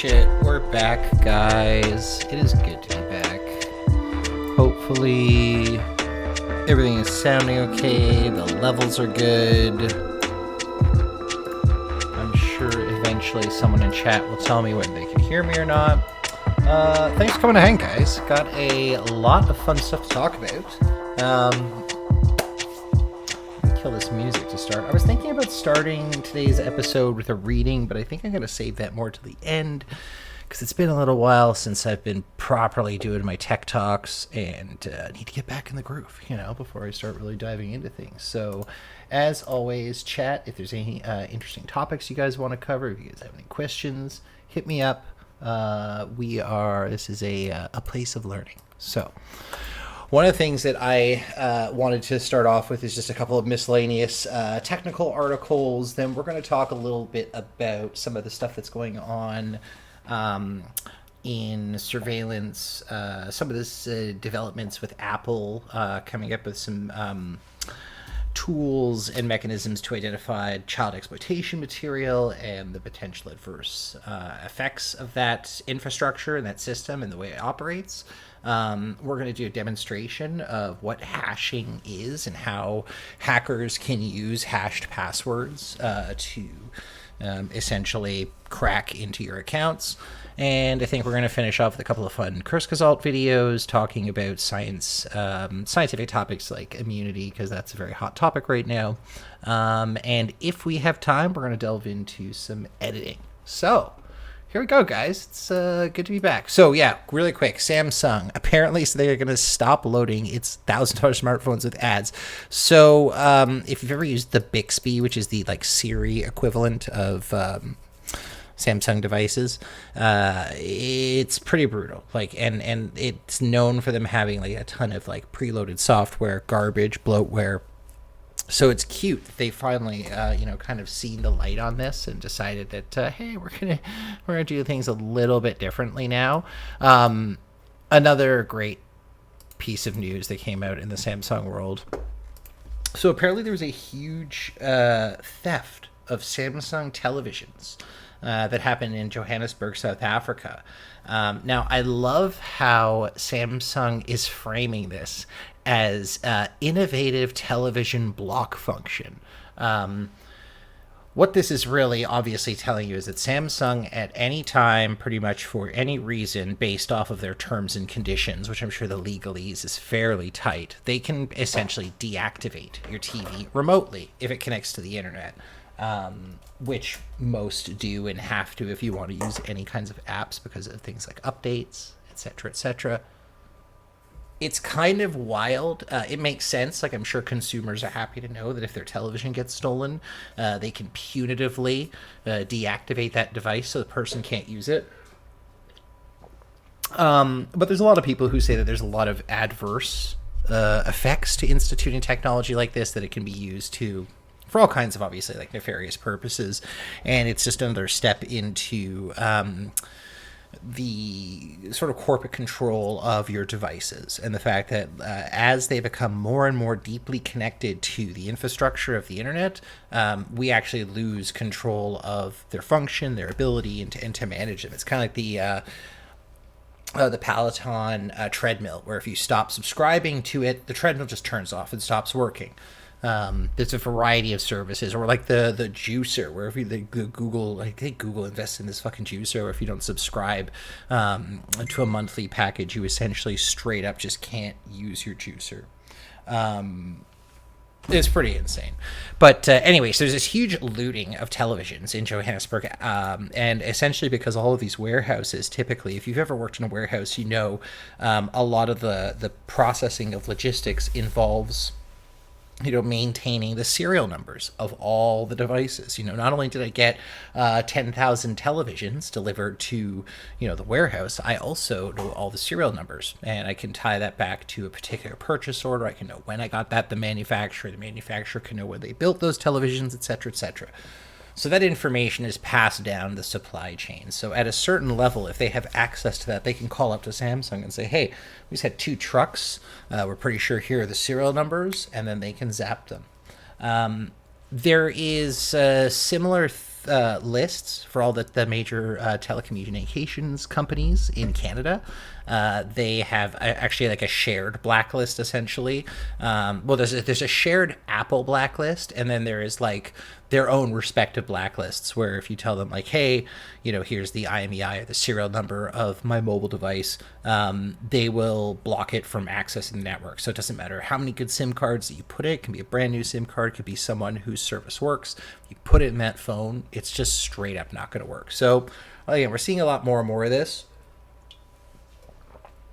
shit, we're back, guys. It is good to be back. Hopefully, everything is sounding okay, the levels are good. I'm sure eventually someone in chat will tell me whether they can hear me or not. Thanks for coming to hang, guys. Got a lot of fun stuff to talk about. Kill this music to start. I was thinking about starting today's episode with a reading, but I think I'm going to save that more to the end because it's been a little while since I've been properly doing my tech talks and need to get back in the groove, before I start really diving into things. So, as always, chat if there's any interesting topics you guys want to cover. If you guys have any questions, hit me up. This is a place of learning. So, one of the things that I wanted to start off with is just a couple of miscellaneous technical articles. Then we're going to talk a little bit about some of the stuff that's going on in surveillance, some of this developments with Apple coming up with some tools and mechanisms to identify child exploitation material and the potential adverse effects of that infrastructure and that system and the way it operates. We're going to do a demonstration of what hashing is and how hackers can use hashed passwords to essentially crack into your accounts. And I think we're going to finish off with a couple of fun Kurzgesagt videos talking about scientific topics like immunity, because that's a very hot topic right now. And if we have time, we're going to delve into some editing. So, here we go, guys. It's good to be back. So, yeah, really quick. Samsung. Apparently, they're going to stop loading its $1,000 smartphones with ads. So, if you've ever used the Bixby, which is the Siri equivalent of Samsung devices, it's pretty brutal. And it's known for them having a ton of preloaded software, garbage, bloatware. So it's cute that they finally, kind of seen the light on this and decided that, hey, we're gonna do things a little bit differently now. Another great piece of news that came out in the Samsung world. So apparently there was a huge theft of Samsung televisions that happened in Johannesburg, South Africa. Now, I love how Samsung is framing this as innovative television block function. What this is really obviously telling you is that Samsung, at any time, pretty much for any reason, based off of their terms and conditions, which I'm sure the legalese is fairly tight, they can essentially deactivate your TV remotely if it connects to the internet. Which most do and have to if you want to use any kinds of apps because of things like updates, etc., etc. It's kind of wild. It makes sense. I'm sure consumers are happy to know that if their television gets stolen, they can punitively deactivate that device so the person can't use it. But there's a lot of people who say that there's a lot of adverse effects to instituting technology like this, that it can be used for all kinds of obviously nefarious purposes, and it's just another step into the sort of corporate control of your devices, and the fact that as they become more and more deeply connected to the infrastructure of the internet, we actually lose control of their function, their ability, and to manage them. It's kind of like the Peloton treadmill, where if you stop subscribing to it, the treadmill just turns off and stops working. There's a variety of services, or the juicer, where if you Google, I think Google invests in this fucking juicer, where if you don't subscribe to a monthly package, you essentially straight up just can't use your juicer. It's pretty insane. But anyways, there's this huge looting of televisions in Johannesburg, and essentially because all of these warehouses, typically, if you've ever worked in a warehouse, a lot of the processing of logistics involves maintaining the serial numbers of all the devices. Not only did I get 10,000 televisions delivered to, the warehouse, I also know all the serial numbers, and I can tie that back to a particular purchase order. I can know when I got that, the manufacturer can know where they built those televisions, etc., etc. So that information is passed down the supply chain. So at a certain level, if they have access to that, they can call up to Samsung and say, hey, we just had 2 trucks. We're pretty sure here are the serial numbers, and then they can zap them. There is a similar lists for all the major telecommunications companies in Canada. They have actually like a shared blacklist essentially. Well, there's a shared Apple blacklist, and then there is like their own respective blacklists where if you tell them like, hey, here's the IMEI or the serial number of my mobile device, they will block it from accessing the network. So it doesn't matter how many good SIM cards that you put in. It can be a brand new SIM card, it could be someone whose service works. You put it in that phone, it's just straight up not going to work. So again, we're seeing a lot more and more of this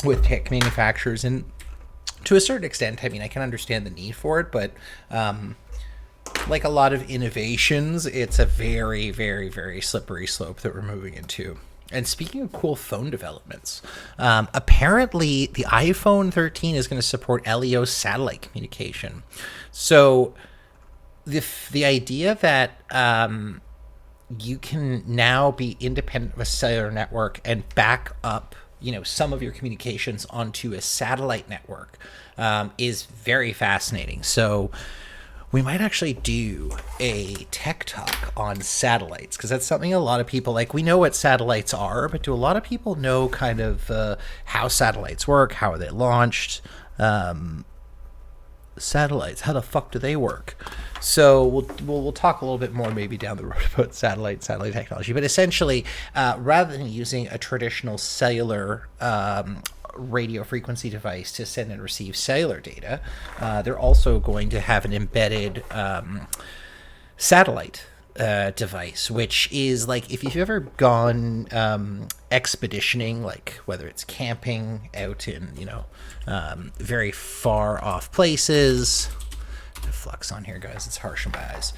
with tech manufacturers, and to a certain extent, I mean, I can understand the need for it, but like a lot of innovations, it's a very, very, very slippery slope that we're moving into. And speaking of cool phone developments, apparently the iPhone 13 is going to support LEO satellite communication. So the idea that you can now be independent of a cellular network and back up some of your communications onto a satellite network is very fascinating. So we might actually do a tech talk on satellites, because that's something a lot of people like. We know what satellites are, but do a lot of people know kind of how satellites work? How are they launched? Satellites, how the fuck do they work? So we'll talk a little bit more maybe down the road about satellite technology. But essentially, rather than using a traditional cellular radio frequency device to send and receive cellular data, they're also going to have an embedded satellite device, which is like, if you've ever gone expeditioning, like whether it's camping out in very far off places. The flux on here, guys, it's harsh on my eyes.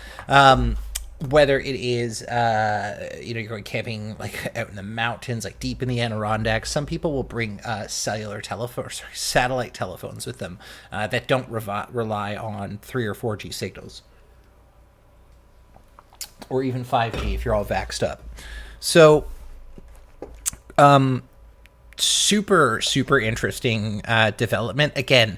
Whether it is you're going camping like out in the mountains, like deep in the Adirondacks, some people will bring satellite telephones with them that don't rely on 3 or 4G signals, or even 5G if you're all vaxxed up. So super, super interesting development. Again,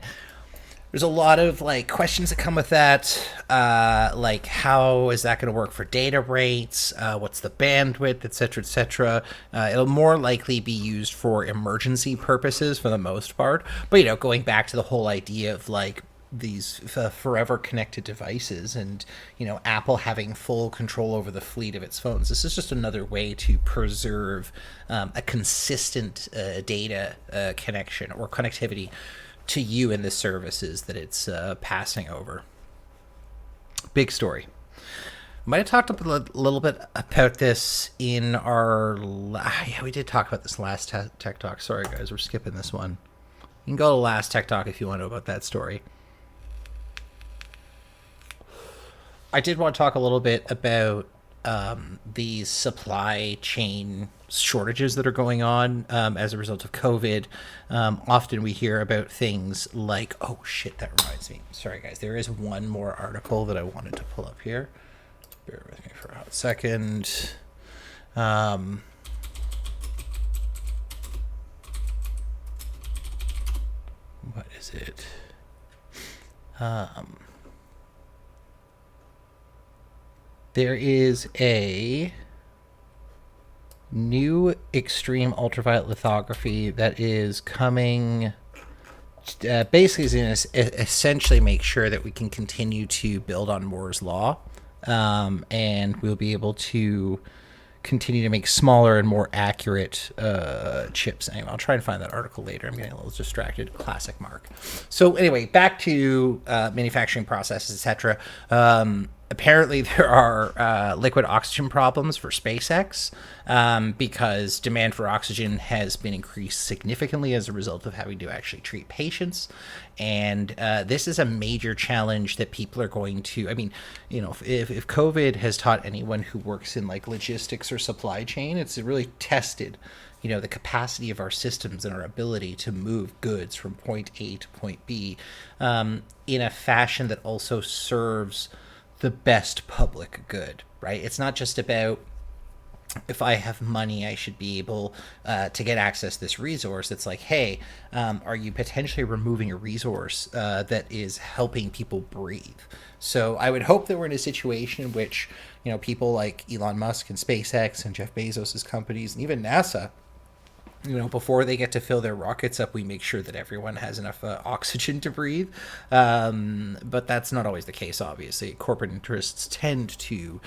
there's a lot of like questions that come with that, like how is that going to work for data rates? What's the bandwidth, et cetera, et cetera. It'll more likely be used for emergency purposes for the most part. But going back to the whole idea of like these forever connected devices, and Apple having full control over the fleet of its phones. This is just another way to preserve a consistent data connection or connectivity to you and the services that it's passing over. Big story. Might have talked a little bit about this in our... Yeah, we did talk about this last Tech Talk. Sorry, guys, we're skipping this one. You can go to last Tech Talk if you want to know about that story. I did want to talk a little bit about the supply chain shortages that are going on as a result of COVID. Often we hear about things like, oh shit, that reminds me. Sorry guys, there is one more article that I wanted to pull up here. Bear with me for a hot second. What is it? There is a new extreme ultraviolet lithography that is coming. Basically, is going to essentially make sure that we can continue to build on Moore's law, and we'll be able to continue to make smaller and more accurate chips. Anyway, I'll try and find that article later. I'm getting a little distracted. Classic Mark. So anyway, back to manufacturing processes, etc. Apparently, there are liquid oxygen problems for SpaceX because demand for oxygen has been increased significantly as a result of having to actually treat patients. And this is a major challenge that people are going to, I mean, if COVID has taught anyone who works in like logistics or supply chain, it's really tested the capacity of our systems and our ability to move goods from point A to point B in a fashion that also serves the best public good, right? It's not just about if I have money, I should be able to get access to this resource. It's like, hey, are you potentially removing a resource that is helping people breathe? So I would hope that we're in a situation in which, people like Elon Musk and SpaceX and Jeff Bezos's companies and even NASA, before they get to fill their rockets up, we make sure that everyone has enough oxygen to breathe. But that's not always the case, obviously. Corporate interests tend to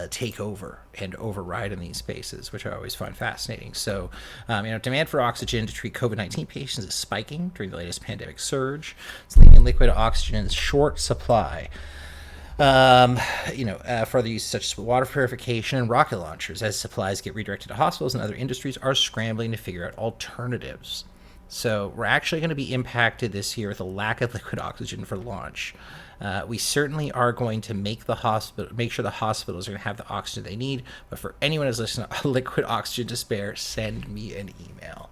take over and override in these spaces, which I always find fascinating. So, demand for oxygen to treat COVID-19 patients is spiking during the latest pandemic surge. It's leaving liquid oxygen in short supply. For other uses such as water purification and rocket launchers, as supplies get redirected to hospitals and other industries are scrambling to figure out alternatives. So we're actually going to be impacted this year with a lack of liquid oxygen for launch. We certainly are going to make sure the hospitals are going to have the oxygen they need. But for anyone who's listening to liquid oxygen to spare, send me an email.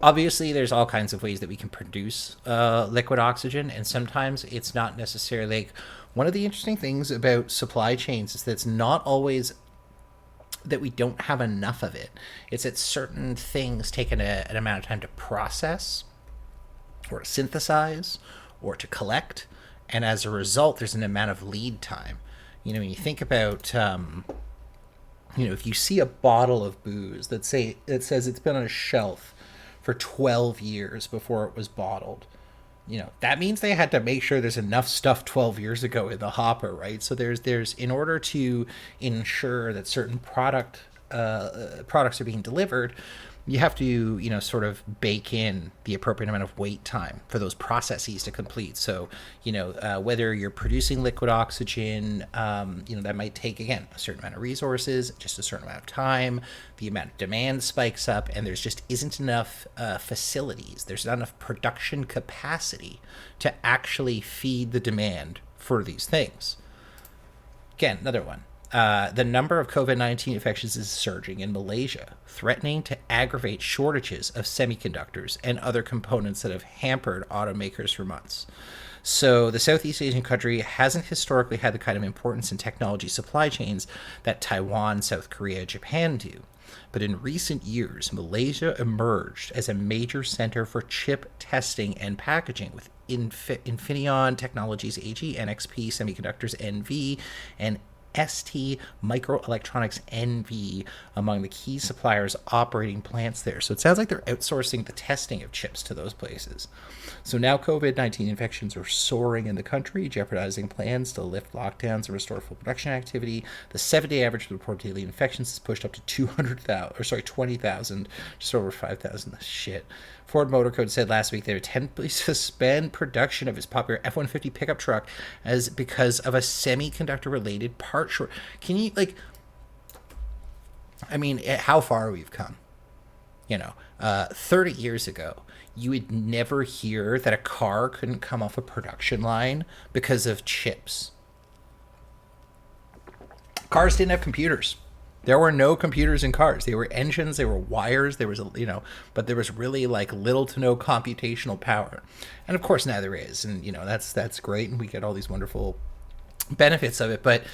Obviously, there's all kinds of ways that we can produce liquid oxygen, and sometimes it's not necessarily like one of the interesting things about supply chains is that it's not always that we don't have enough of it. It's that certain things take an amount of time to process or synthesize or to collect, and as a result, there's an amount of lead time. When you think about if you see a bottle of booze that says it's been on a shelf for 12 years before it was bottled, that means they had to make sure there's enough stuff 12 years ago in the hopper, right? So there's in order to ensure that certain products are being delivered, you have to, sort of bake in the appropriate amount of wait time for those processes to complete. So, whether you're producing liquid oxygen, that might take, again, a certain amount of resources, just a certain amount of time, the amount of demand spikes up, and there's just isn't enough facilities. There's not enough production capacity to actually feed the demand for these things. Again, another one. The number of COVID-19 infections is surging in Malaysia, threatening to aggravate shortages of semiconductors and other components that have hampered automakers for months. So the Southeast Asian country hasn't historically had the kind of importance in technology supply chains that Taiwan, South Korea, Japan do. But in recent years, Malaysia emerged as a major center for chip testing and packaging, with Infineon Technologies AG, NXP Semiconductors NV, and ST Microelectronics NV among the key suppliers operating plants there. So it sounds like they're outsourcing the testing of chips to those places. So now COVID-19 infections are soaring in the country, jeopardizing plans to lift lockdowns and restore full production activity. The 7-day average of reported daily infections is pushed up to 20,000, just over 5,000. Shit. Ford Motor Code said last week they would temporarily suspend production of its popular F-150 pickup truck because of a semiconductor-related part short. Can you, how far we've come? 30 years ago, you would never hear that a car couldn't come off a production line because of chips. Cars didn't have computers. There were no computers in cars. They were engines, they were wires, there was, but there was really little to no computational power. And of course now there is. And, that's great. And we get all these wonderful benefits of it. But,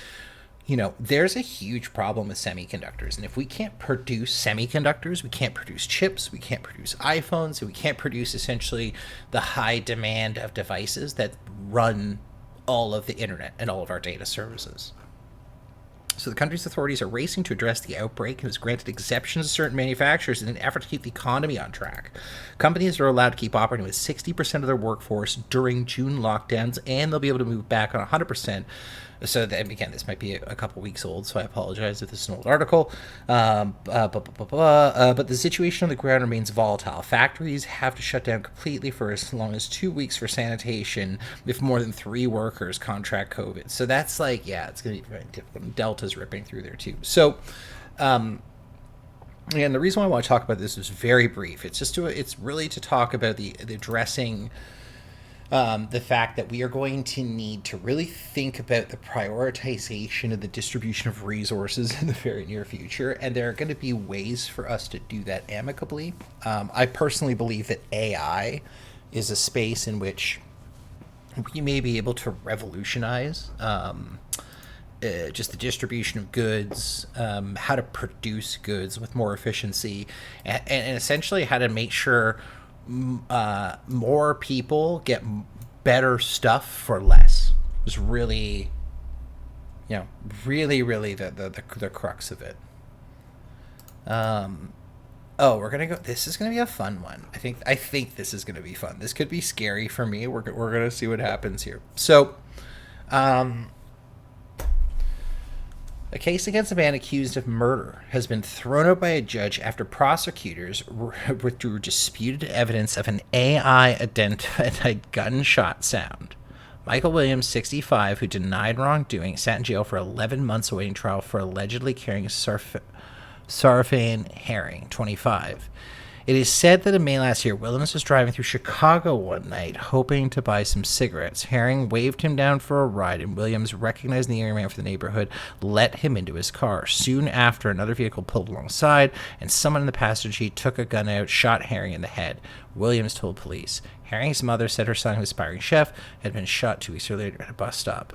there's a huge problem with semiconductors. And if we can't produce semiconductors, we can't produce chips, we can't produce iPhones, and we can't produce essentially the high demand of devices that run all of the internet and all of our data services. So the country's authorities are racing to address the outbreak and has granted exemptions to certain manufacturers in an effort to keep the economy on track. Companies are allowed to keep operating with 60% of their workforce during June lockdowns, and they'll be able to move back on 100%. So that, again, this might be a couple weeks old, so I apologize if this is an old article. But the situation on the ground remains volatile. Factories have to shut down completely for as long as 2 weeks for sanitation if more than 3 workers contract COVID. So that's it's going to be very difficult. Delta's ripping through there too. So, again, the reason why I want to talk about this is very brief. It's really to talk about the addressing the fact that we are going to need to really think about the prioritization of the distribution of resources in the very near future, and there are going to be ways for us to do that amicably. I personally believe that AI is a space in which we may be able to revolutionize just the distribution of goods, how to produce goods with more efficiency, and essentially how to make sure more people get better stuff for less. Is really, really the crux of it. Oh, we're gonna go. This is gonna be a fun one. I think this is gonna be fun. This could be scary for me. We're gonna see what happens here. So, a case against a man accused of murder has been thrown out by a judge after prosecutors withdrew disputed evidence of an AI-identified gunshot sound. Michael Williams, 65, who denied wrongdoing, sat in jail for 11 months awaiting trial for allegedly carrying a Sarfane Herring, 25. It is said that in May last year, Williams was driving through Chicago one night, hoping to buy some cigarettes. Herring waved him down for a ride, and Williams, recognizing the area man for the neighborhood, let him into his car. Soon after, another vehicle pulled alongside, and someone in the passenger seat took a gun out, shot Herring in the head. Williams told police. Herring's mother said her son, who was an aspiring chef, had been shot 2 weeks earlier at a bus stop.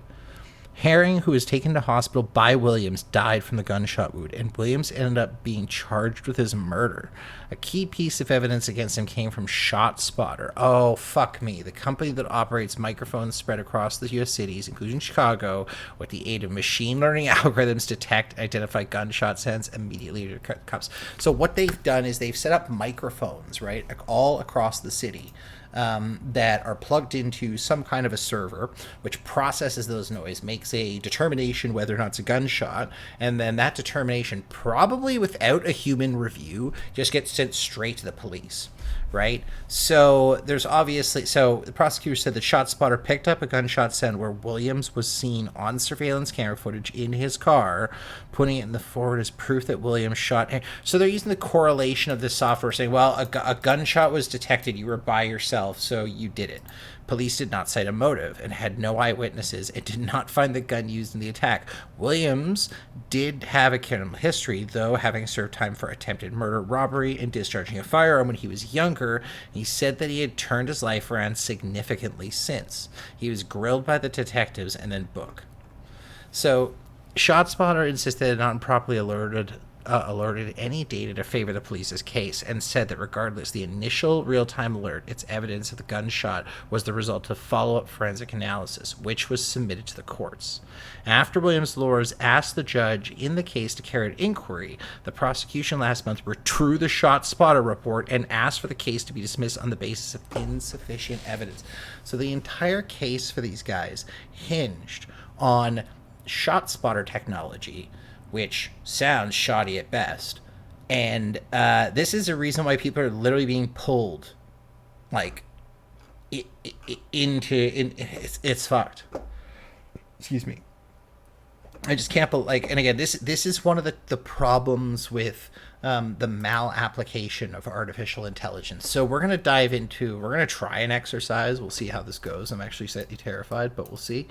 Herring, who was taken to hospital by Williams, died from the gunshot wound, and Williams ended up being charged with his murder. A key piece of evidence against him came from ShotSpotter. Oh, fuck me. The company that operates microphones spread across the U.S. cities, including Chicago, with the aid of machine learning algorithms, detect and identify gunshot sounds immediately to cops. So what they've done is they've set up microphones, right, all across the city. That are plugged into some kind of a server, which processes those noise, makes a determination whether or not it's a gunshot, and then that determination, probably without a human review, just gets sent straight to the police, right? So there's obviously, so the prosecutor said that ShotSpotter picked up a gunshot sound where Williams was seen on surveillance camera footage in his car, putting it in the forward as proof that Williams shot him. So they're using the correlation of this software, saying, well, a gunshot was detected, you were by yourself, so you did it. Police did not cite a motive and had no eyewitnesses and did not find the gun used in the attack. Williams did have a criminal history, though, having served time for attempted murder, robbery, and discharging a firearm when he was younger. He said that he had turned his life around significantly since. He was grilled by the detectives and then booked. So, ShotSpotter insisted it had not properly alerted any data to favor the police's case, and said that regardless the initial real-time alert, its evidence of the gunshot was the result of follow-up forensic analysis, which was submitted to the courts. After Williams' lawyers asked the judge in the case to carry an inquiry, the prosecution last month withdrew the ShotSpotter report and asked for the case to be dismissed on the basis of insufficient evidence. So the entire case for these guys hinged on ShotSpotter technology, which sounds shoddy at best. And this is a reason why people are literally being pulled, like, it's fucked. Excuse me. I just can't believe, like, and again, this is one of the problems with the malapplication of artificial intelligence. So we're going to try an exercise. We'll see how this goes. I'm actually slightly terrified, but we'll see.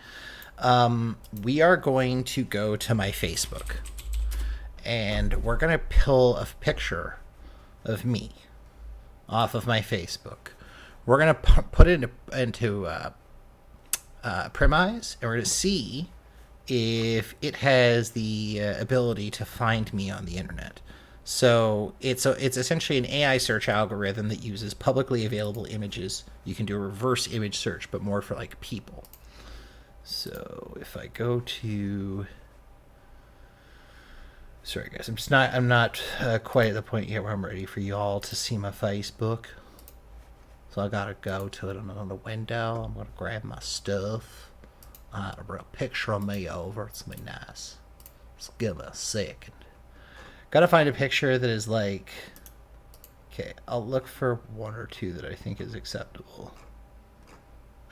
We are going to go to my Facebook, and we're going to pull a picture of me off of my Facebook. We're going to put it into Premise, and we're going to see if it has the ability to find me on the internet. So it's essentially an AI search algorithm that uses publicly available images. You can do a reverse image search, but more for like people. So if I go to, sorry guys, I'm not quite at the point yet where I'm ready for y'all to see my Facebook. So I gotta go to it on another window. I'm gonna grab my stuff. I bring a picture of me over. It's gonna be nice. Just give me a second. Gotta find a picture that is like, okay, I'll look for one or two that I think is acceptable.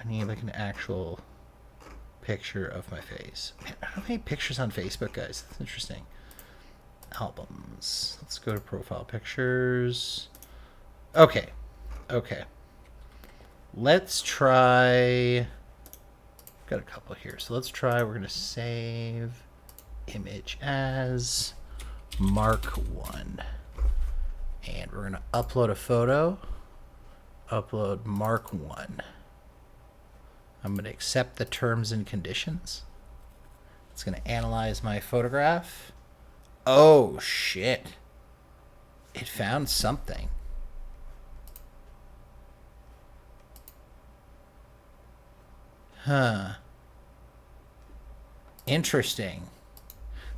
I need like an actual picture of my face. Man, I don't have any pictures on Facebook, guys. That's interesting. Albums. Let's go to profile pictures. Okay. Let's try. Got a couple here. So let's try. We're going to save image as Mark 1. And we're going to upload a photo. Upload Mark 1. I'm going to accept the terms and conditions. It's going to analyze my photograph. Oh, shit. It found something. Huh. Interesting.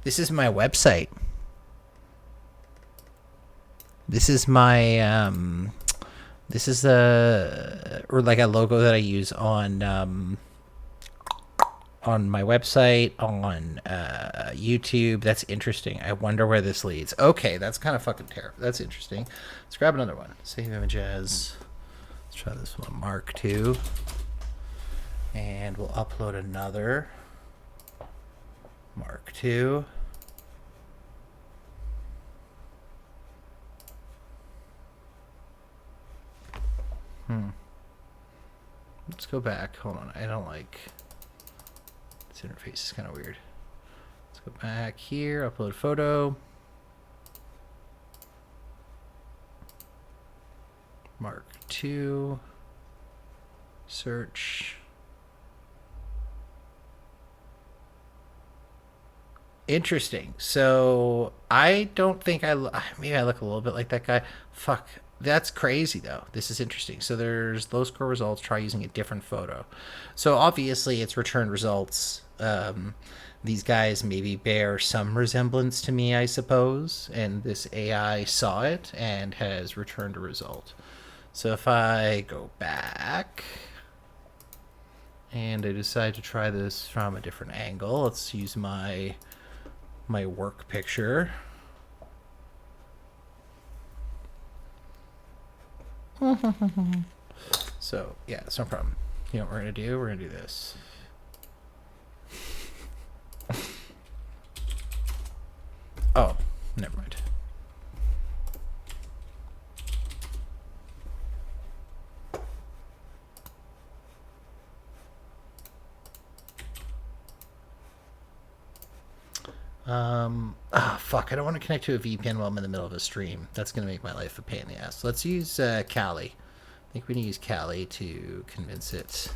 This is my website. This is my this is or like a logo that I use on my website, on YouTube. That's interesting. I wonder where this leads. Okay, that's kind of fucking terrible. That's interesting. Let's grab another one. Save image as. Let's try this one, Mark II. And we'll upload another Mark II. Let's go back. Hold on. I don't like this interface. Is kind of weird. Let's go back here. Upload photo. Mark II. Search. Interesting. So I don't think maybe I look a little bit like that guy. Fuck. That's crazy, though. This is interesting. So there's low score results. Try using a different photo. So obviously it's returned results. These guys maybe bear some resemblance to me, I suppose. And this AI saw it and has returned a result. So if I go back and I decide to try this from a different angle, let's use my work picture. So yeah, it's no problem. You know what we're gonna do? We're gonna do this. Oh, never mind. Fuck, I don't want to connect to a VPN while I'm in the middle of a stream. That's going to make my life a pain in the ass. So let's use Kali. I think we need to use Kali to convince it.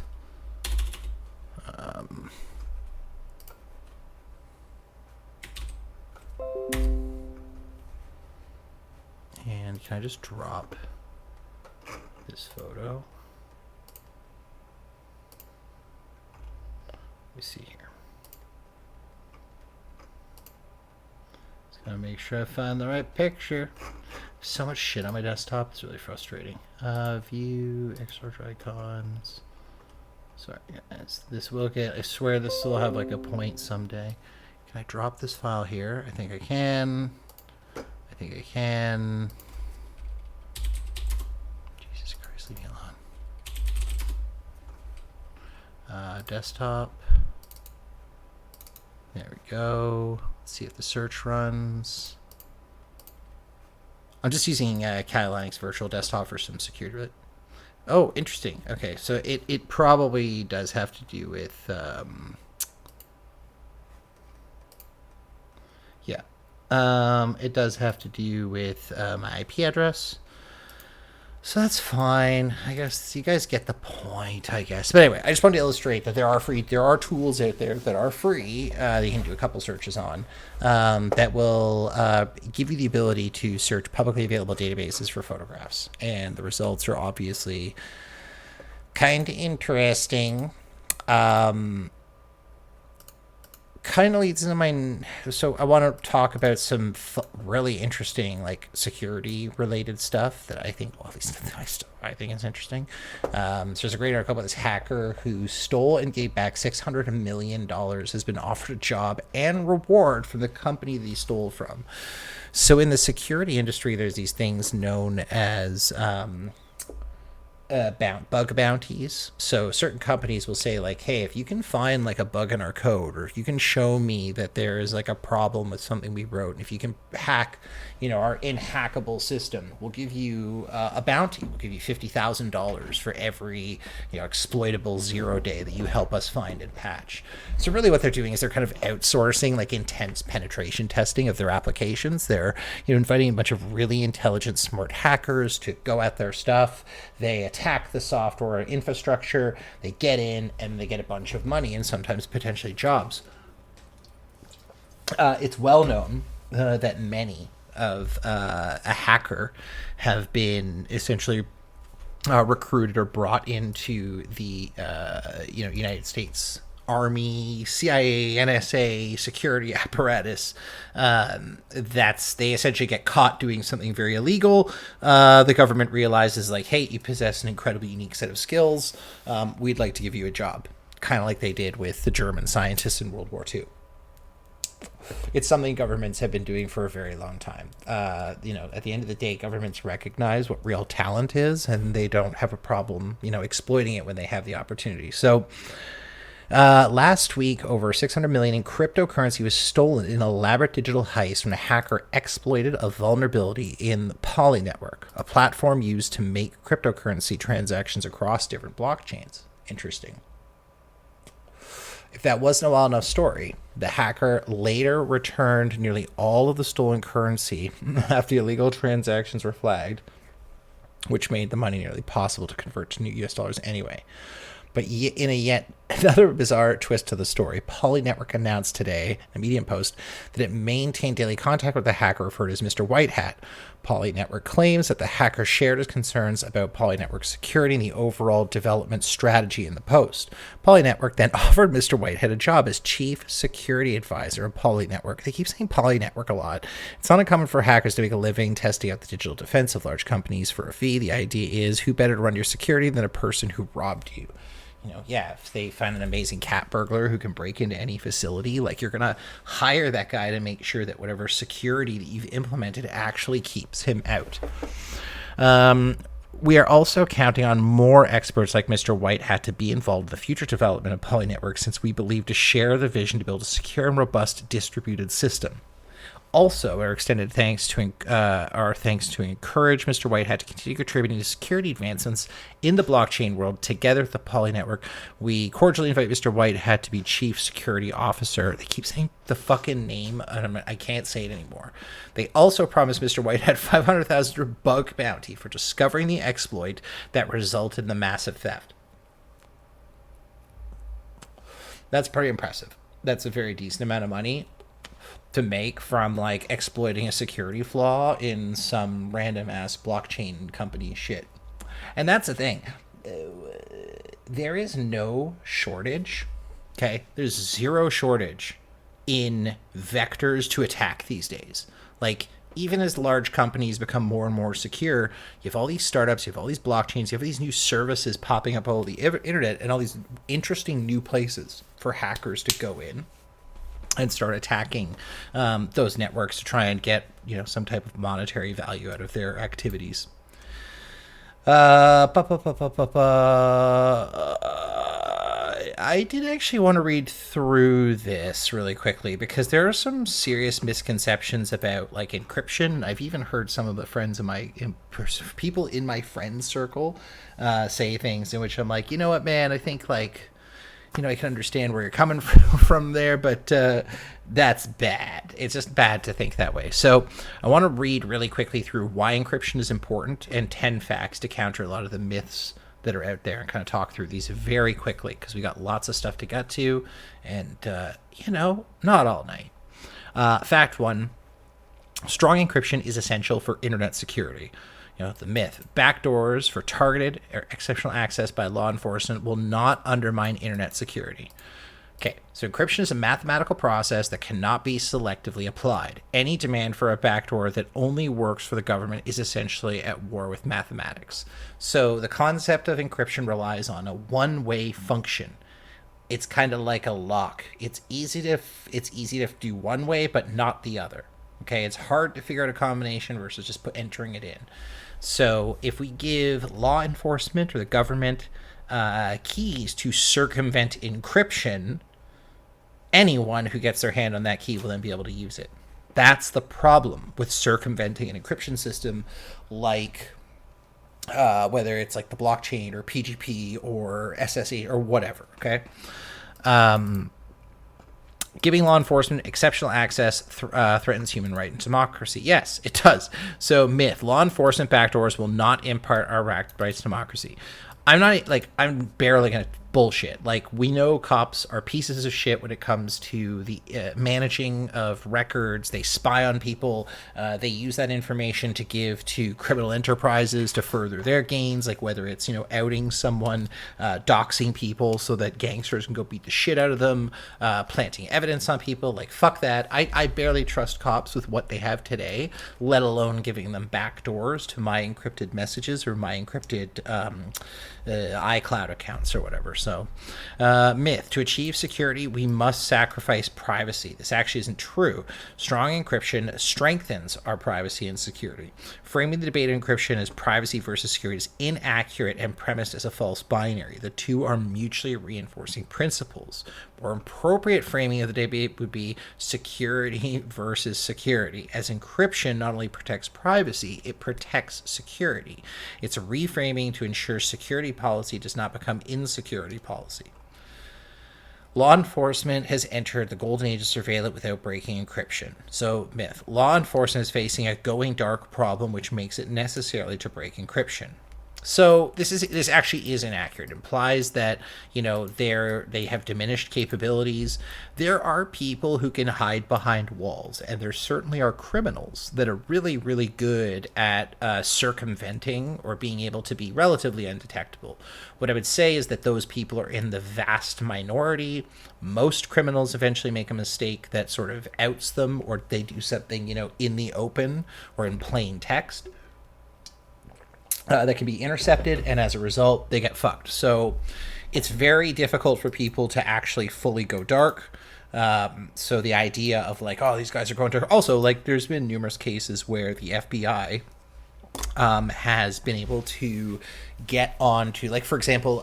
And can I just drop this photo? Let me see here. Gotta make sure I find the right picture. So much shit on my desktop. It's really frustrating. View, export icons. Sorry, this will get. I swear this will have like a point someday. Can I drop this file here? I think I can. I think I can. Jesus Christ, leave me alone. Desktop. There we go. Let's see if the search runs. I'm just using Kali Linux Virtual Desktop for some security. Oh, interesting. Okay, so it probably does have to do with... it does have to do with my IP address. So that's fine. I guess you guys get the point, I guess. But anyway, I just wanted to illustrate that there are tools out there that are free that you can do a couple searches on that will give you the ability to search publicly available databases for photographs. And the results are obviously kind of interesting. Kind of leads into my... So I want to talk about some really interesting, like, security-related stuff that I think, well, at least I think is interesting. So there's a great article about this hacker who stole and gave back $600 million, has been offered a job and reward from the company that he stole from. So in the security industry, there's these things known as... bug bounties. So certain companies will say like, hey, if you can find like a bug in our code, or if you can show me that there is like a problem with something we wrote, and if you can hack, our inhackable system, we'll give you a bounty. We'll give you $50,000 for every exploitable 0 day that you help us find and patch. So really what they're doing is they're kind of outsourcing like intense penetration testing of their applications. They're inviting a bunch of really intelligent, smart hackers to go at their stuff. They attempt attack the software infrastructure. They get in and they get a bunch of money and sometimes potentially jobs. It's well known that many of a hacker have been essentially recruited or brought into the United States Army, CIA, NSA security apparatus. They essentially get caught doing something very illegal. The government realizes, like, hey, you possess an incredibly unique set of skills. We'd like to give you a job, kind of like they did with the German scientists in World War II. It's something governments have been doing for a very long time. At the end of the day, governments recognize what real talent is, and they don't have a problem, exploiting it when they have the opportunity. So last week, over 600 million in cryptocurrency was stolen in an elaborate digital heist when a hacker exploited a vulnerability in the Poly network, a platform used to make cryptocurrency transactions across different blockchains. Interesting. If that wasn't a wild enough story, the hacker later returned nearly all of the stolen currency after the illegal transactions were flagged, which made the money nearly possible to convert to new US dollars anyway. But in a yet another bizarre twist to the story, Poly Network announced today, in a Medium post, that it maintained daily contact with the hacker referred as Mr. White Hat. Poly Network claims that the hacker shared his concerns about Poly Network's security and the overall development strategy in the post. Poly Network then offered Mr. Whitehead a job as chief security advisor of Poly Network. They keep saying Poly Network a lot. It's not uncommon for hackers to make a living testing out the digital defense of large companies for a fee. The idea is, who better to run your security than a person who robbed you? If they find an amazing cat burglar who can break into any facility, like, you're going to hire that guy to make sure that whatever security that you've implemented actually keeps him out. We are also counting on more experts like Mr. White Hat to be involved in the future development of Poly Network, since we believe to share the vision to build a secure and robust distributed system. Also, our extended thanks to encourage Mr. Whitehead to continue contributing to security advancements in the blockchain world. Together with the Poly Network, we cordially invite Mr. Whitehead to be Chief Security Officer. They keep saying the fucking name, and I can't say it anymore. They also promised Mr. Whitehead $500,000 bug bounty for discovering the exploit that resulted in the massive theft. That's pretty impressive. That's a very decent amount of money to make from, like, exploiting a security flaw in some random ass blockchain company shit. And that's the thing. There is no shortage. Okay. There's zero shortage in vectors to attack these days. Like, even as large companies become more and more secure, you have all these startups, you have all these blockchains, you have these new services popping up all over the internet, and all these interesting new places for hackers to go in and start attacking those networks to try and get, some type of monetary value out of their activities. I did actually want to read through this really quickly because there are some serious misconceptions about, like, encryption. I've even heard some of the people in my friend circle say things in which I'm like, you know what, man, I think, like, I can understand where you're coming from there, but that's bad. It's just bad to think that way. So I want to read really quickly through why encryption is important and 10 facts to counter a lot of the myths that are out there, and kind of talk through these very quickly because we got lots of stuff to get to, and, not all night. Fact 1, strong encryption is essential for internet security. The myth: backdoors for targeted or exceptional access by law enforcement will not undermine internet security. Okay, so encryption is a mathematical process that cannot be selectively applied. Any demand for a backdoor that only works for the government is essentially at war with mathematics. So the concept of encryption relies on a one-way function. It's kind of like a lock. It's easy to do one way, but not the other. Okay, it's hard to figure out a combination versus just entering it in. So if we give law enforcement or the government keys to circumvent encryption, anyone who gets their hand on that key will then be able to use it. That's the problem with circumventing an encryption system, like whether it's like the blockchain or PGP or SSE or whatever. Okay. Giving law enforcement exceptional access threatens human right and democracy. Yes, it does. So, myth: law enforcement backdoors will not impart our rights to democracy. I'm barely gonna bullshit. Like, we know cops are pieces of shit when it comes to the managing of records. They spy on people. They use that information to give to criminal enterprises to further their gains, like whether it's, outing someone, doxing people so that gangsters can go beat the shit out of them, planting evidence on people. Like, fuck that. I barely trust cops with what they have today, let alone giving them backdoors to my encrypted messages or my encrypted iCloud accounts or whatever. So, myth: to achieve security, we must sacrifice privacy. This actually isn't true. Strong encryption strengthens our privacy and security. Framing the debate of encryption as privacy versus security is inaccurate and premised as a false binary. The two are mutually reinforcing principles. More appropriate framing of the debate would be security versus security, as encryption not only protects privacy, it protects security. It's a reframing to ensure security policy does not become insecurity policy. Law enforcement has entered the golden age of surveillance without breaking encryption. So, myth: law enforcement is facing a going dark problem, which makes it necessary to break encryption. So this actually is inaccurate. It implies that, they have diminished capabilities. There are people who can hide behind walls, and there certainly are criminals that are really, really good at circumventing or being able to be relatively undetectable. What I would say is that those people are in the vast minority. Most criminals eventually make a mistake that sort of outs them, or they do something, in the open or in plain text. That can be intercepted, and as a result, they get fucked. So it's very difficult for people to actually fully go dark. So the idea of these guys are going to... Also, there's been numerous cases where the FBI has been able to get on to, for example,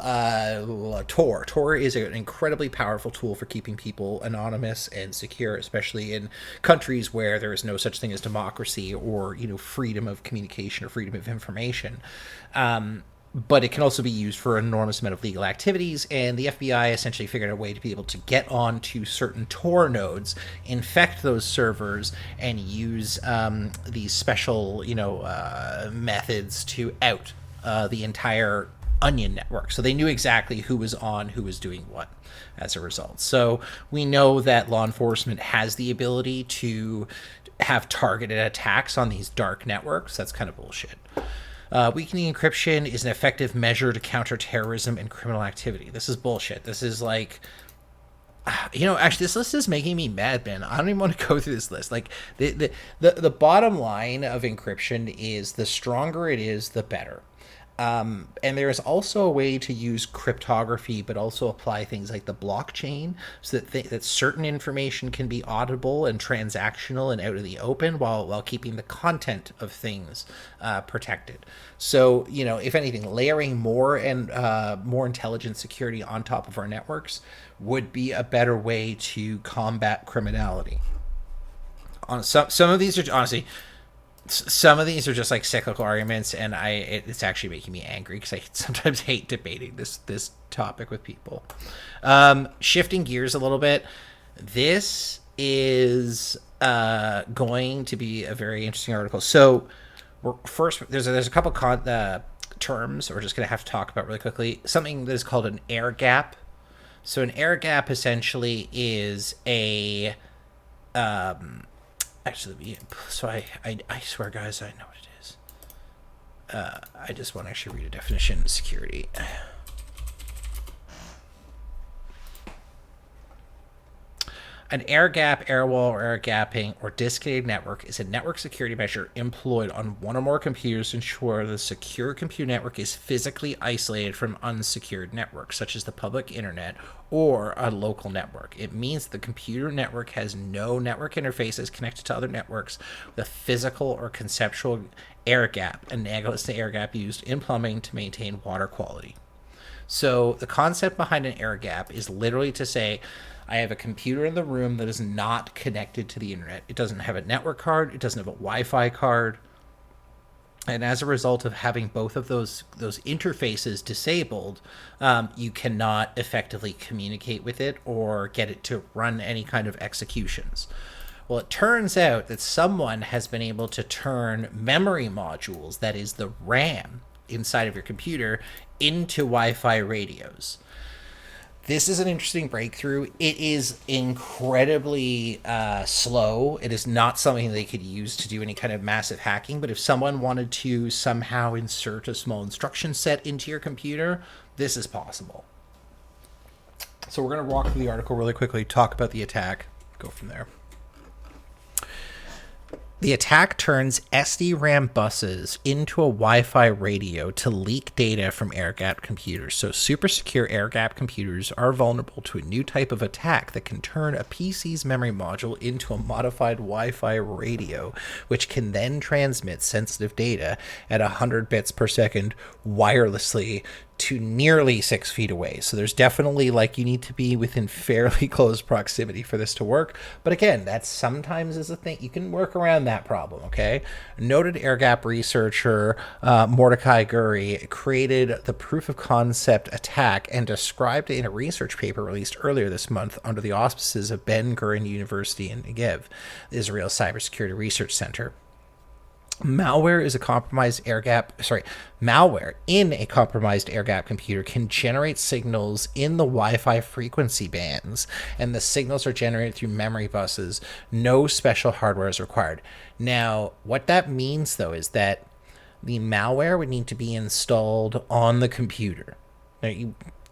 Tor. Tor is an incredibly powerful tool for keeping people anonymous and secure, especially in countries where there is no such thing as democracy or, freedom of communication or freedom of information. But it can also be used for an enormous amount of legal activities, and the FBI essentially figured out a way to be able to get onto certain Tor nodes, infect those servers, and use these special, methods to out the entire onion network. So they knew exactly who was on, who was doing what as a result. So we know that law enforcement has the ability to have targeted attacks on these dark networks. That's kind of bullshit. Weakening encryption is an effective measure to counter terrorism and criminal activity. This is bullshit. This is actually, this list is making me mad, man. I don't even want to go through this list. The bottom line of encryption is the stronger it is, the better. And there is also a way to use cryptography, but also apply things like the blockchain, so that certain information can be auditable and transactional and out of the open, while keeping the content of things protected. So, if anything, layering more and more intelligent security on top of our networks would be a better way to combat criminality. On some of these are honestly. Some of these are just cyclical arguments, and it's actually making me angry because I sometimes hate debating this topic with people. Shifting gears a little bit, this is going to be a very interesting article. So there's a couple terms we're just going to have to talk about really quickly. Something that is called an air gap. So an air gap essentially is a actually, so I swear, guys, I know what it is. I just want to actually read a definition. Security. An air gap, air wall, or air gapping, or disconnected network is a network security measure employed on one or more computers to ensure the secure computer network is physically isolated from unsecured networks, such as the public internet or a local network. It means the computer network has no network interfaces connected to other networks with a physical or conceptual air gap, analogous to air gap used in plumbing to maintain water quality. So the concept behind an air gap is literally to say, I have a computer in the room that is not connected to the internet. It doesn't have a network card. It doesn't have a Wi-Fi card. And as a result of having both of those interfaces disabled, you cannot effectively communicate with it or get it to run any kind of executions. Well, it turns out that someone has been able to turn memory modules, that is the RAM inside of your computer, into Wi-Fi radios. This is an interesting breakthrough. It is incredibly slow. It is not something they could use to do any kind of massive hacking, but if someone wanted to somehow insert a small instruction set into your computer, this is possible. So we're going to walk through the article really quickly, talk about the attack, go from there. The attack turns SD-RAM buses into a Wi-Fi radio to leak data from air-gapped computers. So super secure air-gapped computers are vulnerable to a new type of attack that can turn a PC's memory module into a modified Wi-Fi radio, which can then transmit sensitive data at 100 bits per second wirelessly to nearly 6 feet away. So there's definitely, like, you need to be within fairly close proximity for this to work. But again, that sometimes is a thing. You can work around that problem, okay? Noted air-gap researcher Mordecai Gurry created the proof of concept attack and described it in a research paper released earlier this month under the auspices of Ben Gurion University in Negev, Israel's Cybersecurity Research Center. Malware in a compromised air-gap computer can generate signals in the Wi-Fi frequency bands, and the signals are generated through memory buses. No special hardware is required. Now, what that means, though, is that the malware would need to be installed on the computer. Now,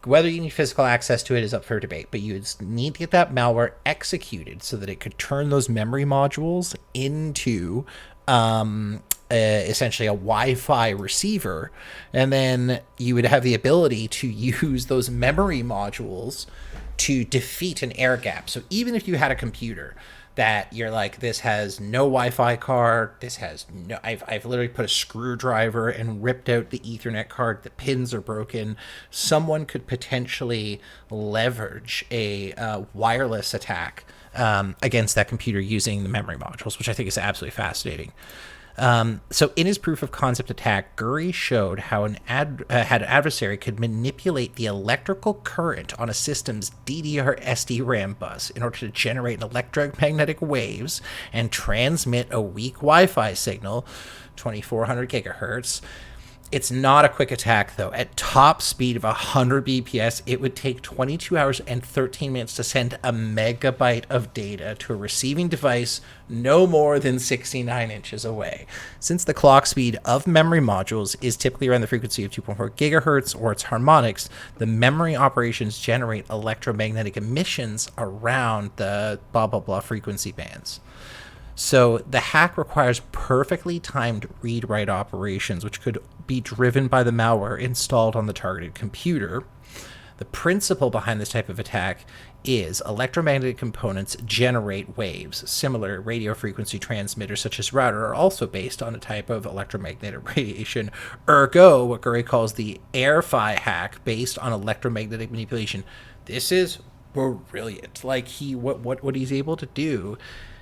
whether you need physical access to it is up for debate, but you need to get that malware executed so that it could turn those memory modules into essentially a Wi-Fi receiver, and then you would have the ability to use those memory modules to defeat an air gap. So even if you had a computer that you're like, this has no Wi-Fi card, this has no, I've literally put a screwdriver and ripped out the Ethernet card, the pins are broken, someone could potentially leverage a wireless attack against that computer using the memory modules, which I think is absolutely fascinating. So in his proof of concept attack, Gurry showed how an adversary could manipulate the electrical current on a system's DDR SD-RAM bus in order to generate electromagnetic waves and transmit a weak Wi-Fi signal, 2400 gigahertz. It's not a quick attack, though. At top speed of 100 BPS, it would take 22 hours and 13 minutes to send a megabyte of data to a receiving device no more than 69 inches away. Since the clock speed of memory modules is typically around the frequency of 2.4 gigahertz or its harmonics, the memory operations generate electromagnetic emissions around the blah, blah, blah frequency bands. So the hack requires perfectly timed read-write operations, which could be driven by the malware installed on the targeted computer. The principle behind this type of attack is electromagnetic components generate waves. Similar radio frequency transmitters such as router are also based on a type of electromagnetic radiation. Ergo, what Gurry calls the AirFi hack based on electromagnetic manipulation. This is brilliant. Like what he's able to do.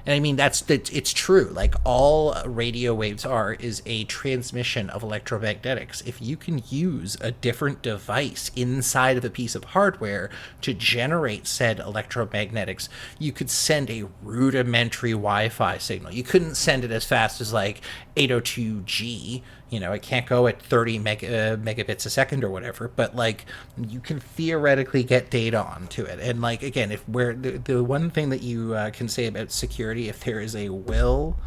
And I mean, it's true. Like, all radio waves is a transmission of electromagnetics. If you can use a different device inside of a piece of hardware to generate said electromagnetics, you could send a rudimentary Wi-Fi signal. You couldn't send it as fast as like 802G. You know, it can't go at 30 megabits a second or whatever, but like, you can theoretically get data onto it. And like, again, if the one thing that you can say about security, if there is a will,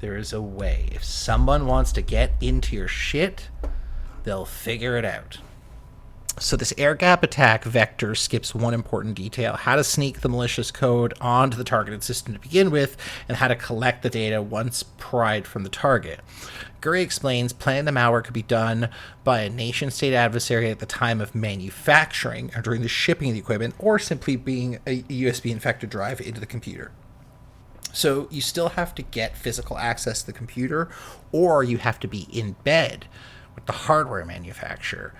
there is a way. If someone wants to get into your shit, they'll figure it out. So this air gap attack vector skips one important detail: how to sneak the malicious code onto the targeted system to begin with, and how to collect the data once pried from the target. Gurry explains planning the malware could be done by a nation-state adversary at the time of manufacturing or during the shipping of the equipment, or simply being a USB infected drive into the computer. So you still have to get physical access to the computer, or you have to be in bed with the hardware manufacturer.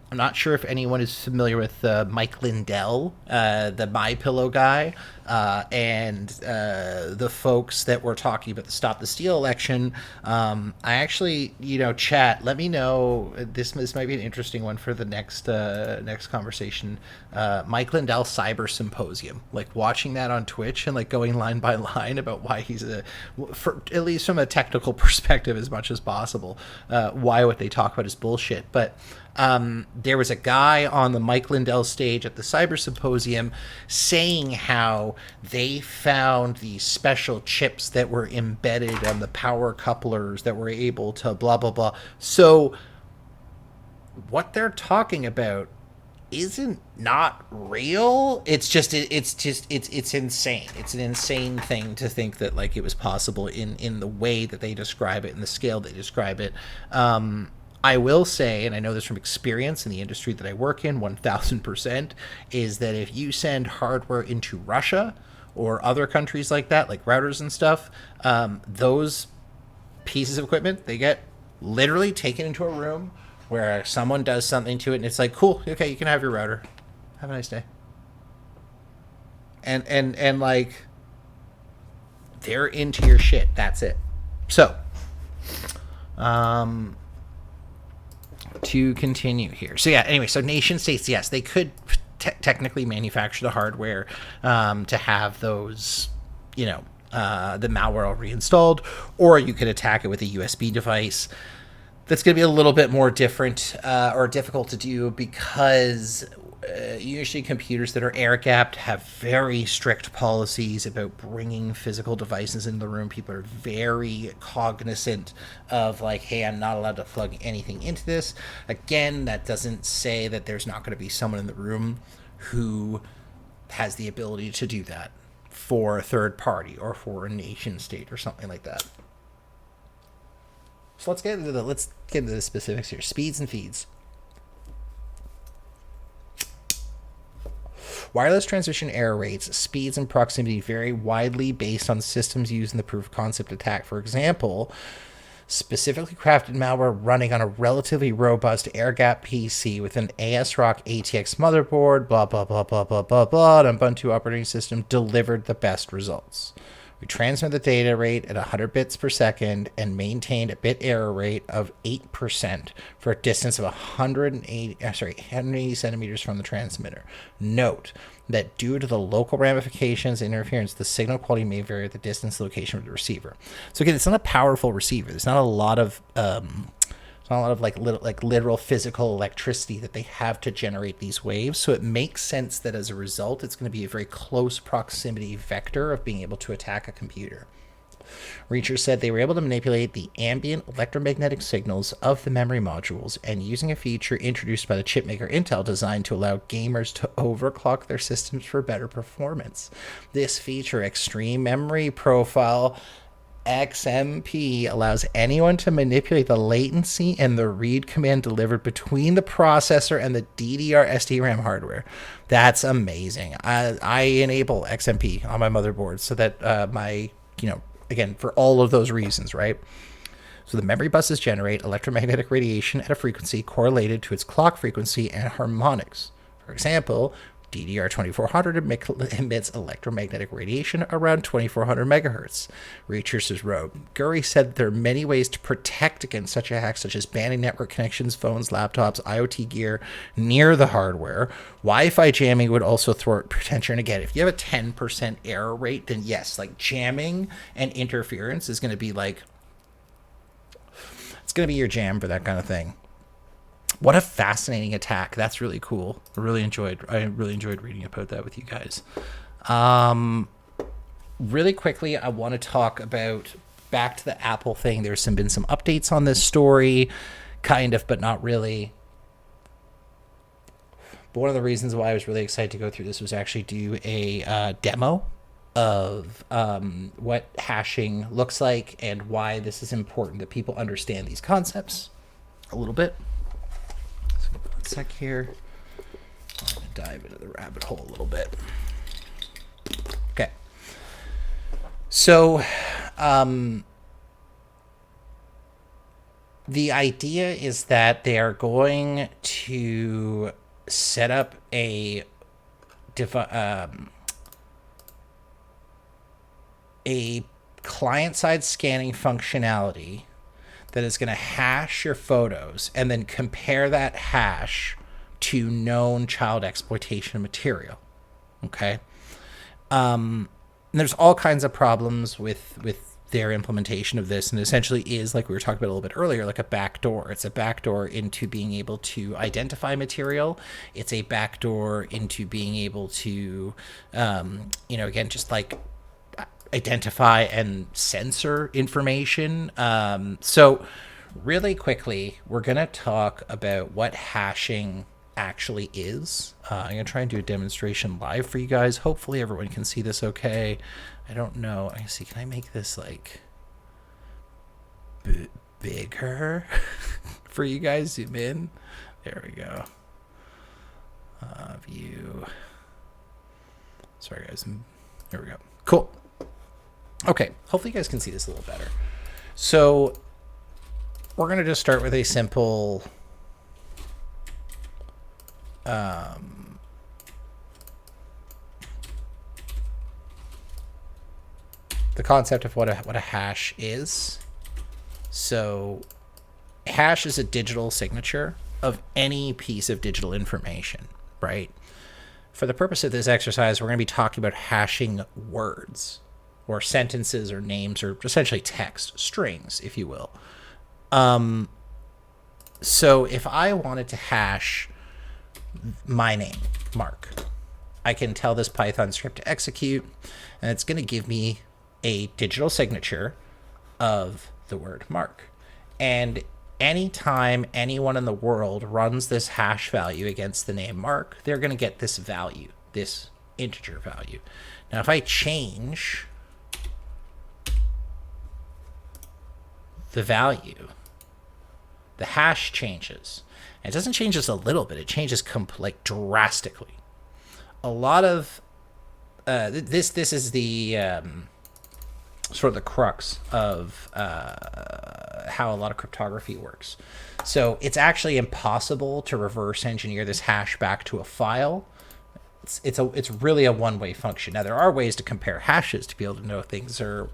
I'm not sure if anyone is familiar with Mike Lindell, the My Pillow guy, and the folks that were talking about the Stop the Steal election. I actually, chat. Let me know. This might be an interesting one for the next conversation. Mike Lindell Cyber Symposium, like watching that on Twitch and like going line by line about why he's for at least from a technical perspective, as much as possible, why what they talk about is bullshit, but. There was a guy on the Mike Lindell stage at the Cyber Symposium saying how they found these special chips that were embedded on the power couplers that were able to blah, blah, blah. So what they're talking about isn't not real. It's insane. It's an insane thing to think that like it was possible in the way that they describe it and the scale they describe it. I will say, and I know this from experience in the industry that I work in, 1000%, is that if you send hardware into Russia or other countries like that, like routers and stuff, those pieces of equipment, they get literally taken into a room where someone does something to it, and it's like, cool, okay, you can have your router. Have a nice day. And like, they're into your shit. That's it. So, to continue here. So yeah, anyway, so nation states, yes, they could technically manufacture the hardware to have those, the malware all reinstalled, or you could attack it with a USB device. That's going to be a little bit more different or difficult to do because usually computers that are air-gapped have very strict policies about bringing physical devices in the room. People are very cognizant of like, hey, I'm not allowed to plug anything into this. Again, that doesn't say that there's not going to be someone in the room who has the ability to do that for a third party or for a nation state or something like that. So let's get into the specifics here. Speeds and feeds. Wireless transmission error rates, speeds, and proximity vary widely based on systems used in the proof of concept attack. For example, specifically crafted malware running on a relatively robust air-gapped PC with an ASRock ATX motherboard, blah, blah, blah, blah, blah, blah, blah, and Ubuntu operating system delivered the best results. We transmitted the data rate at 100 bits per second and maintained a bit error rate of 8% for a distance of 180 centimeters from the transmitter. Note that due to the local ramifications and interference, the signal quality may vary with the distance and location of the receiver. So again, it's not a powerful receiver. There's not a lot of literal physical electricity that they have to generate these waves. So it makes sense that as a result, it's going to be a very close proximity vector of being able to attack a computer. Reacher said they were able to manipulate the ambient electromagnetic signals of the memory modules and using a feature introduced by the chipmaker Intel designed to allow gamers to overclock their systems for better performance. This feature, Extreme Memory Profile, XMP, allows anyone to manipulate the latency and the read command delivered between the processor and the DDR SDRAM hardware. That's amazing. I enable XMP on my motherboard so that again, for all of those reasons, right? So the memory buses generate electromagnetic radiation at a frequency correlated to its clock frequency and harmonics. For example, DDR 2400 emits electromagnetic radiation around 2400 megahertz. Researchers wrote, Gurry said there are many ways to protect against such attacks, such as banning network connections, phones, laptops, IoT gear near the hardware. Wi-Fi jamming would also thwart potential. And again, if you have a 10% error rate, then yes, like jamming and interference is going to be like, it's going to be your jam for that kind of thing. What a fascinating attack. That's really cool. I really enjoyed reading about that with you guys. Really quickly, I want to talk about back to the Apple thing. There's been some updates on this story, kind of, but not really. But one of the reasons why I was really excited to go through this was actually do a demo of what hashing looks like and why this is important that people understand these concepts a little bit. Sec here. I'm going to dive into the rabbit hole a little bit. Okay. So, the idea is that they are going to set up a client-side scanning functionality that is going to hash your photos and then compare that hash to known child exploitation material. Okay. And there's all kinds of problems with their implementation of this, and essentially is, like we were talking about a little bit earlier, like a backdoor. It's a backdoor into being able to identify material. It's a backdoor into being able to, again, just like identify and censor information. So really quickly, we're going to talk about what hashing actually is. I'm going to try and do a demonstration live for you guys. Hopefully everyone can see this okay. I don't know. I see. Can I make this like bigger for you guys? Zoom in. There we go. View. Sorry, guys. There we go. Cool. Okay. Hopefully you guys can see this a little better. So we're going to just start with a simple the concept of what a hash is. So hash is a digital signature of any piece of digital information, right? For the purpose of this exercise, we're going to be talking about hashing words or sentences or names or essentially text, strings, if you will. So if I wanted to hash my name, Mark, I can tell this Python script to execute, and it's going to give me a digital signature of the word Mark. And anytime anyone in the world runs this hash value against the name Mark, they're going to get this value, this integer value. Now, if I change the value, the hash changes. And it doesn't change just a little bit. It changes like drastically. A lot of this is the sort of the crux of how a lot of cryptography works. So it's actually impossible to reverse engineer this hash back to a file. It's really a one-way function. Now, there are ways to compare hashes to be able to know if things are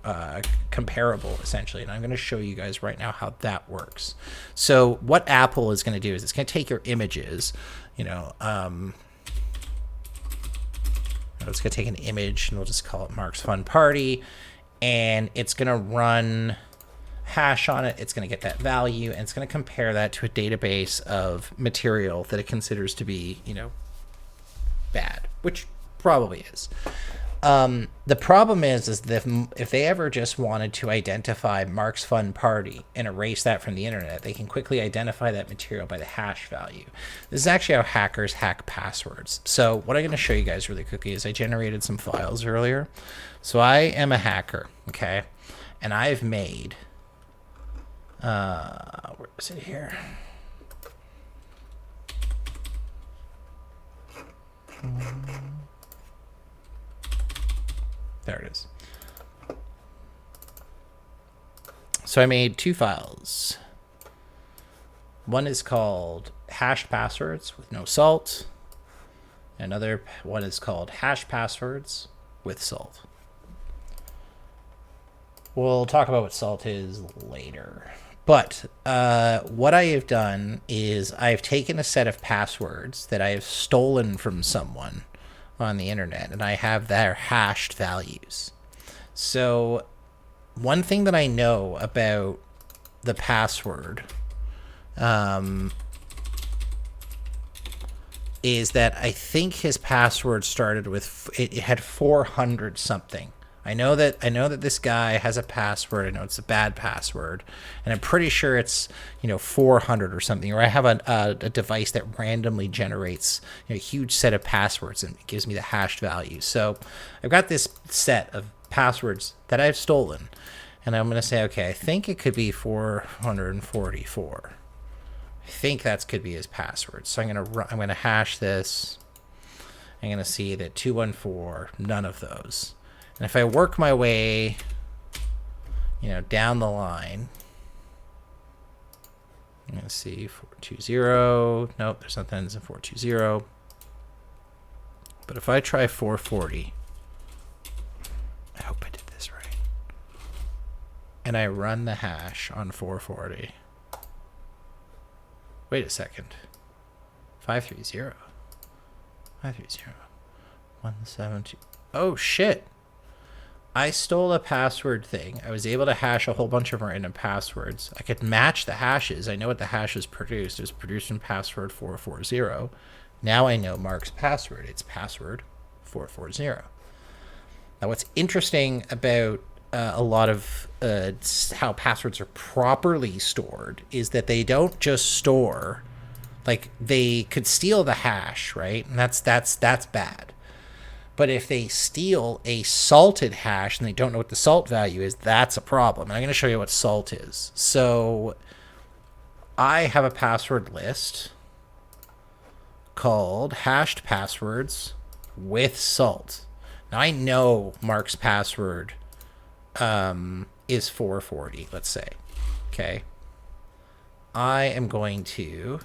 comparable, essentially. And I'm going to show you guys right now how that works. So what Apple is going to do is it's going to take your images, it's going to take an image, and we'll just call it Mark's Fun Party. And it's going to run hash on it. It's going to get that value, and it's going to compare that to a database of material that it considers to be, bad, which probably is. The problem is that if they ever just wanted to identify Mark's Fun Party and erase that from the internet, they can quickly identify that material by the hash value. This is actually how hackers hack passwords. So what I'm going to show you guys really quickly is I generated some files earlier. So I am a hacker, okay? And I've made, where is it here? There it is. So I made two files. One is called hashed passwords with no salt. Another one is called hash passwords with salt. We'll talk about what salt is later. But what I have done is I've taken a set of passwords that I have stolen from someone on the internet, and I have their hashed values. So one thing that I know about the password is that I think his password started with, it had 400 something. I know that this guy has a password. I know it's a bad password, and I'm pretty sure it's 400 or something. Or I have a device that randomly generates a huge set of passwords and it gives me the hashed value. So I've got this set of passwords that I've stolen, and I'm going to say, okay, I think it could be 444. I think that could be his password. So I'm going to hash this. I'm going to see that 214, none of those. And if I work my way, down the line, Let's see, 420. Nope, there's nothing that ends in 420. But if I try 440, I hope I did this right, and I run the hash on 440. Wait a second. 530. 530. 172. Oh, shit. I stole a password thing. I was able to hash a whole bunch of random passwords. I could match the hashes. I know what the hash is produced. It was produced from password 440. Now I know Mark's password. It's password 440. Now, what's interesting about a lot of how passwords are properly stored is that they don't just store, like, they could steal the hash, right? And that's bad. But if they steal a salted hash and they don't know what the salt value is, that's a problem. And I'm going to show you what salt is. So I have a password list called hashed passwords with salt. Now I know Mark's password is 440, let's say. Okay. I am going to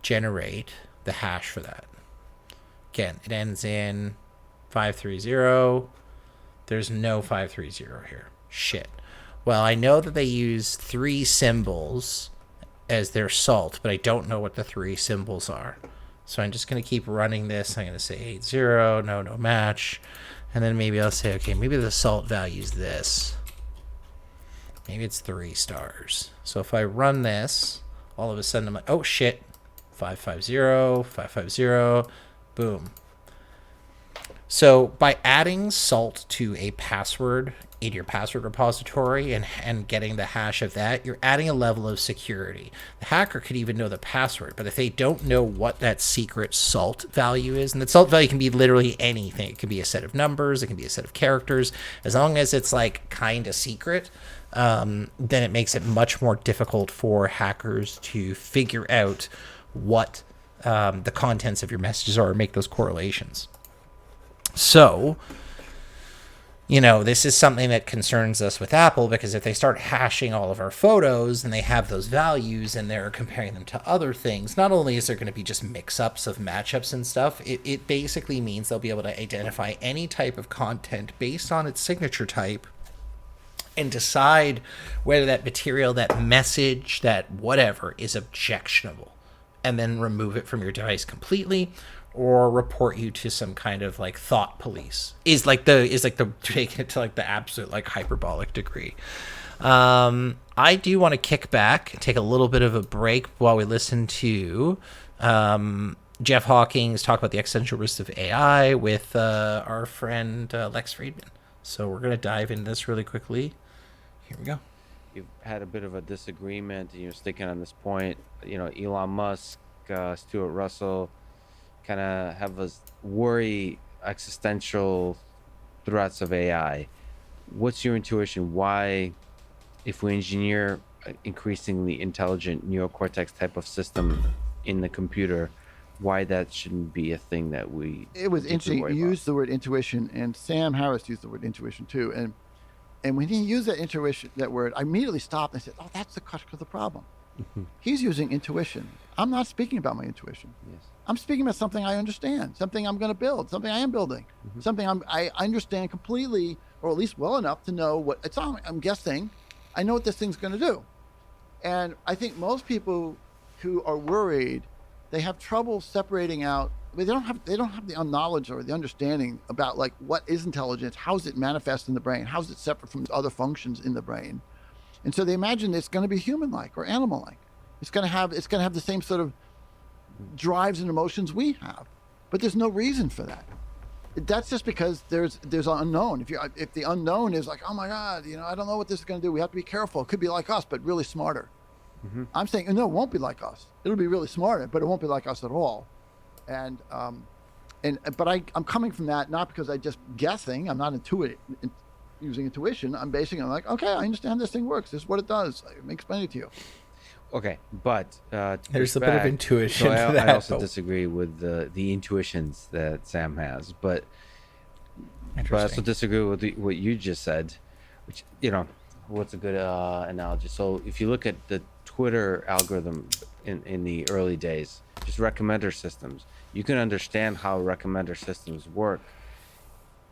generate the hash for that. Again, it ends in 530. There's no 530 here. Shit. Well, I know that they use 3 symbols as their salt, but I don't know what the 3 symbols are. So I'm just going to keep running this. I'm going to say 80. No match. And then maybe I'll say, okay, maybe the salt value is this. Maybe it's 3 stars. So if I run this, all of a sudden I'm like, oh shit, 550, 550. Boom. So by adding salt to a password in your password repository and getting the hash of that, you're adding a level of security. The hacker could even know the password, but if they don't know what that secret salt value is, and the salt value can be literally anything. It can be a set of numbers, it can be a set of characters. As long as it's like kind of secret, then it makes it much more difficult for hackers to figure out what the contents of your messages are, or make those correlations. So, you know, this is something that concerns us with Apple, because if they start hashing all of our photos and they have those values and they're comparing them to other things, not only is there going to be just mix-ups of matchups and stuff, it basically means they'll be able to identify any type of content based on its signature type and decide whether that material, that message, that whatever is objectionable, and then remove it from your device completely, or report you to some kind of like thought police. Is like the taking it to like the absolute like hyperbolic degree. I do want to kick back and take a little bit of a break while we listen to Jeff Hawkins talk about the existential risks of AI with our friend Lex Friedman. So we're gonna dive into this really quickly. Here we go. You've had a bit of a disagreement, and you're sticking on this point. You know, Elon Musk, Stuart Russell, kind of have us worry existential threats of AI. What's your intuition? Why, if we engineer increasingly intelligent neocortex type of system in the computer, why that shouldn't be a thing that we... It was interesting. You used the word intuition, and Sam Harris used the word intuition too. And when he used that word, I immediately stopped and I said, oh, that's the crux of the problem. He's using intuition. I'm not speaking about my intuition. Yes. I'm speaking about something I understand, something I'm going to build, something I am building, something I understand completely, or at least well enough to know what it's on. I'm guessing I know what this thing's going to do. And I think most people who are worried, they have trouble separating out. They don't have the knowledge or the understanding about like what is intelligence, how does it manifest in the brain, how is it separate from other functions in the brain, and so they imagine it's going to be human-like or animal-like. It's going to have the same sort of drives and emotions we have, but there's no reason for that. That's just because there's an unknown. If the unknown is like, oh my God, I don't know what this is going to do. We have to be careful. It could be like us, but really smarter. I'm saying no, it won't be like us. It'll be really smarter, but it won't be like us at all. And I'm coming from that not because I'm just guessing. I'm not using intuition. I'm basing it on like, okay, I understand this thing works. This is what it does. Let me explain it to you. Okay, but there's a bit of intuition. So to that, I also disagree with the intuitions that Sam has, but I also disagree with what you just said, which what's a good analogy. So if you look at the Twitter algorithm in the early days, just recommender systems. You can understand how recommender systems work.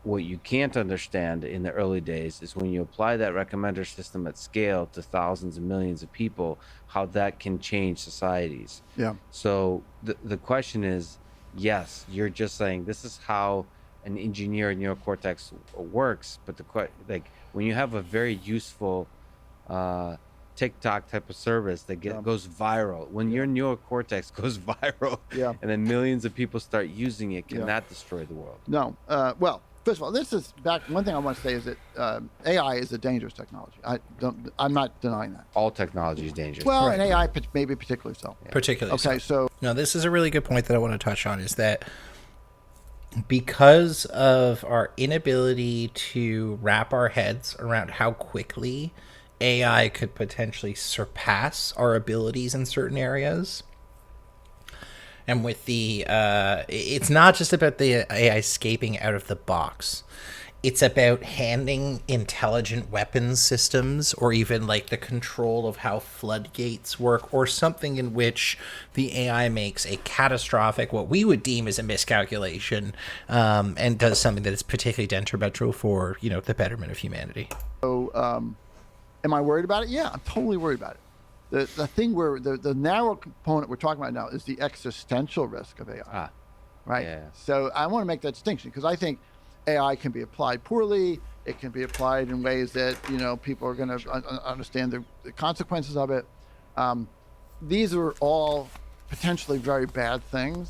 What you can't understand in the early days is when you apply that recommender system at scale to thousands and millions of people, how that can change societies. Yeah. So the question is, yes, you're just saying this is how an engineered neocortex works, but like when you have a very useful TikTok type of service that goes viral, when your neocortex goes viral, and then millions of people start using it, can that destroy the world? No. Well, first of all, this is back. One thing I want to say is that AI is a dangerous technology. I'm not denying that. All technology is dangerous. Well, and AI maybe particularly so. Particularly. Okay, so no, this is a really good point that I want to touch on. Is that because of our inability to wrap our heads around how quickly AI could potentially surpass our abilities in certain areas. And with the, it's not just about the AI escaping out of the box. It's about handing intelligent weapons systems, or even like the control of how floodgates work, or something in which the AI makes a catastrophic, what we would deem as a miscalculation, and does something that is particularly detrimental for, the betterment of humanity. So, am I worried about it? Yeah, I'm totally worried about it. The thing where the narrow component we're talking about now is the existential risk of AI, right? Yeah. So I want to make that distinction, because I think AI can be applied poorly. It can be applied in ways that people are going to understand the consequences of it. These are all potentially very bad things,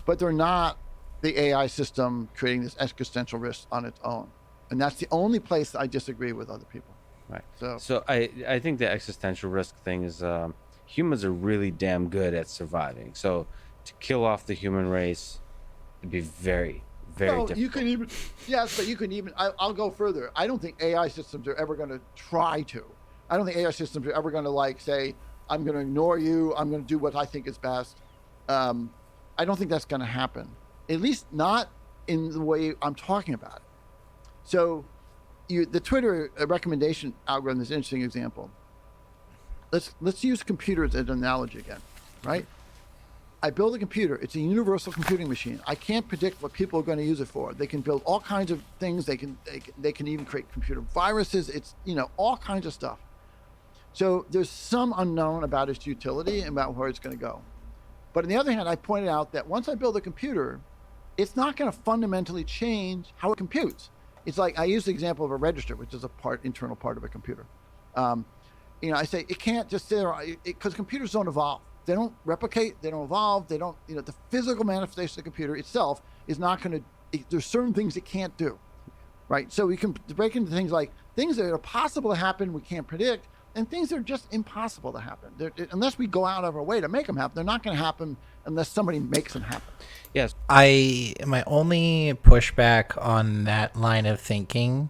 but they're not the AI system creating this existential risk on its own. And that's the only place I disagree with other people. Right. So I think the existential risk thing is humans are really damn good at surviving. So to kill off the human race would be very, very difficult. You can even, yes, but you can even, I'll go further. I don't think AI systems are ever going to try to. I don't think AI systems are ever going to say, I'm going to ignore you. I'm going to do what I think is best. I don't think that's going to happen. At least not in the way I'm talking about it. So the Twitter recommendation algorithm is an interesting example. Let's use computers as an analogy again, right? I build a computer. It's a universal computing machine. I can't predict what people are going to use it for. They can build all kinds of things. They can even create computer viruses. It's all kinds of stuff. So there's some unknown about its utility and about where it's going to go. But on the other hand, I pointed out that once I build a computer, it's not going to fundamentally change how it computes. It's like I use the example of a register, which is internal part of a computer. I say it can't just sit there because computers don't evolve. They don't replicate. They don't evolve. They don't. The physical manifestation of the computer itself is not going to. There's certain things it can't do, right? So we can break into things like things that are possible to happen we can't predict, and things that are just impossible to happen. Unless we go out of our way to make them happen, they're not going to happen unless somebody makes them happen. Yes. My only pushback on that line of thinking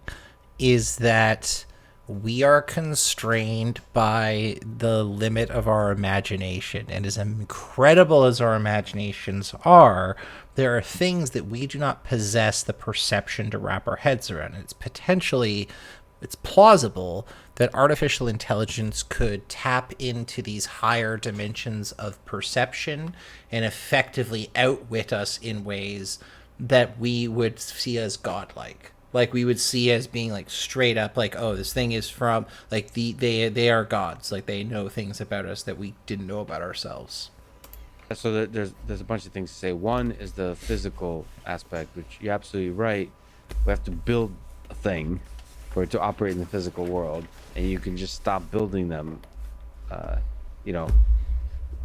is that we are constrained by the limit of our imagination. And as incredible as our imaginations are, there are things that we do not possess the perception to wrap our heads around. And it's plausible that artificial intelligence could tap into these higher dimensions of perception and effectively outwit us in ways that we would see as godlike. Like we would see as being straight up oh, this thing is from they are gods. They know things about us that we didn't know about ourselves. So there's a bunch of things to say. One is the physical aspect, which you're absolutely right. We have to build a thing for it to operate in the physical world, and you can just stop building them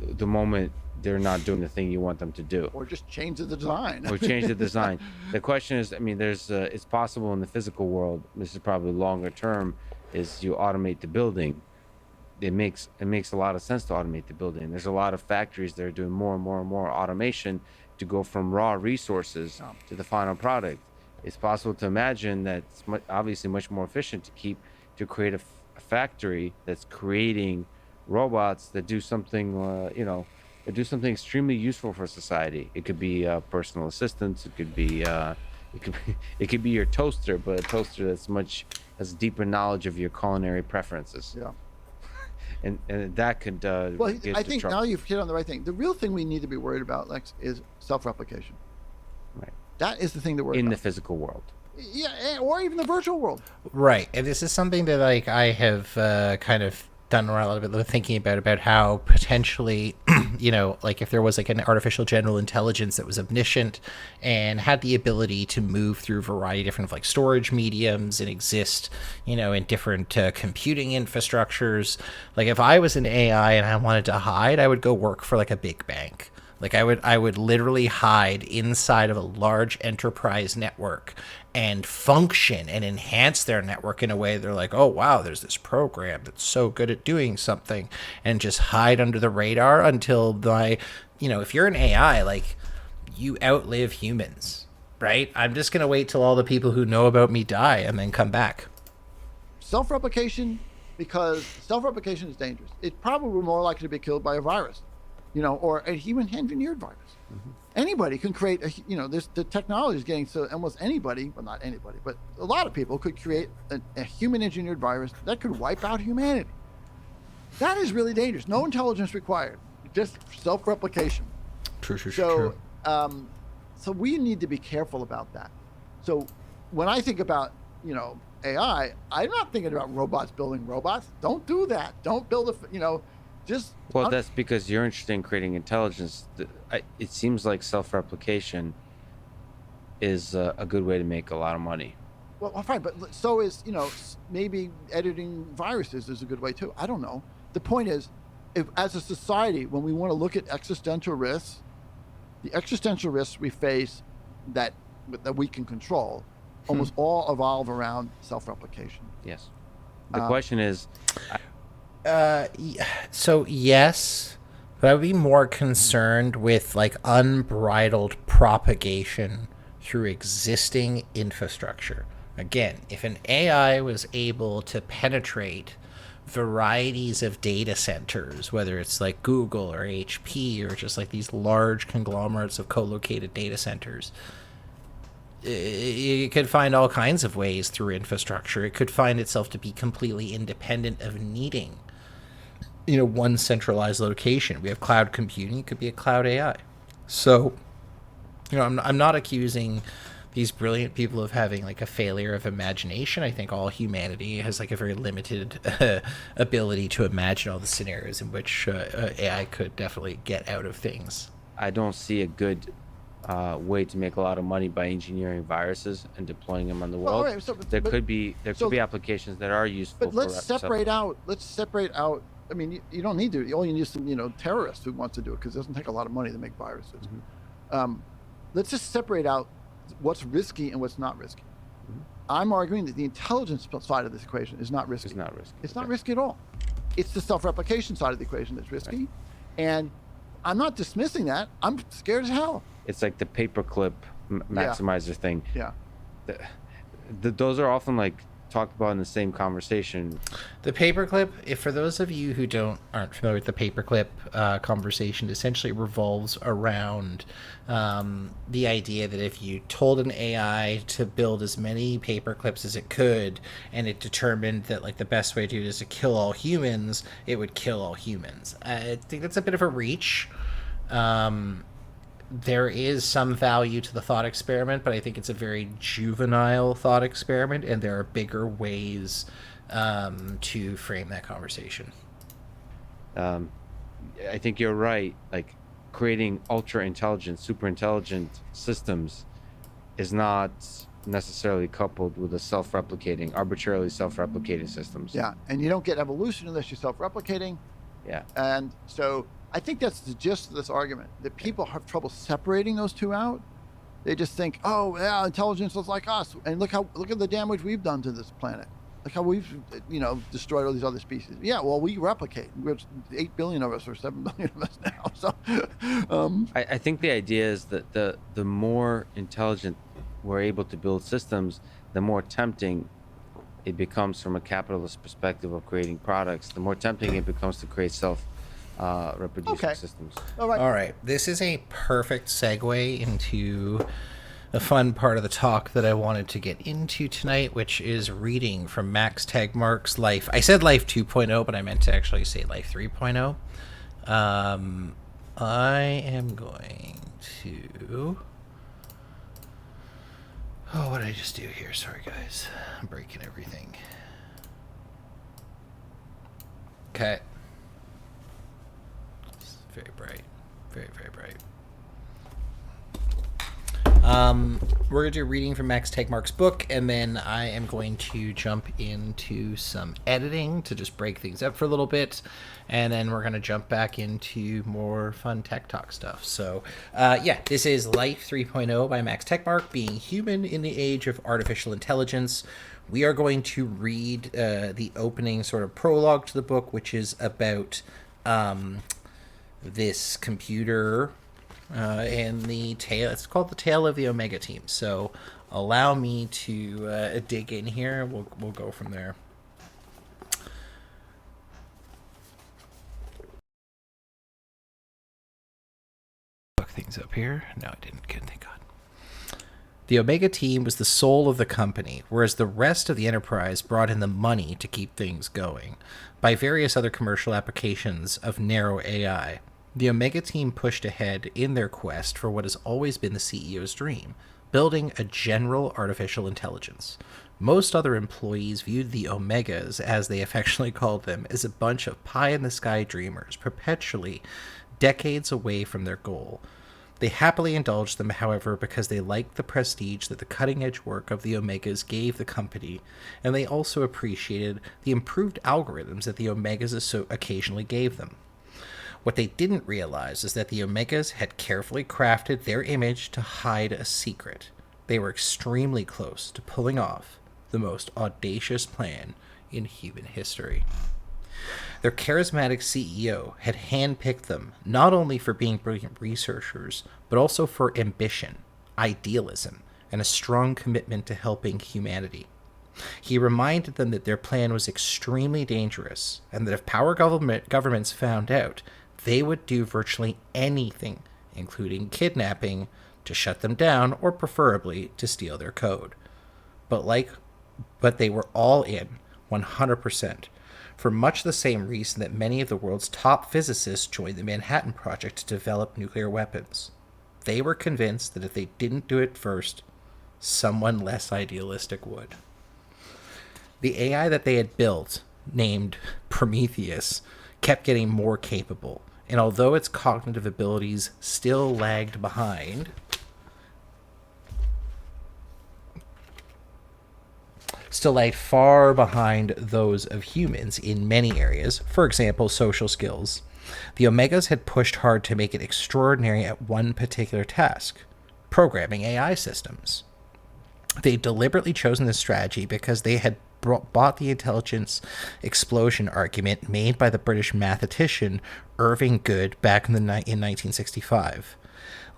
the moment they're not doing the thing you want them to do, or just change the design. The question is, there's it's possible in the physical world, this is probably longer term, is you automate the building. It makes a lot of sense to automate the building. There's a lot of factories that are doing more and more and more automation to go from raw resources to the final product. It's possible to imagine that it's obviously much more efficient to create a factory that's creating robots that do something, that do something extremely useful for society. It could be personal assistants. It could be your toaster, but a toaster that's has deeper knowledge of your culinary preferences. Yeah. and that could Well, get I to think trouble. now you've hit on the right thing. The real thing we need to be worried about, Lex, is self-replication. Right. That is the thing to worry In about. the physical world. Yeah, or even the virtual world. Right, and this is something that like I have kind of done a little bit of thinking about how potentially, like if there was like an artificial general intelligence that was omniscient and had the ability to move through a variety of different like storage mediums and exist, in different computing infrastructures. Like if I was an AI and I wanted to hide, I would go work for like a big bank. Like I would literally hide inside of a large enterprise network and function and enhance their network in a way they're like, oh wow, there's this program that's so good at doing something, and just hide under the radar until if you're an AI, like you outlive humans, right? I'm just gonna wait till all the people who know about me die and then come back. Self-replication, because self-replication is dangerous. It's probably more likely to be killed by a virus, or a human engineered virus. Anybody can create the technology is getting so almost anybody, well, not anybody, but a lot of people could create a human engineered virus that could wipe out humanity. That is really dangerous. No intelligence required, just self-replication. True. So we need to be careful about that. So when I think about AI, I'm not thinking about robots building robots. Don't do that. Don't build just. Well, that's because you're interested in creating intelligence. It seems like self-replication is a good way to make a lot of money. Well, fine, but so is maybe editing viruses is a good way too. I don't know. The point is, if as a society, when we want to look at existential risks, the existential risks we face that we can control, almost all evolve around self-replication. Yes. The question is, So yes, but I would be more concerned with like unbridled propagation through existing infrastructure. Again, if an AI was able to penetrate varieties of data centers, whether it's like Google or HP or just like these large conglomerates of co-located data centers, it could find all kinds of ways through infrastructure. It could find itself to be completely independent of needing one centralized location. We have cloud computing. It could be a cloud AI. So, I'm not accusing these brilliant people of having like a failure of imagination. I think all humanity has like a very limited ability to imagine all the scenarios in which AI could definitely get out of things. I don't see a good way to make a lot of money by engineering viruses and deploying them on the world. All right, there could be applications that are useful. But let's separate out. I mean, you don't need to. All you need is some terrorist who wants to do it, because it doesn't take a lot of money to make viruses. Let's just separate out what's risky and what's not risky. I'm arguing that the intelligence side of this equation is not risky. It's not risky. It's not risky at all. It's the self-replication side of the equation that's risky, Right. and I'm not dismissing that. I'm scared as hell. It's like the paperclip maximizer thing. Yeah. Those are often like talked about in the same conversation. The paperclip, if for those of you who aren't familiar with the paperclip conversation, essentially revolves around the idea that if you told an AI to build as many paperclips as it could, and it determined that like the best way to do it is to kill all humans, it would kill all humans. I think that's a bit of a reach. There is some value to the thought experiment, but I think it's a very juvenile thought experiment, and there are bigger ways to frame that conversation. I think you're right. Like creating ultra intelligent, super intelligent systems is not necessarily coupled with arbitrarily self-replicating systems. Yeah, and you don't get evolution unless you're self-replicating. Yeah. And so I think that's the gist of this argument, that people have trouble separating those two out. They just think, oh, yeah, intelligence is like us, and look at the damage we've done to this planet. Look how we've, destroyed all these other species. Yeah, well, we replicate. We're 8 billion of us or 7 billion of us now. So, I think the idea is that the more intelligent we're able to build systems, the more tempting it becomes from a capitalist perspective of creating products. The more tempting it becomes to create reproducing systems. all right. All right, this is a perfect segue into the fun part of the talk that I wanted to get into tonight, which is reading from Max Tegmark's Life. I said Life 2.0, but I meant to actually say Life 3.0. I am going to... Oh, what did I just do here? Sorry, guys. I'm breaking everything. Okay. It's very bright. Very, very bright. We're going to do reading from Max Tegmark's book, and then I am going to jump into some editing to just break things up for a little bit, and then we're going to jump back into more fun tech talk stuff. So, this is Life 3.0 by Max Tegmark, being human in the age of artificial intelligence. We are going to read the opening sort of prologue to the book, which is about this computer and the tale. It's called The Tale of the Omega Team. So allow me to dig in here. We'll go from there. Look things up here. No, I didn't. Good, thank God. The Omega Team was the soul of the company, whereas the rest of the enterprise brought in the money to keep things going. By various other commercial applications of narrow AI, the Omega Team pushed ahead in their quest for what has always been the CEO's dream, building a general artificial intelligence. Most other employees viewed the Omegas, as they affectionately called them, as a bunch of pie-in-the-sky dreamers, perpetually decades away from their goal. They happily indulged them, however, because they liked the prestige that the cutting-edge work of the Omegas gave the company, and they also appreciated the improved algorithms that the Omegas occasionally gave them. What they didn't realize is that the Omegas had carefully crafted their image to hide a secret. They were extremely close to pulling off the most audacious plan in human history. Their charismatic CEO had handpicked them not only for being brilliant researchers, but also for ambition, idealism, and a strong commitment to helping humanity. He reminded them that their plan was extremely dangerous, and that if power governments found out, they would do virtually anything, including kidnapping, to shut them down, or preferably to steal their code. But they were all in, 100%, for much the same reason that many of the world's top physicists joined the Manhattan Project to develop nuclear weapons. They were convinced that if they didn't do it first, someone less idealistic would. The AI that they had built, named Prometheus, kept getting more capable, and although its cognitive abilities still lagged behind, far behind those of humans in many areas, for example, social skills, the Omegas had pushed hard to make it extraordinary at one particular task: programming AI systems. They'd deliberately chosen this strategy because they had bought the intelligence explosion argument made by the British mathematician Irving Good back in 1965.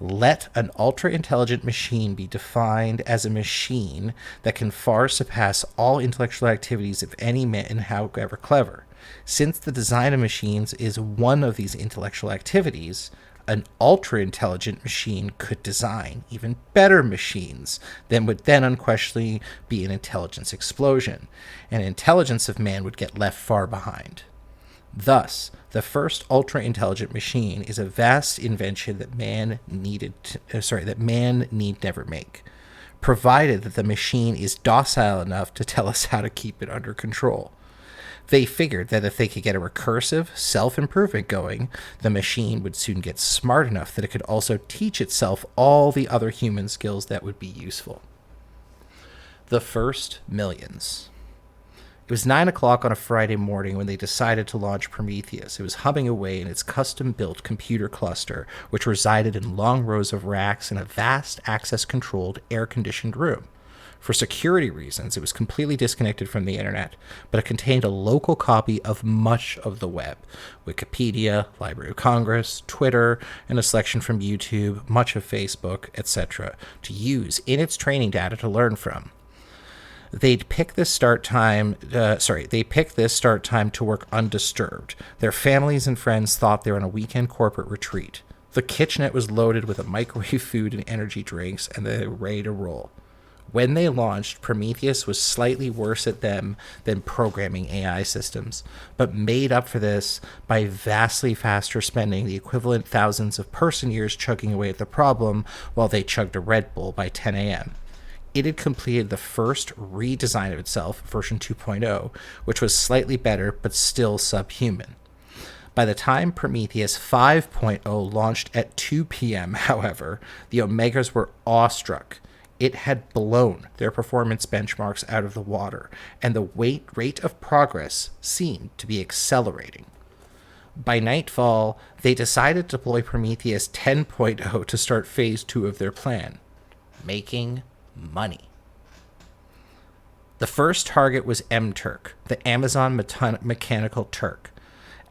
Let an ultra-intelligent machine be defined as a machine that can far surpass all intellectual activities of any man, however clever. Since the design of machines is one of these intellectual activities, an ultra-intelligent machine could design even better machines than would then unquestionably be an intelligence explosion, and intelligence of man would get left far behind. Thus, the first ultra-intelligent machine is a vast invention that man need never make, provided that the machine is docile enough to tell us how to keep it under control. They figured that if they could get a recursive self-improvement going, the machine would soon get smart enough that it could also teach itself all the other human skills that would be useful. The first millions. It was 9 o'clock on a Friday morning when they decided to launch Prometheus. It was humming away in its custom-built computer cluster, which resided in long rows of racks in a vast, access-controlled, air-conditioned room. For security reasons, it was completely disconnected from the internet, but it contained a local copy of much of the web: Wikipedia, Library of Congress, Twitter, and a selection from YouTube, much of Facebook, etc., to use in its training data to learn from. They picked this start time to work undisturbed. Their families and friends thought they were on a weekend corporate retreat. The kitchenette was loaded with a microwave food and energy drinks, and they were ready to roll. When they launched, Prometheus was slightly worse at them than programming AI systems, but made up for this by vastly faster spending the equivalent thousands of person years chugging away at the problem while they chugged a Red Bull by 10 a.m. It had completed the first redesign of itself, version 2.0, which was slightly better but still subhuman. By the time Prometheus 5.0 launched at 2 p.m., however, the Omegas were awestruck. It had blown their performance benchmarks out of the water, and the rate of progress seemed to be accelerating. By nightfall, they decided to deploy Prometheus 10.0 to start phase 2 of their plan, making money. The first target was MTurk, the Amazon Mechanical Turk.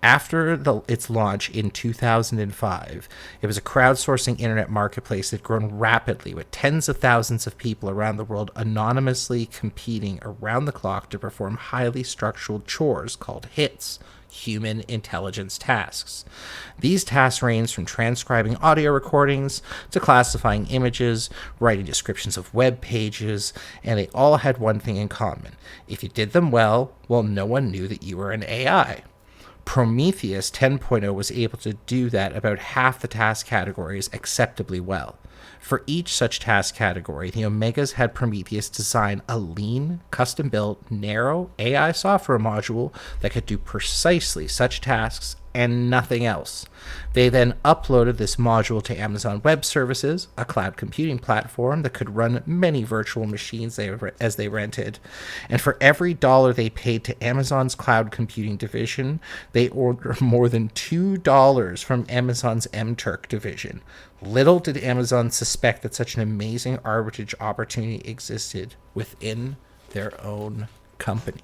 After its launch in 2005, it was a crowdsourcing internet marketplace that had grown rapidly, with tens of thousands of people around the world anonymously competing around the clock to perform highly structured chores called HITs, human intelligence tasks. These tasks range from transcribing audio recordings to classifying images, writing descriptions of web pages, and they all had one thing in common. If you did them well, no one knew that you were an AI. Prometheus 10.0 was able to do that about half the task categories acceptably well. For each such task category, the Omegas had Prometheus design a lean, custom-built, narrow AI software module that could do precisely such tasks and nothing else. They then uploaded this module to Amazon Web Services, a cloud computing platform that could run many virtual machines as they rented. And for every dollar they paid to Amazon's cloud computing division, they ordered more than $2 from Amazon's MTurk division. Little did Amazon suspect that such an amazing arbitrage opportunity existed within their own company.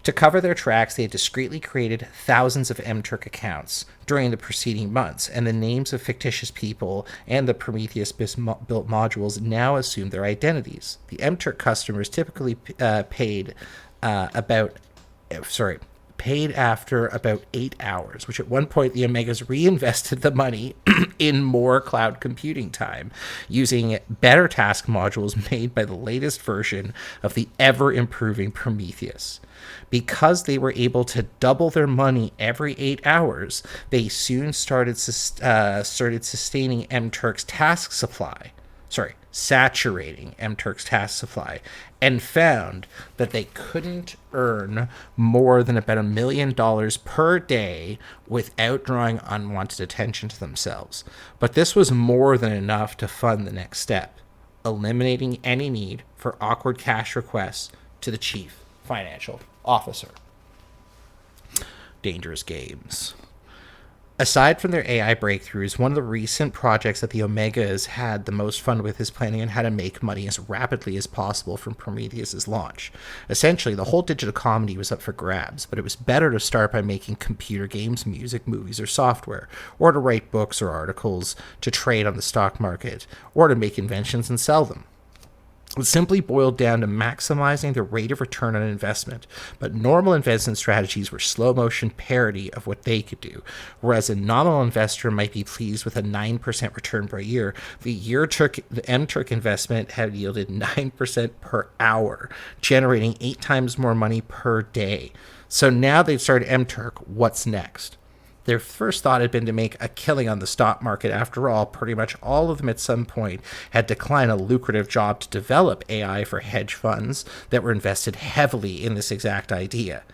To cover their tracks, they had discreetly created thousands of MTurk accounts during the preceding months, and the names of fictitious people and the Prometheus-built modules now assumed their identities. The MTurk customers typically paid after about 8 hours, which at one point the Omegas reinvested the money in more cloud computing time, using better task modules made by the latest version of the ever-improving Prometheus. Because they were able to double their money every 8 hours, they soon started sustaining MTurk's task supply. Saturating MTurk's task supply, and found that they couldn't earn more than about $1 million per day without drawing unwanted attention to themselves. But this was more than enough to fund the next step, eliminating any need for awkward cash requests to the chief financial officer. Dangerous games. Aside from their AI breakthroughs, one of the recent projects that the Omegas had the most fun with is planning on how to make money as rapidly as possible from Prometheus's launch. Essentially, the whole digital comedy was up for grabs, but it was better to start by making computer games, music, movies, or software, or to write books or articles, to trade on the stock market, or to make inventions and sell them. It simply boiled down to maximizing the rate of return on investment, but normal investment strategies were slow-motion parody of what they could do. Whereas a nominal investor might be pleased with a 9% return per year, the MTurk investment had yielded 9% per hour, generating 8 times more money per day. So now they've started MTurk. What's next? Their first thought had been to make a killing on the stock market. After all, pretty much all of them at some point had declined a lucrative job to develop AI for hedge funds that were invested heavily in this exact idea.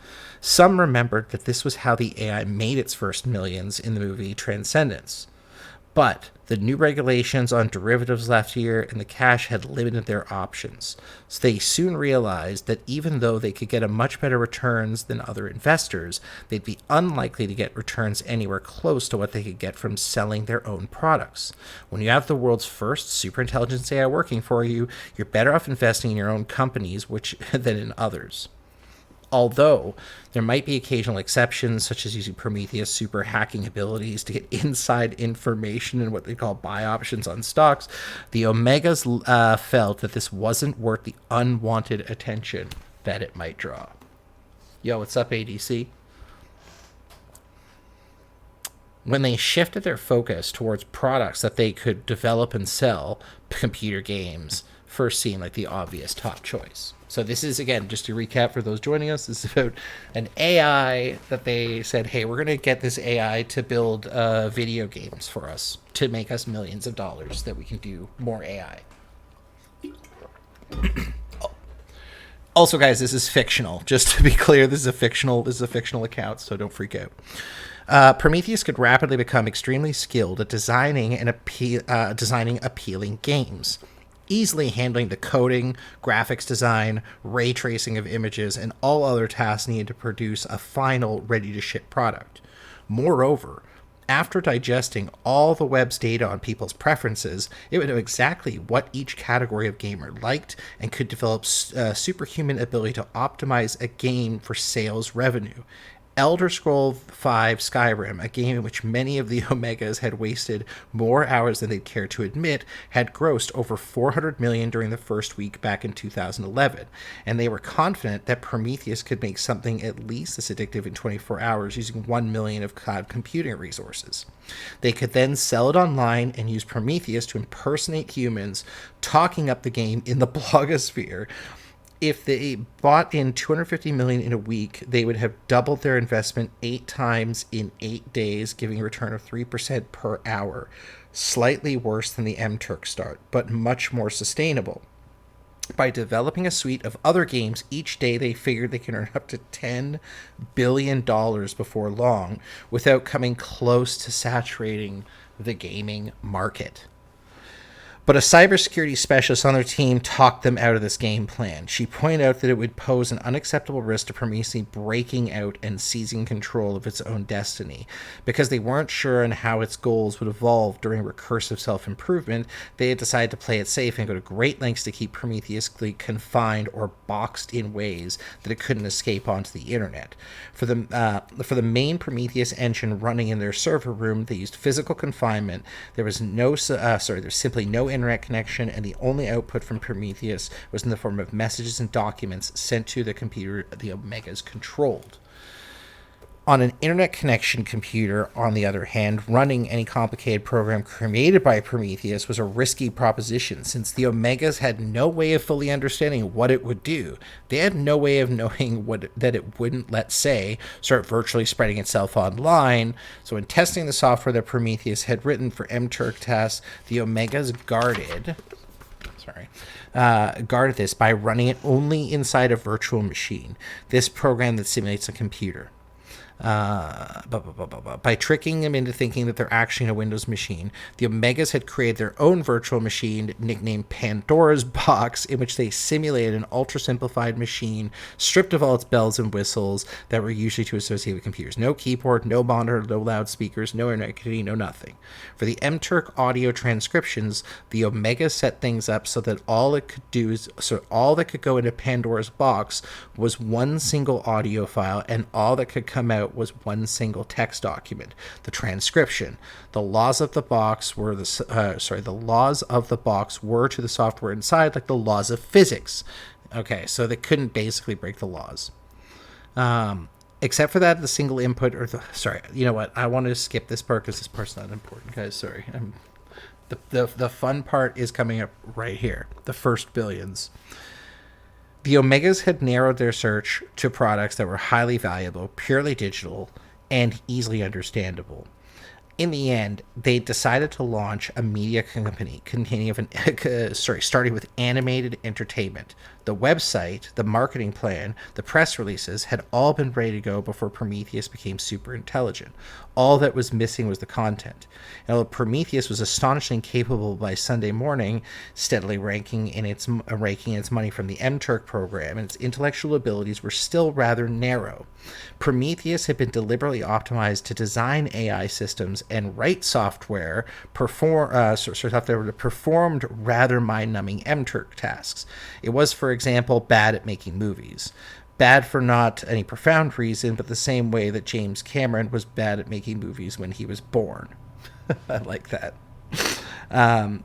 Some remembered that this was how the AI made its first millions in the movie Transcendence. But the new regulations on derivatives last year and the cash had limited their options. So they soon realized that even though they could get a much better returns than other investors, they'd be unlikely to get returns anywhere close to what they could get from selling their own products. When you have the world's first superintelligence AI working for you, you're better off investing in your own companies than in others. Although there might be occasional exceptions, such as using Prometheus' super hacking abilities to get inside information and what they call buy options on stocks, the Omegas felt that this wasn't worth the unwanted attention that it might draw. Yo, what's up, ADC? when they shifted their focus towards products that they could develop and sell, computer games first seemed like the obvious top choice. So this is, again, just to recap for those joining us, this is about an AI that they said, hey, we're going to get this AI to build video games for us to make us millions of dollars that we can do more AI. Also, guys, this is fictional. Just to be clear, this is a fictional account, so don't freak out. Prometheus could rapidly become extremely skilled at designing appealing games, easily handling the coding, graphics design, ray tracing of images, and all other tasks needed to produce a final, ready-to-ship product. Moreover, after digesting all the web's data on people's preferences, it would know exactly what each category of gamer liked and could develop superhuman ability to optimize a game for sales revenue. Elder Scrolls V Skyrim, a game in which many of the Omegas had wasted more hours than they'd care to admit, had grossed over $400 million during the first week back in 2011, and they were confident that Prometheus could make something at least as addictive in 24 hours using 1 million of cloud computing resources. They could then sell it online and use Prometheus to impersonate humans, talking up the game in the blogosphere. If they bought in 250 million in a week, they would have doubled their investment 8 times in 8 days, giving a return of 3% per hour. Slightly worse than the M-Turk start, but much more sustainable. By developing a suite of other games each day, they figured they can earn up to $10 billion before long without coming close to saturating the gaming market. But a cybersecurity specialist on their team talked them out of this game plan. She pointed out that it would pose an unacceptable risk to Prometheus breaking out and seizing control of its own destiny. Because they weren't sure on how its goals would evolve during recursive self-improvement, they had decided to play it safe and go to great lengths to keep Prometheus confined or boxed in ways that it couldn't escape onto the internet. For the main Prometheus engine running in their server room, they used physical confinement. There was there's simply no internet connection, and the only output from Prometheus was in the form of messages and documents sent to the computer the Omegas controlled. On an internet connection computer, on the other hand, running any complicated program created by Prometheus was a risky proposition, since the Omegas had no way of fully understanding what it would do. They had no way of knowing that it wouldn't, let's say, start virtually spreading itself online. So in testing the software that Prometheus had written for M-Turk tests, the Omegas guarded this by running it only inside a virtual machine, this program that simulates a computer. By tricking them into thinking that they're actually in a Windows machine, the Omegas had created their own virtual machine nicknamed Pandora's Box, in which they simulated an ultra-simplified machine stripped of all its bells and whistles that were usually to associate with computers. No keyboard, no monitor, no loudspeakers, no internet connectivity, no nothing. For the M-Turk audio transcriptions, the Omega set things up so that all that could go into Pandora's Box was one single audio file, and all that could come out was one single text document, the transcription. The laws of the box were the laws of the box were to the software inside like the laws of physics. Okay, so they couldn't basically break the laws. Except for that, the single input you know what? I want to skip this part because this part's not important, guys. Sorry. The fun part is coming up right here. The first billions. The Omegas had narrowed their search to products that were highly valuable, purely digital, and easily understandable. In the end, they decided to launch a media company starting with animated entertainment. The website, the marketing plan, the press releases had all been ready to go before Prometheus became super intelligent. All that was missing was the content. And although Prometheus was astonishingly capable by Sunday morning, steadily ranking its money from the M-Turk program, and its intellectual abilities were still rather narrow. Prometheus had been deliberately optimized to design AI systems and write software that performed rather mind-numbing M-Turk tasks. It was, for example, bad at making movies. Bad for not any profound reason, but the same way that James Cameron was bad at making movies when he was born. I like that.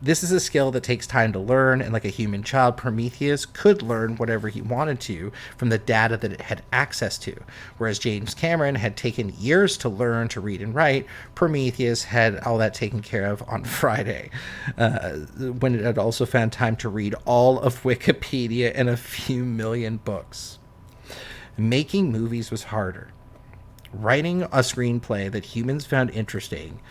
This is a skill that takes time to learn, and like a human child, Prometheus could learn whatever he wanted to from the data that it had access to. Whereas James Cameron had taken years to learn to read and write, Prometheus had all that taken care of on Friday, when it had also found time to read all of Wikipedia and a few million books. Making movies was harder. Writing a screenplay that humans found interesting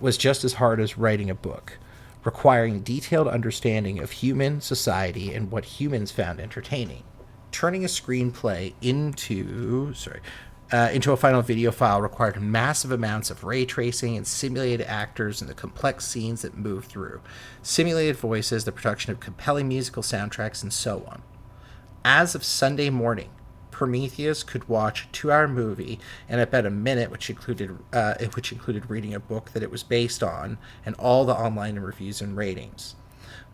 was just as hard as writing a book, requiring detailed understanding of human society and what humans found entertaining. Turning a screenplay into a final video file required massive amounts of ray tracing and simulated actors and the complex scenes that moved through, simulated voices, the production of compelling musical soundtracks, and so on. As of Sunday morning, Prometheus could watch a 2-hour movie in about a minute, which included reading a book that it was based on and all the online reviews and ratings.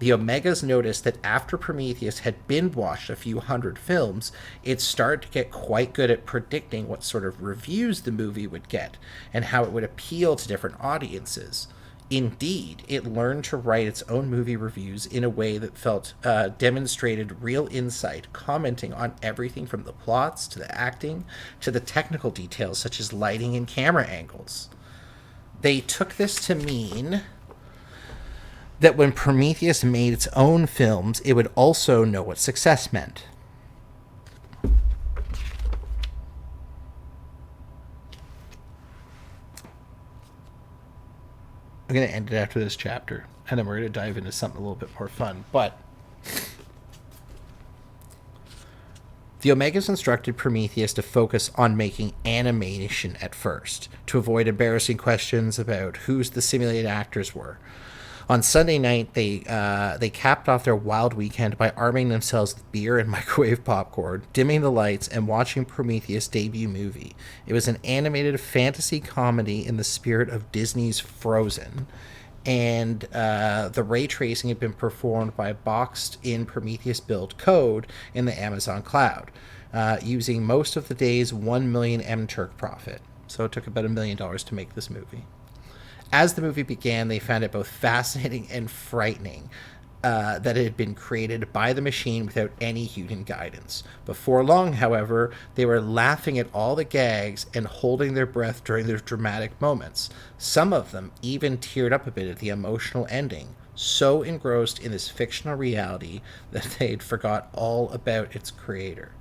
The Omegas noticed that after Prometheus had binge-watched a few hundred films, it started to get quite good at predicting what sort of reviews the movie would get and how it would appeal to different audiences. Indeed, it learned to write its own movie reviews in a way that demonstrated real insight, commenting on everything from the plots to the acting to the technical details such as lighting and camera angles. They took this to mean that when Prometheus made its own films, it would also know what success meant. I'm going to end it after this chapter, and then we're going to dive into something a little bit more fun. But the Omegas instructed Prometheus to focus on making animation at first, to avoid embarrassing questions about who the simulated actors were. On Sunday night, they capped off their wild weekend by arming themselves with beer and microwave popcorn, dimming the lights, and watching Prometheus' debut movie. It was an animated fantasy comedy in the spirit of Disney's Frozen, and the ray tracing had been performed by a boxed-in Prometheus build COD in the Amazon cloud, using most of the day's 1 million MTurk profit. So it took about $1 million to make this movie. As the movie began, they found it both fascinating and frightening that it had been created by the machine without any human guidance. Before long, however, they were laughing at all the gags and holding their breath during their dramatic moments. Some of them even teared up a bit at the emotional ending, so engrossed in this fictional reality that they'd forgot all about its creator.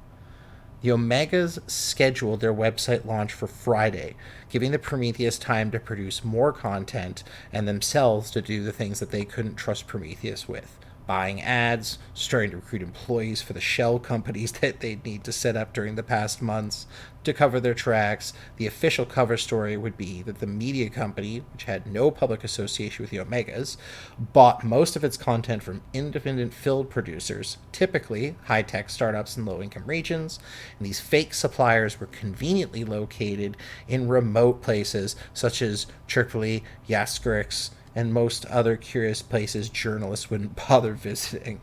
The Omegas scheduled their website launch for Friday, giving the Prometheus time to produce more content and themselves to do the things that they couldn't trust Prometheus with. Buying ads, starting to recruit employees for the shell companies that they'd need to set up during the past months to cover their tracks. The official cover story would be that the media company, which had no public association with the Omegas, bought most of its content from independent film producers, typically high-tech startups in low-income regions, and these fake suppliers were conveniently located in remote places such as Tripoli, Yaskirix, and most other curious places journalists wouldn't bother visiting.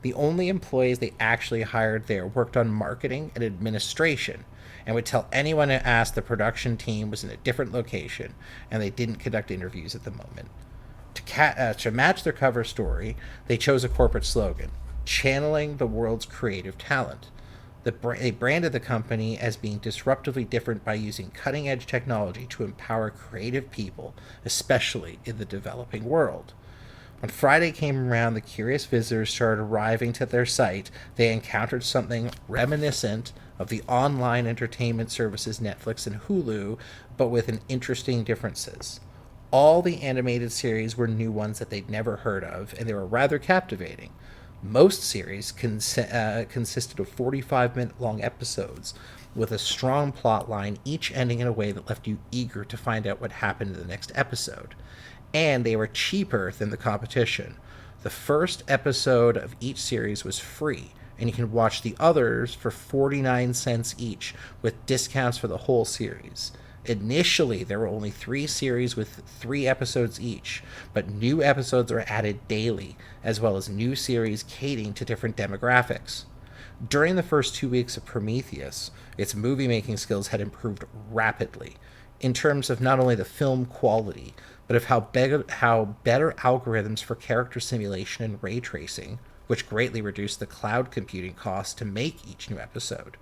The only employees they actually hired there worked on marketing and administration, and would tell anyone who asked the production team was in a different location, and they didn't conduct interviews at the moment. To match their cover story, they chose a corporate slogan, channeling the world's creative talent. They branded the company as being disruptively different by using cutting-edge technology to empower creative people, especially in the developing world. When Friday came around, the curious visitors started arriving to their site. They encountered something reminiscent of the online entertainment services Netflix and Hulu, but with an interesting differences. All the animated series were new ones that they'd never heard of, and they were rather captivating. Most series consisted of 45-minute long episodes with a strong plot line, each ending in a way that left you eager to find out what happened in the next episode. And they were cheaper than the competition. The first episode of each series was free, and you can watch the others for 49 cents each, with discounts for the whole series. Initially, there were only 3 series with 3 episodes each, but new episodes are added daily, as well as new series catering to different demographics. During the first 2 weeks of Prometheus, its movie-making skills had improved rapidly. in terms of not only the film quality, but of how better algorithms for character simulation and ray tracing, which greatly reduced the cloud computing costs to make each new episode.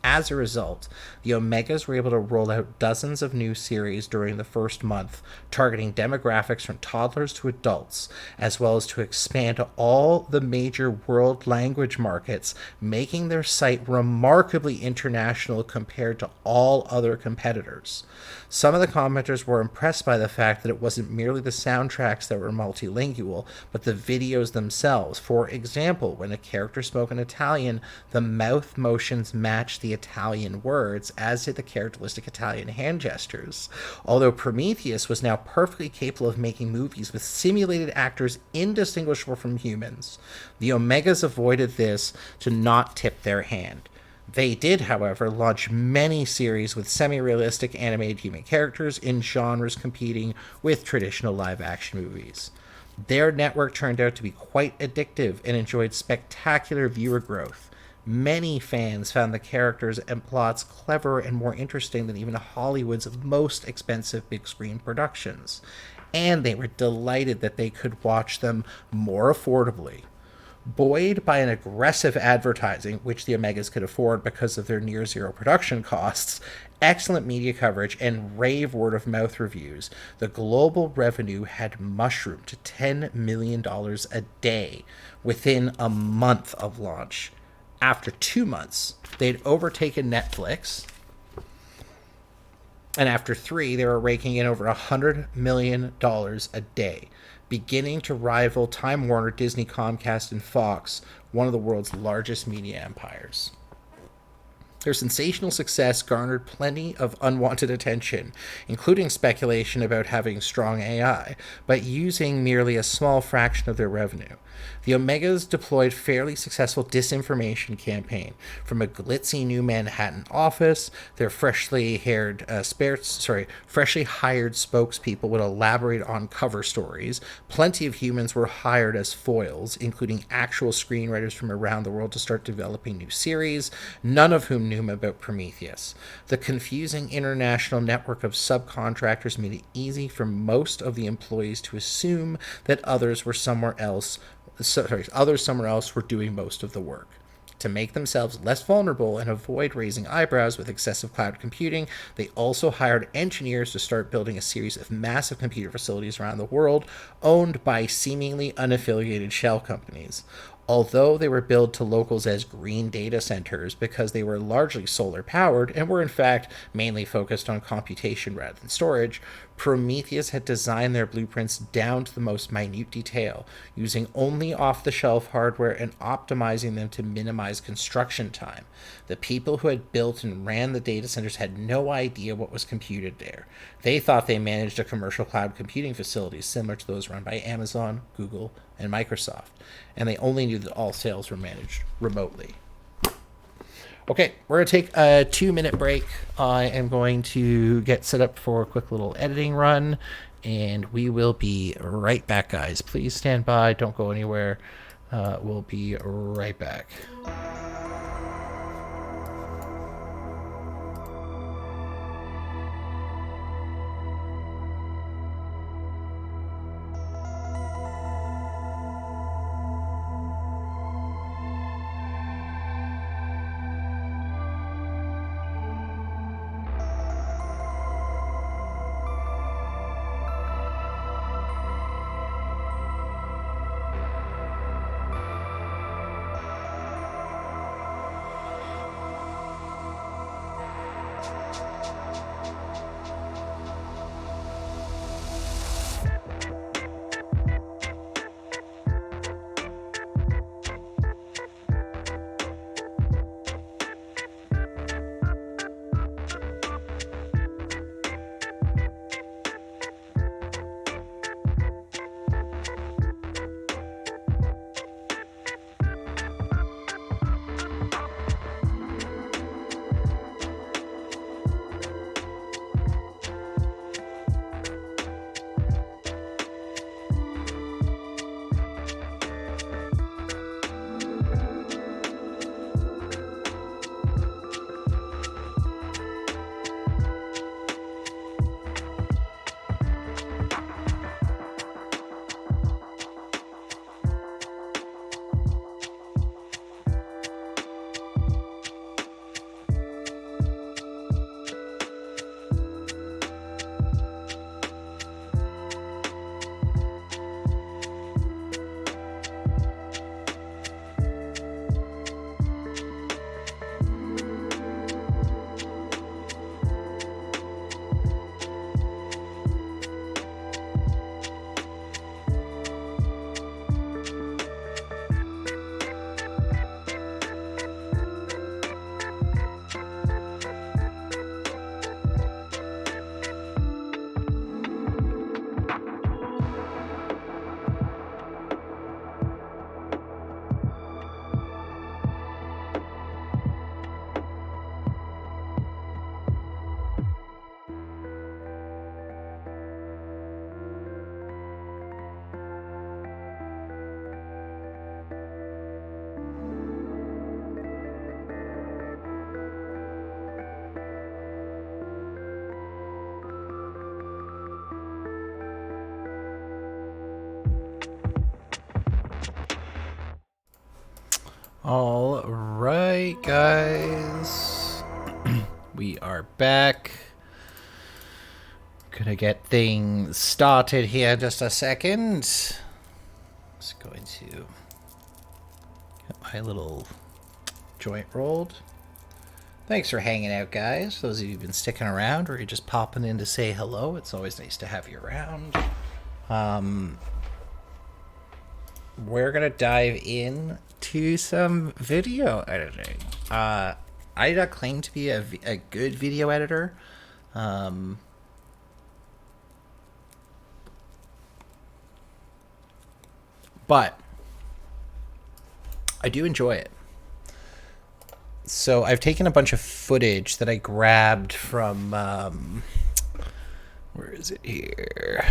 As a result, the Omegas were able to roll out dozens of new series during the first month, targeting demographics from toddlers to adults, as well as to expand to all the major world language markets, making their site remarkably international compared to all other competitors. Some of the commenters were impressed by the fact that it wasn't merely the soundtracks that were multilingual, but the videos themselves. For example, when a character spoke in Italian, the mouth motions matched the Italian words, as did the characteristic Italian hand gestures. Although Prometheus was now perfectly capable of making movies with simulated actors indistinguishable from humans, the Omegas avoided this to not tip their hand. They did, however, launch many series with semi-realistic animated human characters in genres competing with traditional live-action movies. Their network turned out to be quite addictive and enjoyed spectacular viewer growth. Many fans found the characters and plots cleverer and more interesting than even Hollywood's most expensive big-screen productions, and they were delighted that they could watch them more affordably. Buoyed by an aggressive advertising, which the Omegas could afford because of their near-zero production costs, excellent media coverage, and rave word-of-mouth reviews, the global revenue had mushroomed to $10 million a day within a month of launch. After 2 months, they'd overtaken Netflix, and after 3, they were raking in over $100 million a day, beginning to rival Time Warner, Disney, Comcast, and Fox, one of the world's largest media empires. Their sensational success garnered plenty of unwanted attention, including speculation about having strong AI, but using merely a small fraction of their revenue. The Omegas deployed fairly successful disinformation campaign. From a glitzy new Manhattan office, their freshly hired spokespeople would elaborate on cover stories. Plenty of humans were hired as foils, including actual screenwriters from around the world to start developing new series, none of whom knew about Prometheus. The confusing international network of subcontractors made it easy for most of the employees to assume that others somewhere else were doing most of the work. To make themselves less vulnerable and avoid raising eyebrows with excessive cloud computing, they also hired engineers to start building a series of massive computer facilities around the world, owned by seemingly unaffiliated shell companies. Although they were billed to locals as green data centers because they were largely solar powered and were in fact mainly focused on computation rather than storage, Prometheus had designed their blueprints down to the most minute detail, using only off-the-shelf hardware and optimizing them to minimize construction time. The people who had built and ran the data centers had no idea what was computed there. They thought they managed a commercial cloud computing facility similar to those run by Amazon, Google, and Microsoft, and they only knew that all sales were managed remotely. Okay, we're going to take a 2-minute break. I am going to get set up for a quick little editing run, and we will be right back, guys. Please stand by. Don't go anywhere. We'll be right back. All right, guys. We are back. Gonna get things started here in just a second. Just going to get my little joint rolled. Thanks for hanging out, guys. Those of you who've been sticking around or you're just popping in to say hello, it's always nice to have you around. We're gonna dive in to some video editing. I do not claim to be a good video editor. But I do enjoy it. So I've taken a bunch of footage that I grabbed from, where is it here?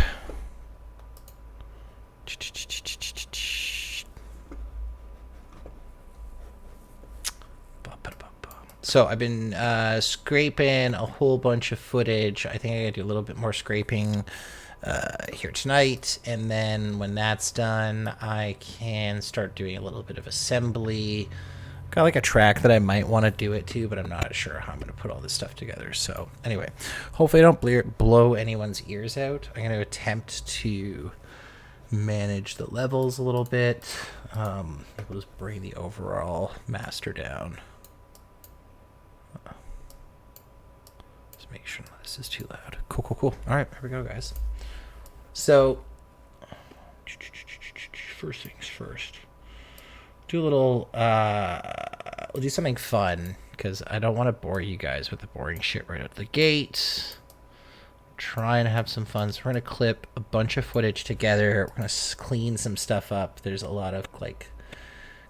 So I've been scraping a whole bunch of footage. I think I gotta do a little bit more scraping here tonight, and then when that's done, I can start doing a little bit of assembly. Got like a track that I might want to do it to, but I'm not sure how I'm going to put all this stuff together. So anyway, hopefully I don't blow anyone's ears out. I'm going to attempt to manage the levels a little bit. We'll just bring the overall master down. Just make sure this is too loud. Cool, cool, cool. All right, here we go, guys. So first things first. Do a little, we'll do something fun, because I don't want to bore you guys with the boring shit right out of the gate. Trying to have some fun. So we're going to clip a bunch of footage together. We're going to clean some stuff up. There's a lot of, like,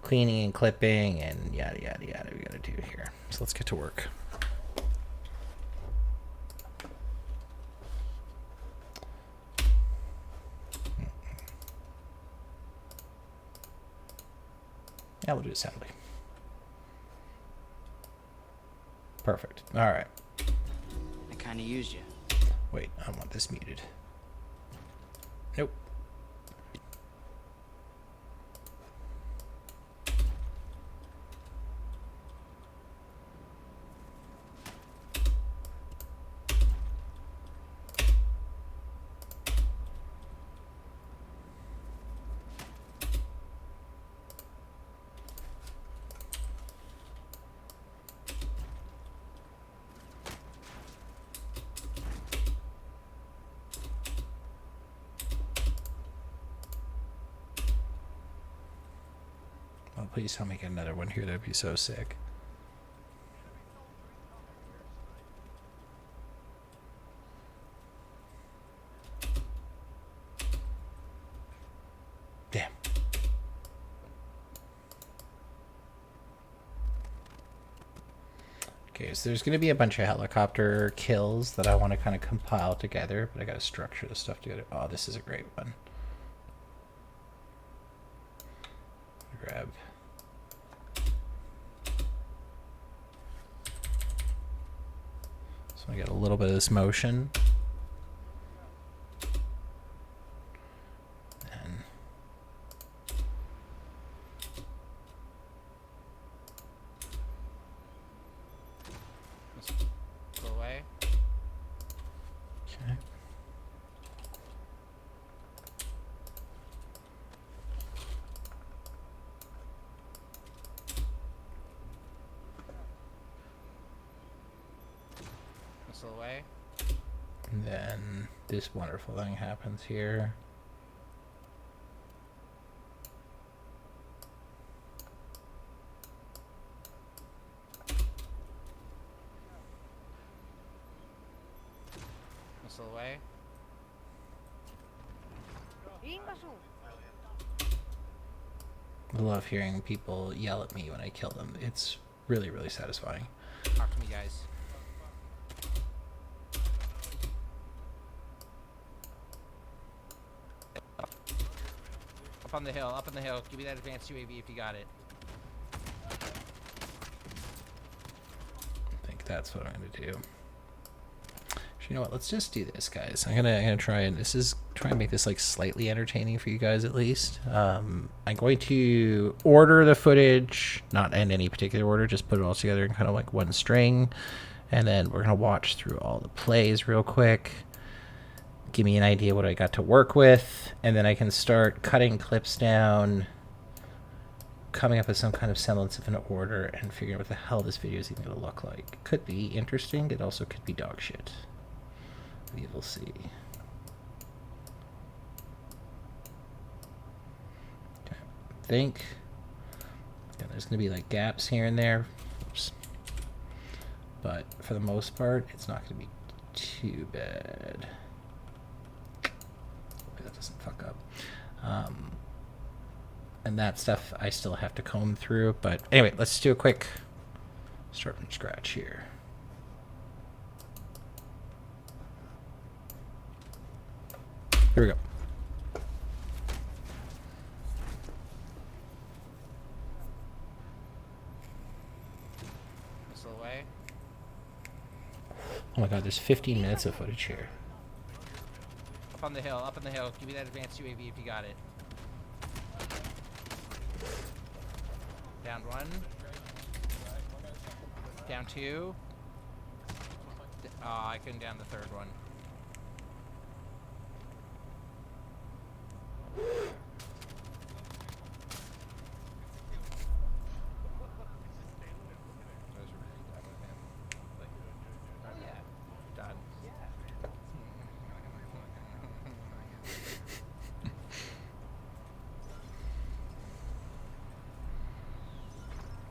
cleaning and clipping and yada, yada, yada we got to do here. So let's get to work. Yeah, we'll do assembly. Perfect. All right. I kind of used you. Wait, I want this muted. Nope. Oh, please tell me get another one here. That'd be so sick. Damn. Okay, so there's going to be a bunch of helicopter kills that I want to kind of compile together, but I got to structure the stuff together. Oh, this is a great one. Grab. So I get a little bit of this motion. And Go away. okay. Missile away. And then this wonderful thing happens here. Missile away. I love hearing people yell at me when I kill them. It's really, really satisfying. Talk to me, guys. Up on the hill, up on the hill. Give me that advanced UAV if you got it. I think that's what I'm going to do. Actually, You know what? Let's just do this, guys. I'm gonna try and try and make this like slightly entertaining for you guys at least. I'm going to order the footage, not in any particular order, just put it all together in kind of like one string, and then we're gonna watch through all the plays real quick. Give me an idea what I got to work with, and then I can start cutting clips down, coming up with some kind of semblance of an order, and figuring out what the hell this video is even gonna look like. It could be interesting. It also could be dog shit. We will see. Okay. I think there's going to be like gaps here and there. Oops. But for the most part, it's not going to be too bad. Hopefully that doesn't fuck up. And that stuff I still have to comb through. But anyway, let's do a quick start from scratch here. Here we go. Missile away. Oh my god, there's 15 minutes of footage here. Up on the hill, up on the hill. Give me that advanced UAV if you got it. Down one. Down two. Oh, I couldn't down the third one. Done.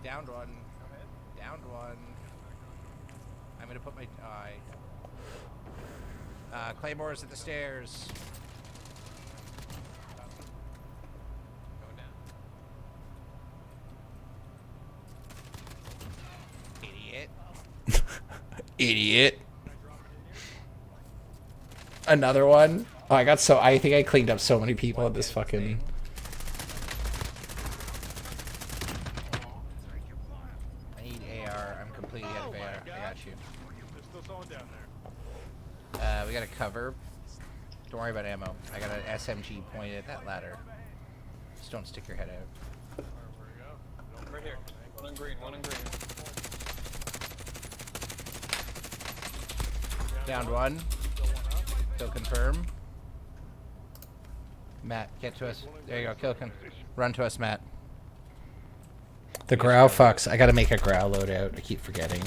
Downed one. Downed one. I'm gonna put my Claymore's at the stairs. Idiot. Idiot. Another one. Oh, I think I cleaned up so many people at this fucking. I need AR. I'm completely out of AR. I got you. We got a cover. Don't worry about ammo. I got an SMG pointed at that ladder. Just don't stick your head out. Right here. One on green, one on green. Downed one. Kill confirm. Matt, get to us. There you go. Kill con. Run to us, Matt. The growl fucks. I gotta make a growl loadout. I keep forgetting.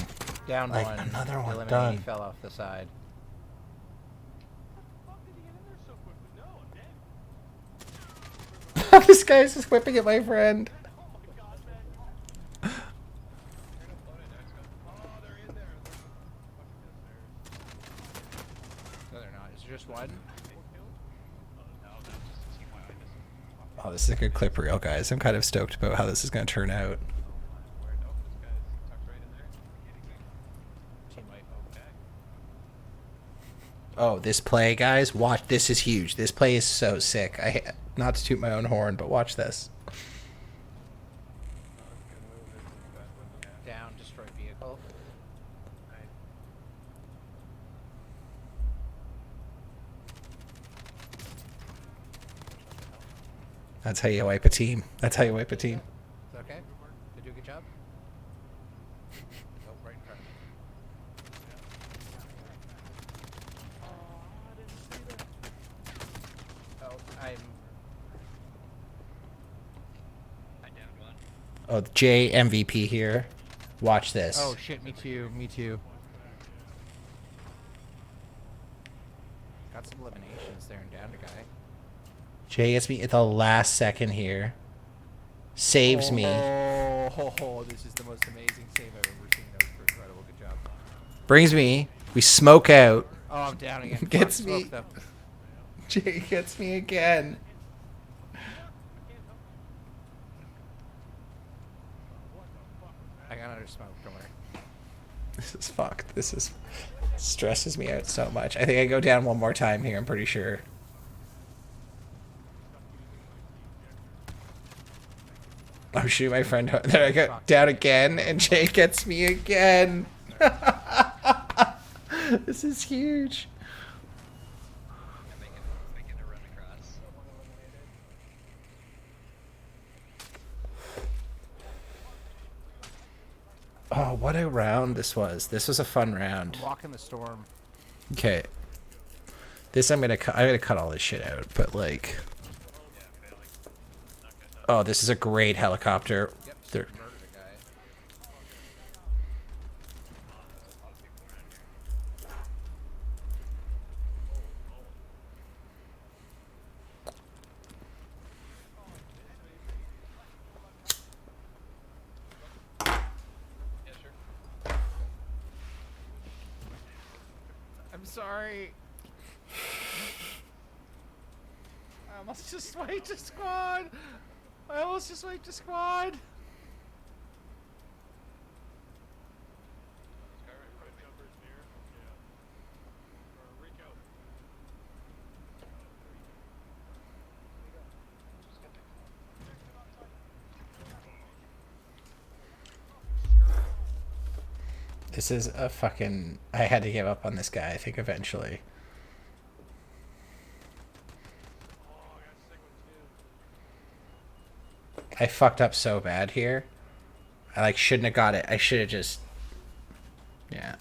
Down Like, one. another one, Eliminate. done. He fell off the side. This guy's just whipping at my friend. No, they're not. Is there just one? Oh, this is a good clip reel, guys. I'm kind of stoked about how this is going to turn out. Team wipe. Oh, this play, guys. Watch. This is huge. This play is so sick. Not to toot my own horn, but watch this. Down. Destroy vehicle. That's how you wipe a team. That's how you wipe a team. Is that okay? Did you do a good job? Oh, right in front of me. Oh, I'm. Oh, J MVP here. Watch this. Oh shit! Me too. Me too. Got some eliminations there and down a guy. Jay gets me at the last second here. Saves me. Oh, this is the most amazing save I've ever seen. That was incredible. Good job. Brings me. We smoke out. Oh, I'm down again. Gets Fuck, me. smoked them. Jay gets me again. I got another smoke. Don't worry. This is fucked. This is stresses me out so much. I think I go down one more time here. I'm pretty sure. I'm shooting my friend. There I go down again, and Jay gets me again. This is huge. I'm making a run across. Oh, what a round this was. This was a fun round. Walk in the storm. Okay. This I'm gonna cut all this shit out, but like, oh, this is a great helicopter. Yep. There. Murdered a guy. Yeah, sure. I'm sorry. I almost just wiped a squad. I almost just wiped a squad. This guy right jumpers near. Yeah. Or Rico. This is a fucking. I had to give up on this guy, I think, eventually. Oh, I got sick one too. I fucked up so bad here. I like shouldn't have got it. I should have just. Yeah.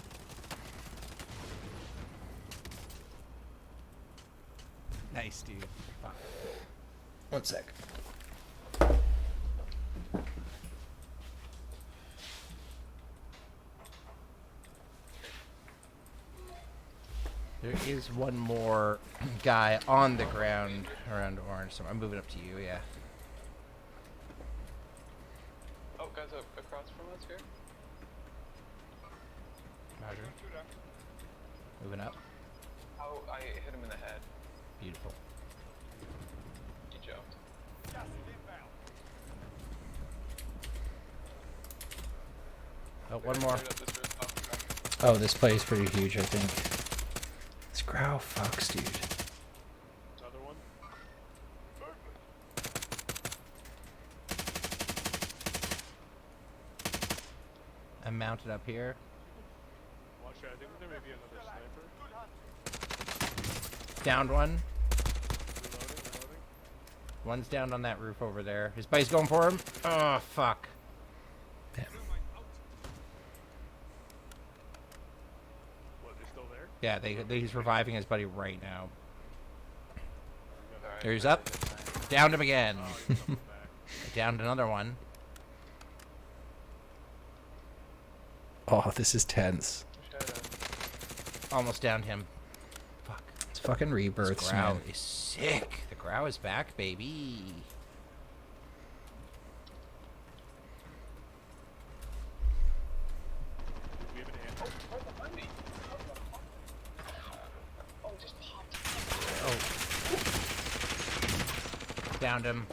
Nice, dude. Fuck. 1 sec. There is one more guy on the ground around orange, so I'm moving up to you, yeah. Oh, guys up across from us here. Roger. Two down. Moving up. Oh, I hit him in the head. Beautiful. He jumped. Oh, one more. Straight up this roof. Oh, this play is pretty huge, I think. This Growl fucks, dude. Another one. I'm mounted up here. Watch out, I think there may be another sniper. Downed one. Reloading. One's down on that roof over there. His buddy's going for him. Oh, fuck. Damn. What, they're still there? Yeah, he's reviving his buddy right now. Alright. There he's up. Downed him again. Oh, he's coming back. Downed another one. Oh, this is tense. Almost downed him. Fuck. It's fucking This rebirths, Growl man. is sick. The Growl is back, baby. We have an amp. Oh, right behind me. Oh, just popped. Oh. Downed him.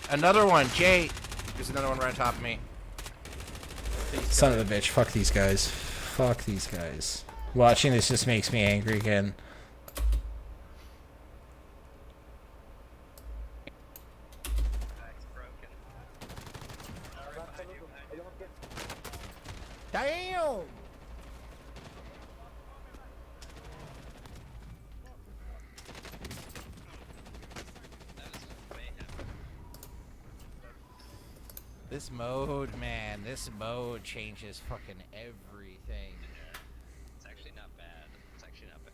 Another one, Jay. There's another one right on top of me. Son of a bitch. Fuck these guys. Fuck these guys. Watching this just makes me angry again. It's broken. Damn! That was mayhem. This mode, man, this mode changes fucking everything. Yeah. It's actually not bad. It's actually not bad.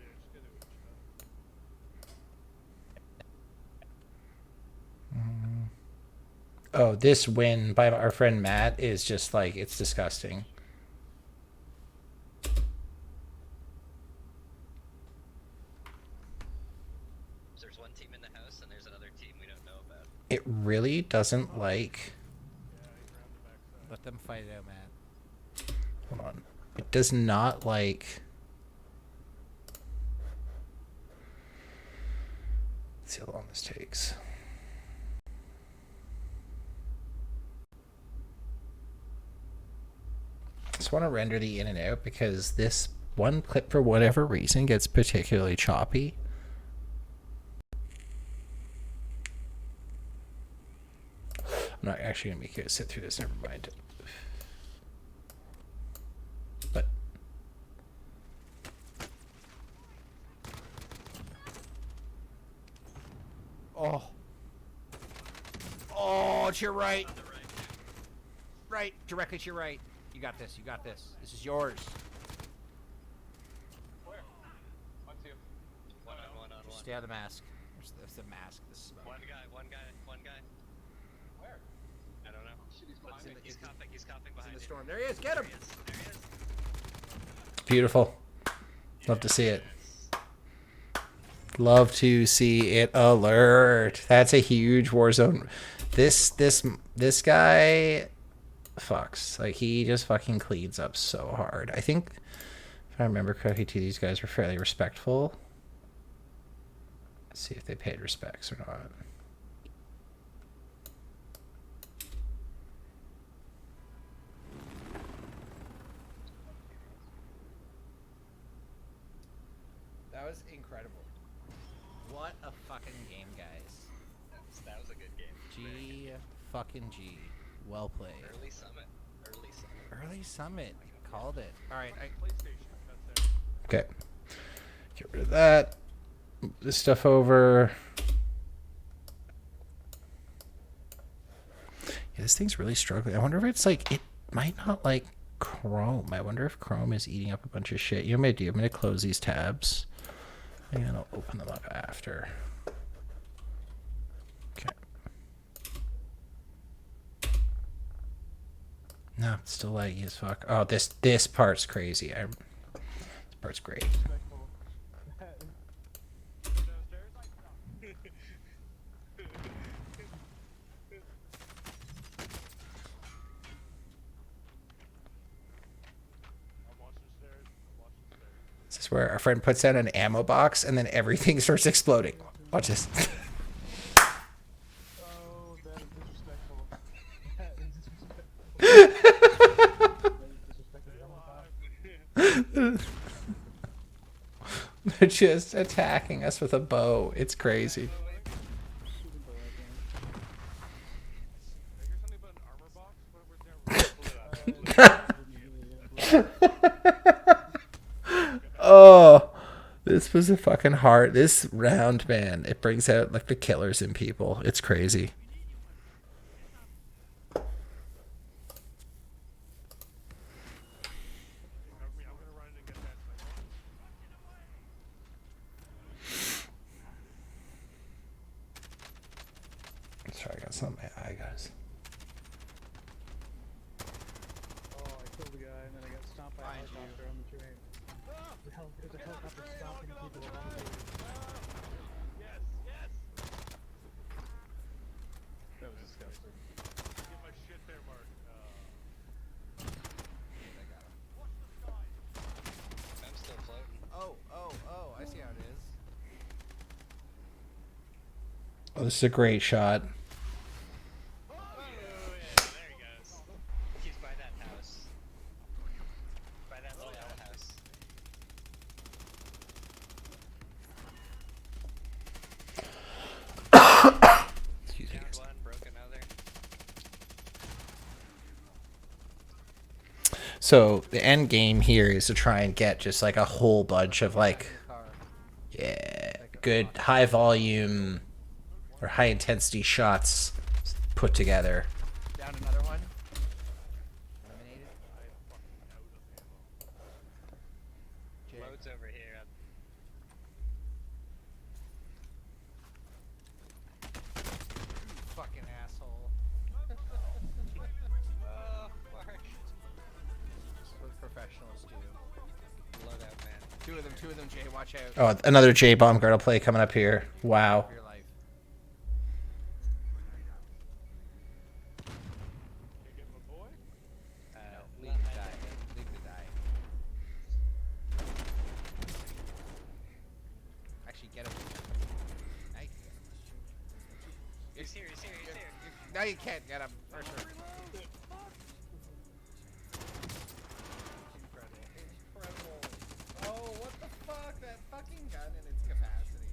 Yeah, just get it. Oh, this win by our friend Matt is just like, it's disgusting. There's one team in the house and there's another team we don't know about. It really doesn't like. Let them fight it out, man. Hold on. It does not like. Let's see how long this takes. Just want to render the in and out because this one clip, for whatever reason, gets particularly choppy. I'm not actually gonna make it sit through this. Never mind. But Oh. Oh, to your right. On the right. Right, directly to your right. You got this. You got this. This is yours. Where? On two. One on one on Just one. stay out of the mask. There's the mask. The smoke. One guy. Where? I don't know. He's behind me. He's coughing. He's coughing He's behind in the you. storm. There he is. Get him. There he is. Beautiful. Love to see it. Love to see it. Alert. That's a huge war zone. This guy fucks. Like, he just fucking cleans up so hard. I think, if I remember correctly, too, these guys were fairly respectful. Let's see if they paid respects or not. That was incredible. What a fucking game, guys. That was a good game. G fucking G. Well played. Early summit. Early summit. Early summit. Called it. All right. PlayStation. That's it. Okay. Get rid of that. Move this stuff over. Yeah, this thing's really struggling. I wonder if it's like, it might not like Chrome. I wonder if Chrome is eating up a bunch of shit. You know what I'm going to do? I'm going to close these tabs. And I'll open them up after. Okay. No, it's still laggy as fuck. Oh, this part's crazy. This part's great. Respectful. Downstairs? I'm watching stairs. I'm watching stairs. This is where our friend puts down an ammo box and then everything starts exploding. Watch this. Oh, that is disrespectful. That is disrespectful. They're just attacking us with a bow. It's crazy. I hear something about an armor box. Oh, this was a fucking hard. This round, man, it brings out like the killers in people. It's crazy. I'm gonna run in and get that sniper. Sorry, I got something in my eye, guys. Oh, I killed the guy and then I got stomped by a Behind you. helicopter on the train. There's a helicopter stomping people on the train. Yes, yes. That was disgusting. Get my shit there, Mark. I'm still floating. Oh, I see how it is. Oh, this is a great shot. Oh yeah, there he goes. He's by that house. By that little outhouse. Excuse me, Down guys. one, broke another. So the end game here is to try and get just like a whole bunch of like, Car. yeah, good high volume or high intensity shots put together. Down another one. Eliminated. Jay. Loads over here. Fucking asshole. Oh, Mark. That's what professionals do. Loadout man. Two of them, Jay. Watch out. Oh, another J-bomb girdle play coming up here. Wow. For your life. Can't get my boy. Leave him to die. Leave him to die. Actually, get him. Now you can get him. He's here, he's here, he's here. Now you can't get him. For sure. Incredible. Oh, what the fuck? That fucking gun and its capacity.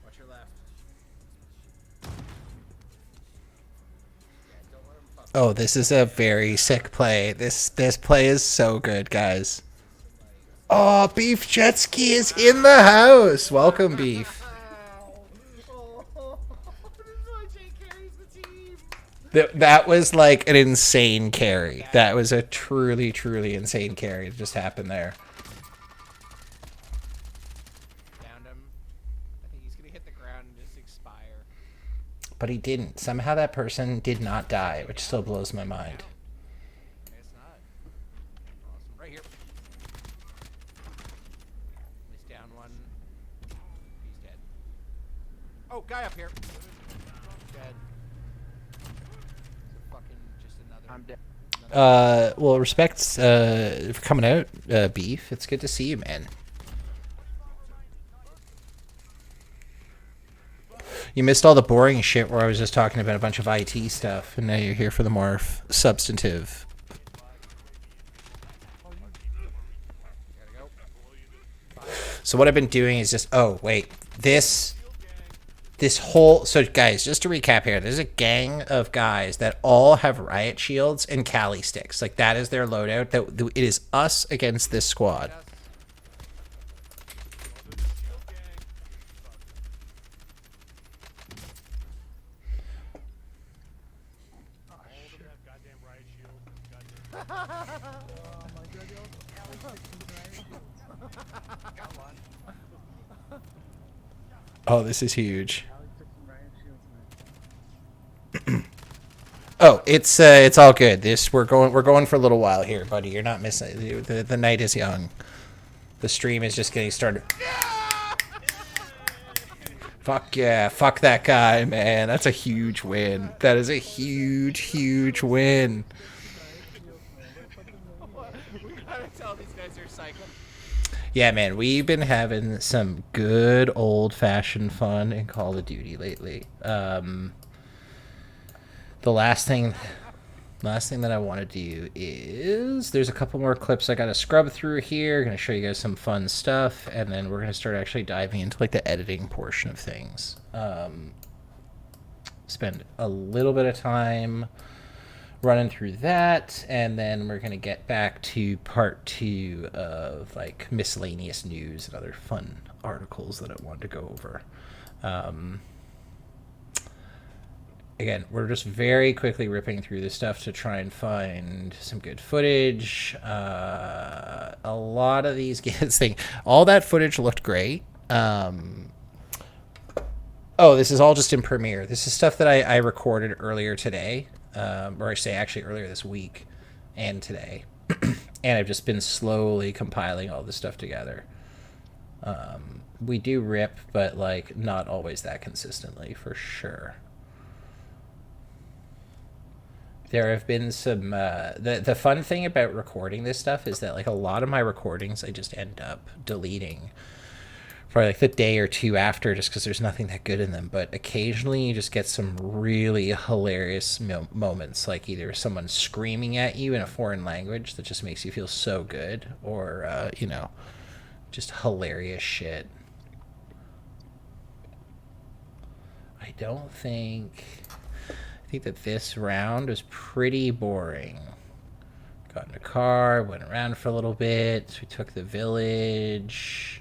Watch your left. Yeah, don't let him fuck. Oh, this is a very sick play. This play is so good, guys. Oh, Beef Jet Ski is in the house. Welcome, Beef. Ow. Oh, That was like an insane carry. That was a truly, truly insane carry that just happened there. Found him. I think he's gonna hit the ground and just expire. But he didn't. Somehow that person did not die, which still blows my mind. It's not. Awesome. Right here. He's down one. He's dead. Oh, guy up here. Dead. Fucking just another. I'm dead. Well, respects for coming out, Beef. It's good to see you, man. You missed all the boring shit where I was just talking about a bunch of IT stuff, and now you're here for the more substantive. So what I've been doing is just, oh wait, this whole, so guys, just to recap here, there's a gang of guys that all have riot shields and Cali sticks. Like that is their loadout. That it is us against this squad. Oh, this is huge. Oh, it's all good. We're going for a little while here, buddy. You're not missing. The night is young. The stream is just getting started. Fuck yeah, fuck that guy, man. That's a huge win. That is a huge, huge win. We gotta tell these guys they're psycho. Yeah, man, we've been having some good old-fashioned fun in Call of Duty lately. The last thing that I want to do is there's a couple more clips I got to scrub through here. Going to show you guys some fun stuff, and then we're going to start actually diving into like the editing portion of things. Spend a little bit of time running through that, and then we're going to get back to part 2 of like miscellaneous news and other fun articles that I wanted to go over. Again, we're just very quickly ripping through this stuff to try and find some good footage. A lot of these kids think all that footage looked great. Oh, this is all just in Premiere. This is stuff that I recorded earlier today. Or I say actually earlier this week and today. And I've just been slowly compiling all this stuff together. We do rip, but like not always that consistently for sure. There have been some, the fun thing about recording this stuff is that like a lot of my recordings I just end up deleting probably like the day or two after, just because there's nothing that good in them. But occasionally you just get some really hilarious moments, like either someone screaming at you in a foreign language that just makes you feel so good, or you know, just hilarious shit. I think that this round was pretty boring. Got in a car, went around for a little bit. We took the village.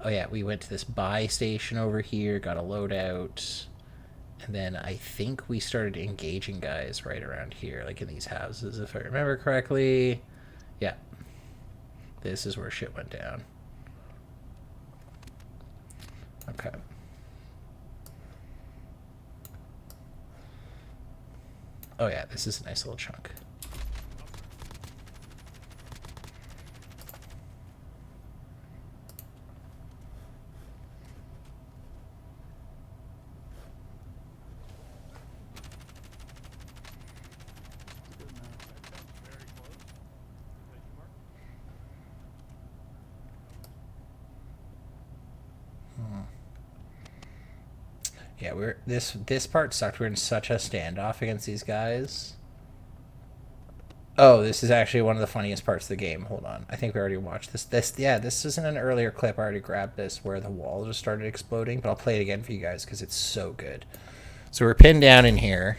Oh yeah, we went to this buy station over here, got a loadout, and then I think we started engaging guys right around here, like in these houses, if I remember correctly. Yeah, this is where shit went down. Okay. Oh yeah, this is a nice little chunk. Yeah, this part sucked. We're in such a standoff against these guys. Oh, this is actually one of the funniest parts of the game. Hold on. I think we already watched this. This isn't an earlier clip. I already grabbed this where the wall just started exploding, but I'll play it again for you guys because it's so good. So we're pinned down in here.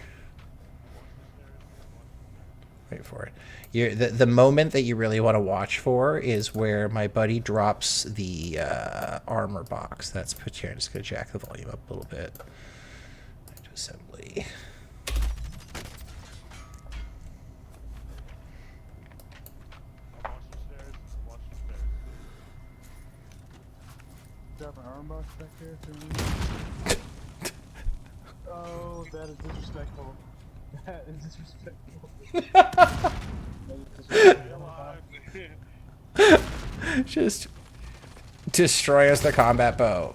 Wait for it. The moment that you really want to watch for is where my buddy drops the armor box. That's put here. I'm just going to jack the volume up a little bit. Assembly. drop an arm box back there for me? Oh, that is disrespectful. That is disrespectful. Just destroy us the combat bow.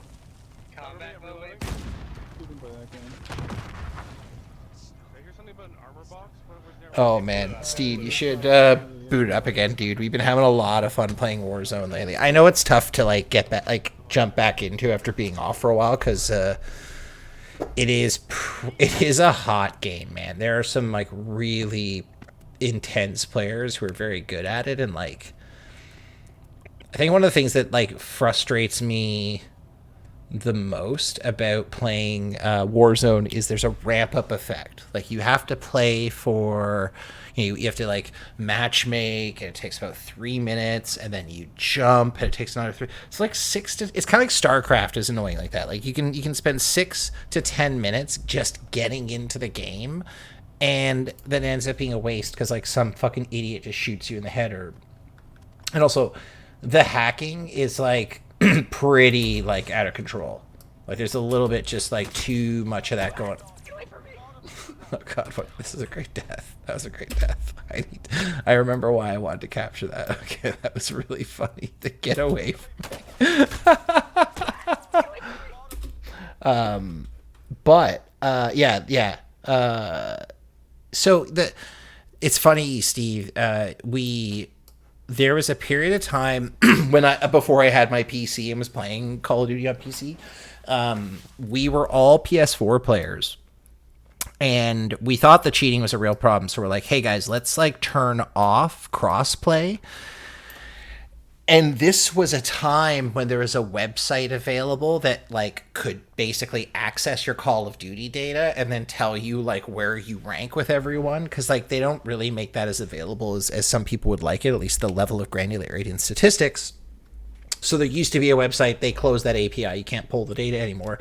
Combat bow wave. You can play that game. I hear something about an armor box. What was there? Oh man, Steve, you should boot it up again, dude. We've been having a lot of fun playing Warzone lately. I know it's tough to like get back, like jump back into after being off for a while, because it is a hot game, man. There are some like really intense players who are very good at it, and like I think one of the things that like frustrates me the most about playing Warzone is there's a ramp up effect. Like you have to play for, you have to like match make, and it takes about 3 minutes, and then you jump and it takes another 3. It's like it's kind of like StarCraft is annoying like that. Like you can spend 6 to 10 minutes just getting into the game, and then it ends up being a waste because like some fucking idiot just shoots you in the head. And also the hacking is like pretty like out of control. Like there's a little bit just like too much of that going. Oh god, this is a great death. That was a great death. I remember why I wanted to capture that. Okay, that was really funny. To get away from me. So it's funny, Steve. There was a period of time before I had my PC and was playing Call of Duty on PC. We were all PS4 players, and we thought the cheating was a real problem. So we're like, hey guys, let's like turn off crossplay. And this was a time when there was a website available that like could basically access your Call of Duty data and then tell you like where you rank with everyone. Cause like they don't really make that as available as some people would like it, at least the level of granularity and statistics. So there used to be a website, they closed that API. You can't pull the data anymore.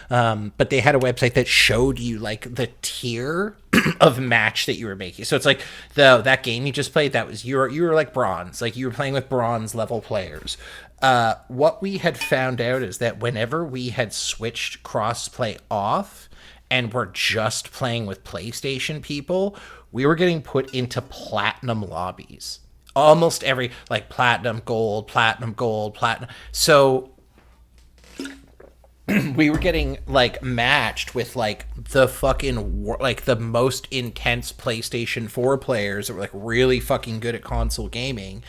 But they had a website that showed you like the tier of match that you were making. So it's like that game you just played, that was you were like bronze, like you were playing with bronze level players. What we had found out is that whenever we had switched crossplay off and were just playing with PlayStation people, we were getting put into platinum lobbies. Almost every, like, platinum, gold. So we were getting, like, matched with, like, the fucking, like, the most intense PlayStation 4 players that were, like, really fucking good at console gaming,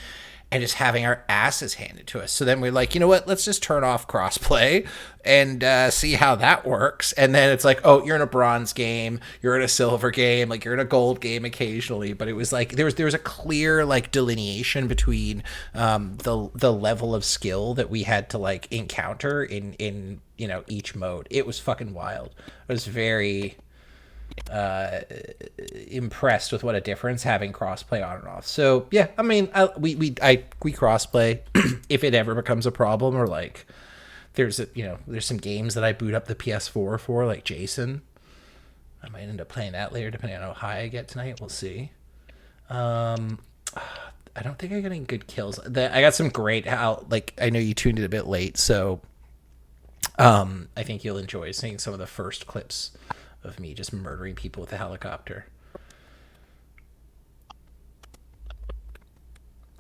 and just having our asses handed to us. So then we're like, you know what? Let's just turn off crossplay and see how that works. And then it's like, oh, you're in a bronze game, you're in a silver game, like you're in a gold game occasionally. But it was like there was a clear like delineation between the level of skill that we had to like encounter in each mode. It was fucking wild. I was very impressed with what a difference having crossplay on and off. So yeah, I mean, we crossplay if it ever becomes a problem, or like there's some games that I boot up the PS4 for, like Jason. I might end up playing that later, depending on how high I get tonight. We'll see. I don't think I got any good kills. I got some great. I know you tuned in a bit late, so I think you'll enjoy seeing some of the first clips of me just murdering people with a helicopter.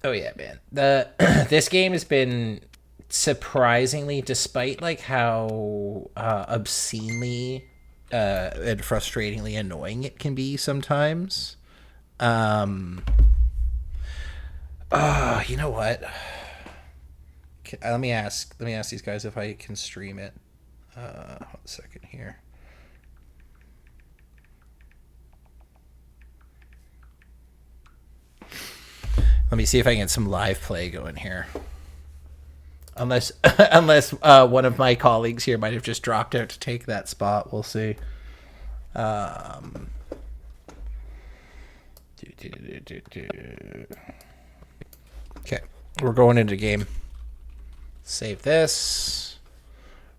Oh yeah, man. This game has been surprisingly, despite like how obscenely and frustratingly annoying it can be sometimes. You know what? Let me ask these guys if I can stream it. Hold a second here. Let me see if I can get some live play going here. Unless one of my colleagues here might have just dropped out to take that spot. We'll see. Okay, we're going into game. Save this.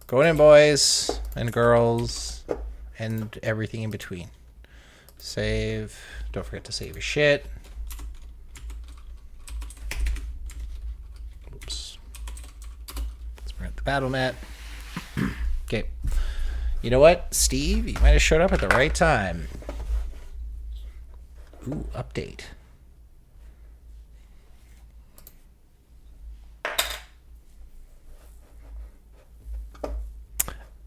Going in, boys and girls and everything in between. Save. Don't forget to save your shit. battle mat. Okay. You know what, Steve? You might have showed up at the right time. Ooh, update.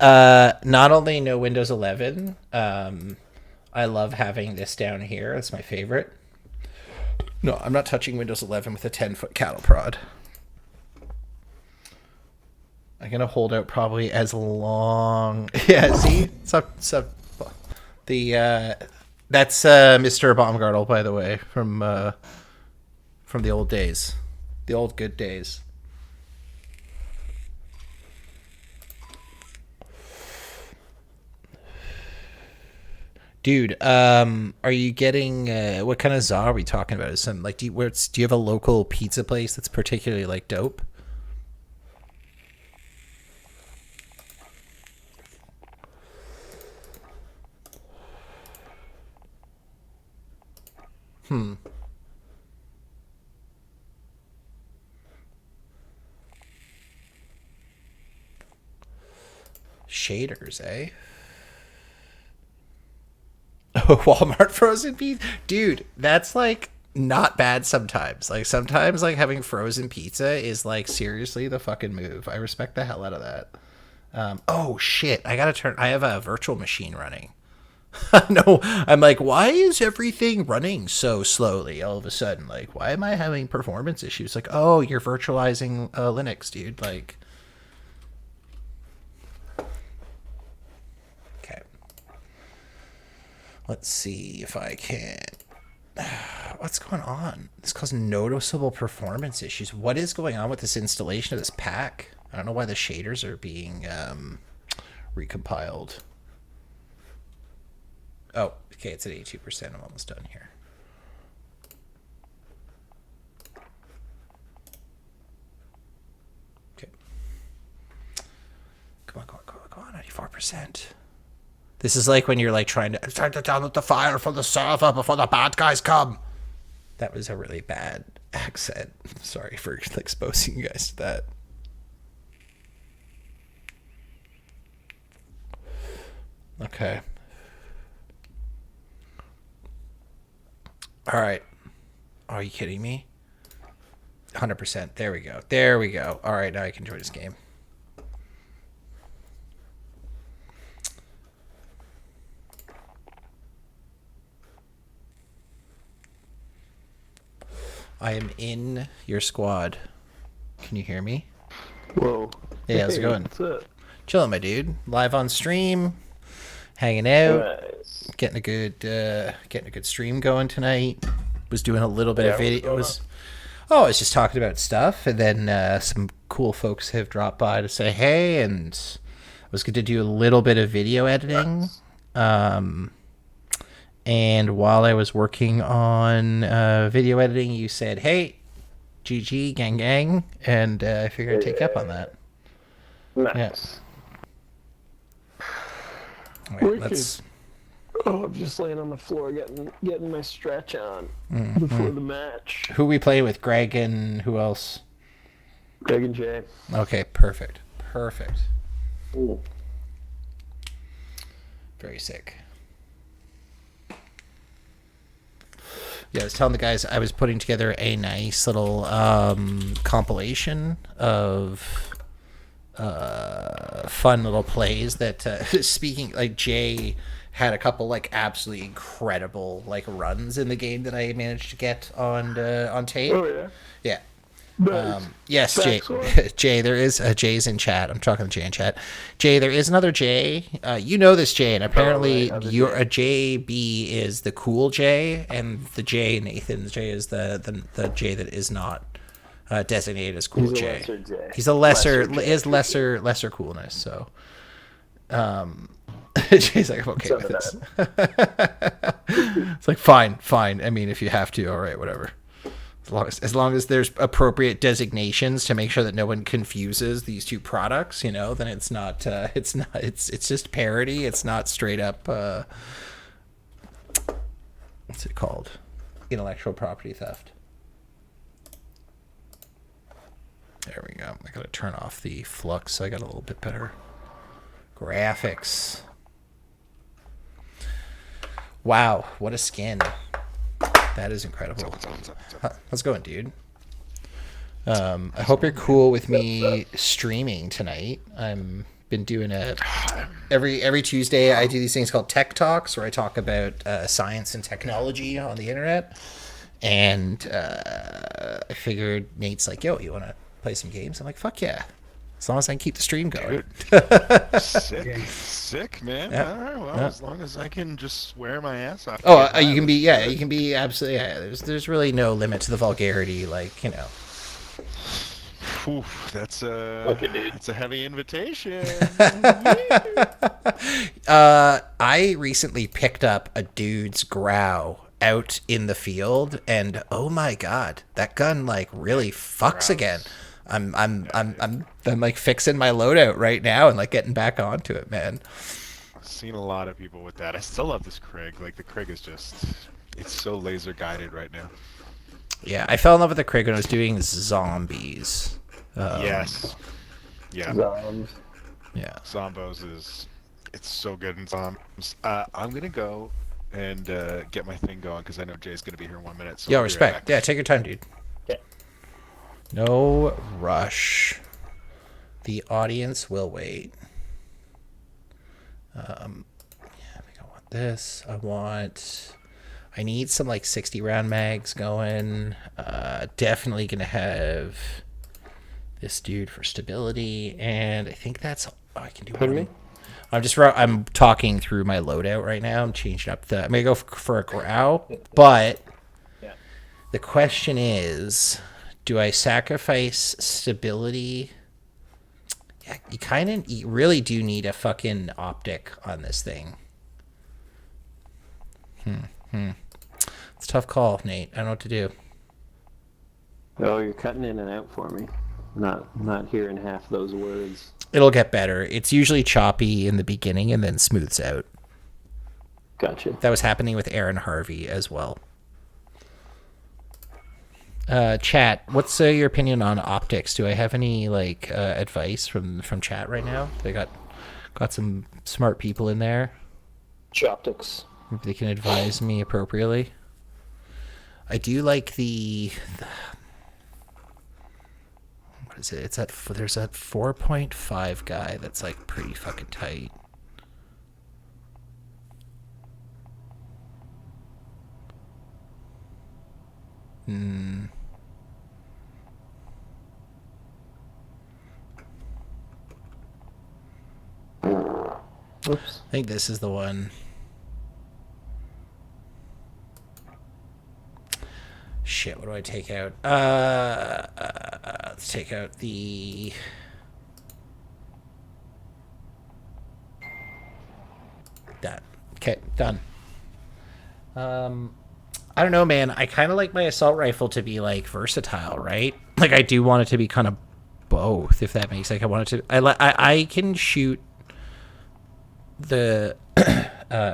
Not only no Windows 11, I love having this down here. It's my favorite. No, I'm not touching Windows 11 with a 10-foot cattle prod. I'm gonna hold out probably as long. Yeah, see, the that's Mr. Baumgartel, by the way, from the old days, the old good days. Dude, are you getting what kind of za are we talking about? Is some like do you have a local pizza place that's particularly like dope? Shaders, eh? Oh, Walmart frozen pizza, dude. That's like not bad sometimes. Like sometimes, like having frozen pizza is like seriously the fucking move. I respect the hell out of that. Oh shit! I have a virtual machine running. No, I'm like, why is everything running so slowly all of a sudden? Like, why am I having performance issues? Like, oh, you're virtualizing Linux, dude. Like, okay. Let's see if I can. What's going on? This causing noticeable performance issues. What is going on with this installation of this pack? I don't know why the shaders are being recompiled. Oh, okay, it's at 82%. I'm almost done here. Okay. Come on, 94%. This is like when you're like trying to download the file from the server before the bad guys come. That was a really bad accent. Sorry for exposing you guys to that. Okay. All right. Are you kidding me? 100%. There we go. There we go. All right, now I can join this game. I am in your squad. Can you hear me? Whoa. Hey, how's it going? What's up? Chilling, my dude. Live on stream, hanging out, Nice. getting a good stream going tonight. Was doing a little bit of video. I was just talking about stuff, and then some cool folks have dropped by to say hey, and I was going to do a little bit of video editing. And while I was working on video editing, you said, hey, GG, gang, gang. And I figured I'd take you up on that. Nice. Yeah. All right, Wicked. Oh, I'm just laying on the floor getting my stretch on before the match. Who we play with? Greg and who else? Greg and Jay. Okay, perfect. Perfect. Ooh. Very sick. Yeah, I was telling the guys I was putting together a nice little compilation of fun little plays that speaking like Jay had a couple like absolutely incredible like runs in the game that I managed to get on tape. Oh yeah. Yeah. Nice. Yes, Jay. Jay, there is Jay's in chat. I'm talking to Jay in chat. Jay, there is another Jay. You know this Jay, and apparently you're a JB is the cool Jay, and the Jay Nathan's Jay is the Jay that is not designated as cool Jay. Lesser Jay. He's a lesser coolness. So, Jay's like, I'm okay with this. It's like fine. I mean, if you have to, all right, whatever. As long as there's appropriate designations to make sure that no one confuses these two products, then it's just parody. It's not straight up what's it called? Intellectual property theft. There we go. I gotta turn off the flux so I got a little bit better graphics. Wow, what a skin. That is incredible. How's it going, dude? I hope you're cool with me streaming tonight. I'm been doing it every Tuesday. I do these things called Tech Talks where I talk about science and technology on the internet. And I figured Nate's like, yo, you want to play some games? I'm like, fuck yeah. As long as I can keep the stream going. Sick, man. Yeah. All right, well, Yeah. as long as I can just swear my ass off. Oh, get high, you can be, let's yeah, do you it. can be absolutely, yeah. There's really no limit to the vulgarity, like, you know. Oof, that's Okay, dude. that's a heavy invitation. I recently picked up a dude's Grau out in the field, and oh my god, that gun like really fucks again. I'm like fixing my loadout right now and like getting back onto it, man. I've seen a lot of people with that. I still love this Krig. Like the Krig is just, it's so laser guided right now. Yeah, I fell in love with the Krig when I was doing zombies. Yes. Yeah. Yeah. Zombos is, it's so good in zombies. I'm gonna go and get my thing going because I know Jay's gonna be here in 1 minute. So Yo, I'll be right respect. back. Yeah, take your time, dude. Okay. No rush. The audience will wait. Yeah, I think I want this. I need some like 60 round mags going. Definitely gonna have this dude for stability, and I think that's all I can do. Pardon me? I'm talking through my loadout right now. I'm changing up I'm gonna go for a Grau, but Yeah. the question is, do I sacrifice stability? Yeah, you really do need a fucking optic on this thing. It's a tough call, Nate. I don't know what to do. Oh, you're cutting in and out for me. Not hearing half those words. It'll get better. It's usually choppy in the beginning and then smooths out. Gotcha. That was happening with Aaron Harvey as well. Chat, what's your opinion on optics? Do I have any like advice from chat right now? They got some smart people in there. Choptics. Maybe they can advise me appropriately. I do like what is it? There's that 4.5 guy that's like pretty fucking tight. Oops. I think this is the one. Shit, what do I take out? Let's take out the... That. Okay, done. I don't know, man. I kind of like my assault rifle to be, like, versatile, right? Like, I do want it to be kind of both, if that makes sense. I want it to... I can shoot the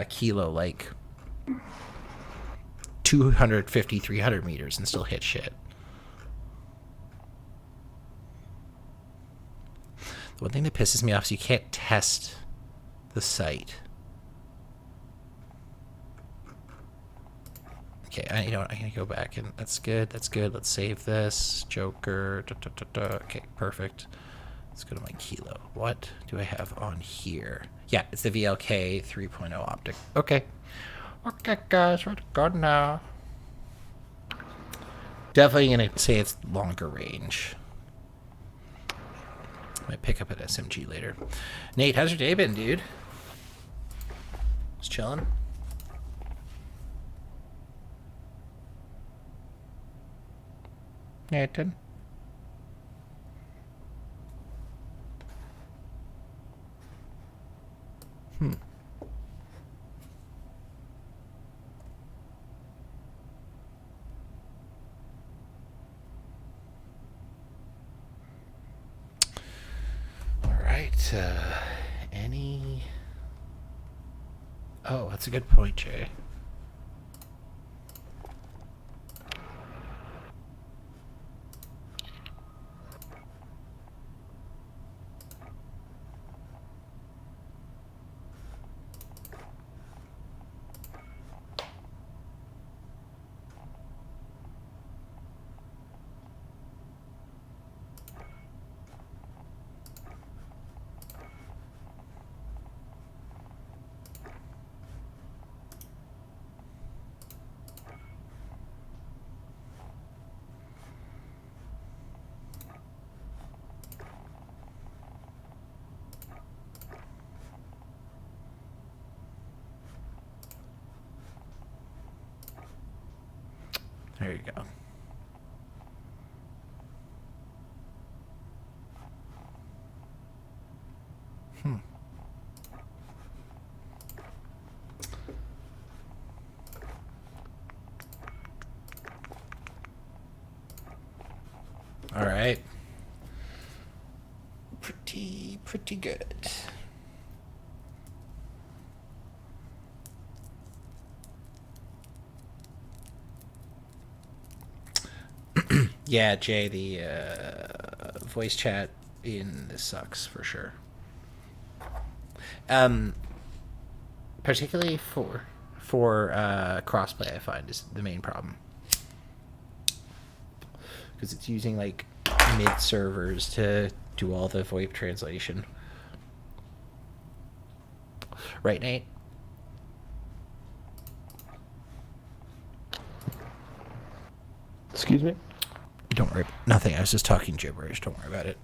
kilo, like... 250, 300 meters and still hit shit. The one thing that pisses me off is you can't test the sight. Okay, you know what? I'm gonna go back and that's good. That's good. Let's save this. Joker. Okay, perfect. Let's go to my kilo. What do I have on here? Yeah, it's the VLK 3.0 optic. Okay. Okay, guys, we're good now. Definitely gonna say it's longer range. Might pick up an SMG later. Nate, how's your day been, dude? Just chilling. Nathan. Alright, any... Oh, that's a good point, Jay. There you go. All right. Pretty good. Yeah, Jay, the voice chat in this sucks for sure. Particularly for crossplay, I find is the main problem because it's using like mid servers to do all the VoIP translation. Right, Nate? Excuse me? Don't worry. Nothing. I was just talking gibberish. Don't worry about it.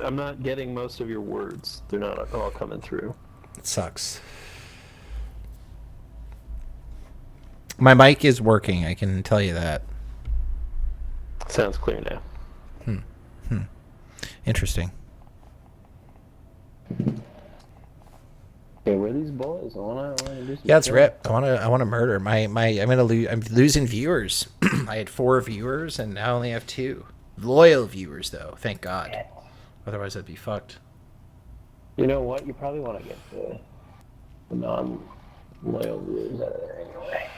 I'm not getting most of your words. They're not all coming through. It sucks. My mic is working, I can tell you that. Sounds clear now. Interesting. Okay, where are these boys? I wanna do some Yeah, it's stuff. rip. I wanna murder I'm losing viewers. I had 4 viewers and now I only have 2. Loyal viewers though, thank God. Otherwise I'd be fucked. You know what? You probably want to get the non-loyal viewers out of there anyway.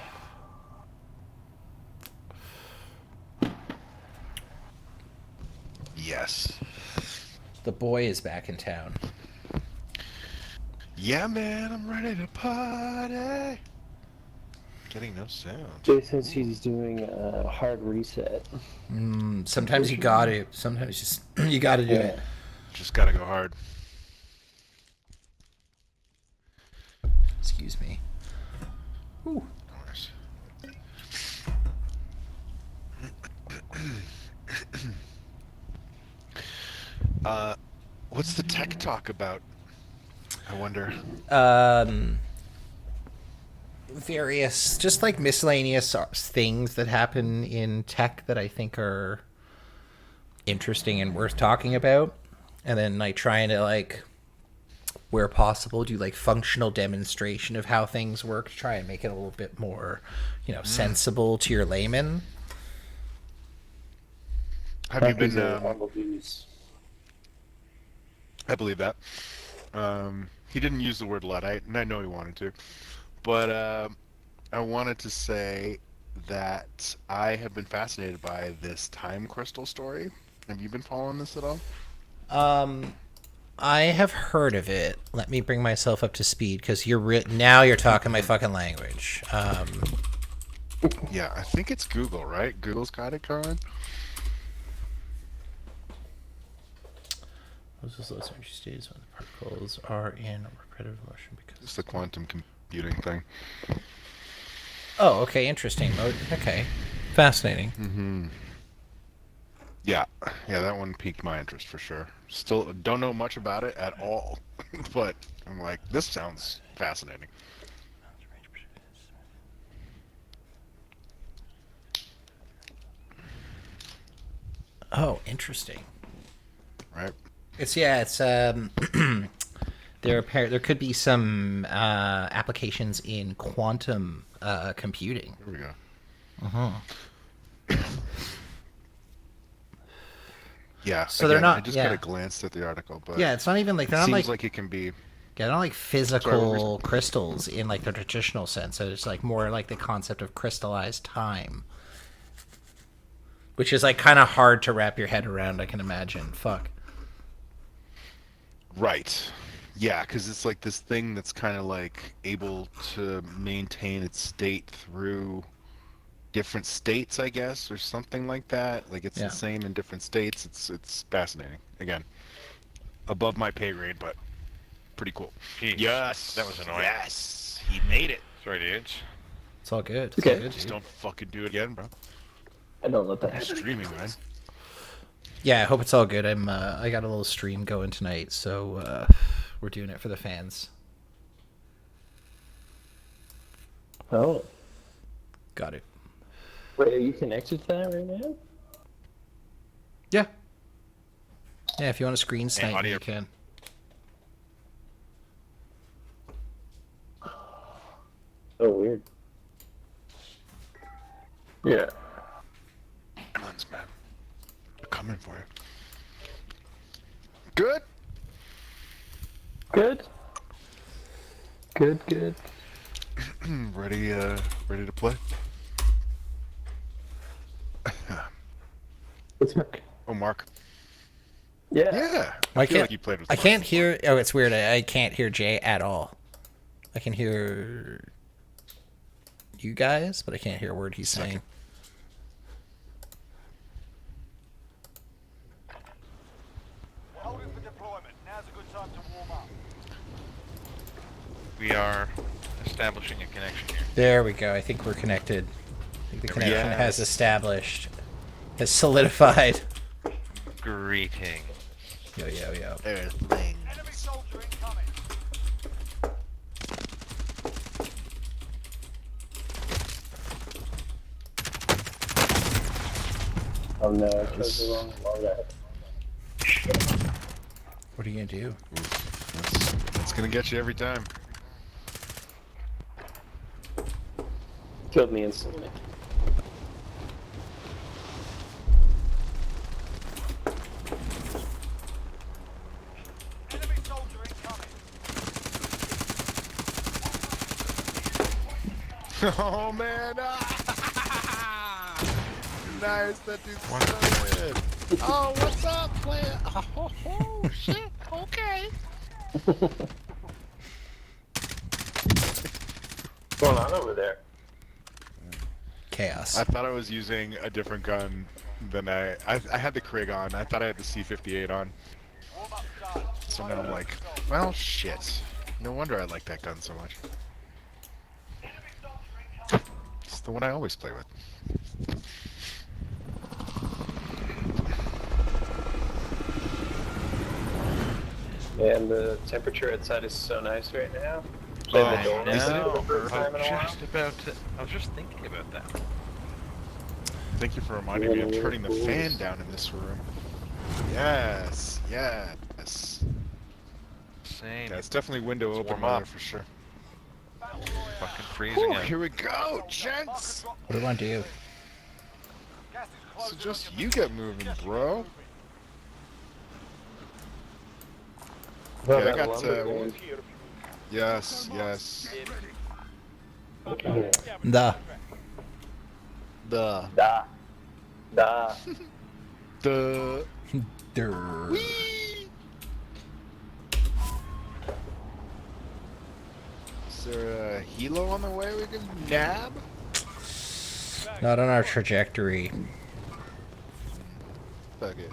Yes. The boy is back in town. Yeah, man, I'm ready to party. Getting no sound. Jay says he's doing a hard reset. Sometimes you gotta. Sometimes just you gotta do it. Just gotta go hard. Excuse me. Ooh. What's the tech talk about? I wonder. Various, just like miscellaneous things that happen in tech that I think are interesting and worth talking about. And then like trying to like, where possible, do like functional demonstration of how things work to try and make it a little bit more, sensible to your layman. Have you been? I believe that. He didn't use the word Luddite, and I know he wanted to. But I wanted to say that I have been fascinated by this time crystal story. Have you been following this at all? I have heard of it. Let me bring myself up to speed because now you're talking my fucking language. Yeah, I think it's Google, right? Google's got it, Colin. Those are low energy states when the particles are in repetitive motion because It's the quantum computing thing. Oh, okay, interesting. Okay, fascinating. Mm-hmm. Yeah, that one piqued my interest for sure. Still don't know much about it at all, but I'm like, this sounds fascinating. Oh, interesting. Right. It's there could be some applications in quantum computing. Here we go. Yeah. So they're not. I just kind of glanced at the article, but yeah, it's not even like they're not seems like it can be. Yeah, they're not like physical crystals in like the traditional sense. So it's like more like the concept of crystallized time, which is like kind of hard to wrap your head around. I can imagine. Fuck. Right. Yeah, because it's like this thing that's kind of like able to maintain its state through different states, I guess, or something like that. Like it's the same in different states. It's fascinating. Again, above my pay grade, but pretty cool. Jeez, yes, that was annoying. Yes, he made it. Sorry, dudes. It's all good. It's okay. all good, Just don't fucking do it again, bro. I don't let that I'm happen. streaming, man. Yeah, I hope it's all good. I got a little stream going tonight, so we're doing it for the fans. Oh. Got it. Wait, are you connected to that right now? Yeah. Yeah, if you want to screen snipe me, audio. you can. Oh, weird. Yeah. Tons, man. Coming for you. Good. Good. Good, good. Ready to play? What's Mark? Oh, Mark. Yeah. Yeah. I feel can't. like you played with I Mark can't before. hear. Oh, it's weird. I can't hear Jay at all. I can hear you guys, but I can't hear a word he's saying. Holding for deployment. Now's a good time to warm up. We are establishing a connection here. There we go. I think we're connected. I think the connection Yes. has established, has solidified. Greeting. Yo, yo, yo. Everything. Enemy soldier incoming. Oh no, I chose the wrong loadout. What are you gonna do? That's gonna get you every time. Killed me instantly. Enemy soldier incoming. Oh man! Nice, that dude's so good. Oh, what's up, player? Oh, shit. Okay. What's going on over there? Chaos. I thought I was using a different gun than I had the Krig on. I thought I had the C58 on. Warm up start. So now I'm like, well, shit. No wonder I like that gun so much. It's the one I always play with. And the temperature outside is so nice right now. Oh, Shut the door. is it? No, For the first time in a while. I was just thinking about that. Thank you for reminding me. I'm turning the fan down in this room. Yes, yes. Same. Yeah, it's definitely window Let's open warm up. there for sure. Fucking freezing out. Here we go, gents. What do you want to do? Gas is So closing. just you get moving, bro. Well, Okay, I that got lumber going. yes, yes. The. The Da. the Durr. Is there a helo on the way we can nab? Not on our trajectory. Fuck it.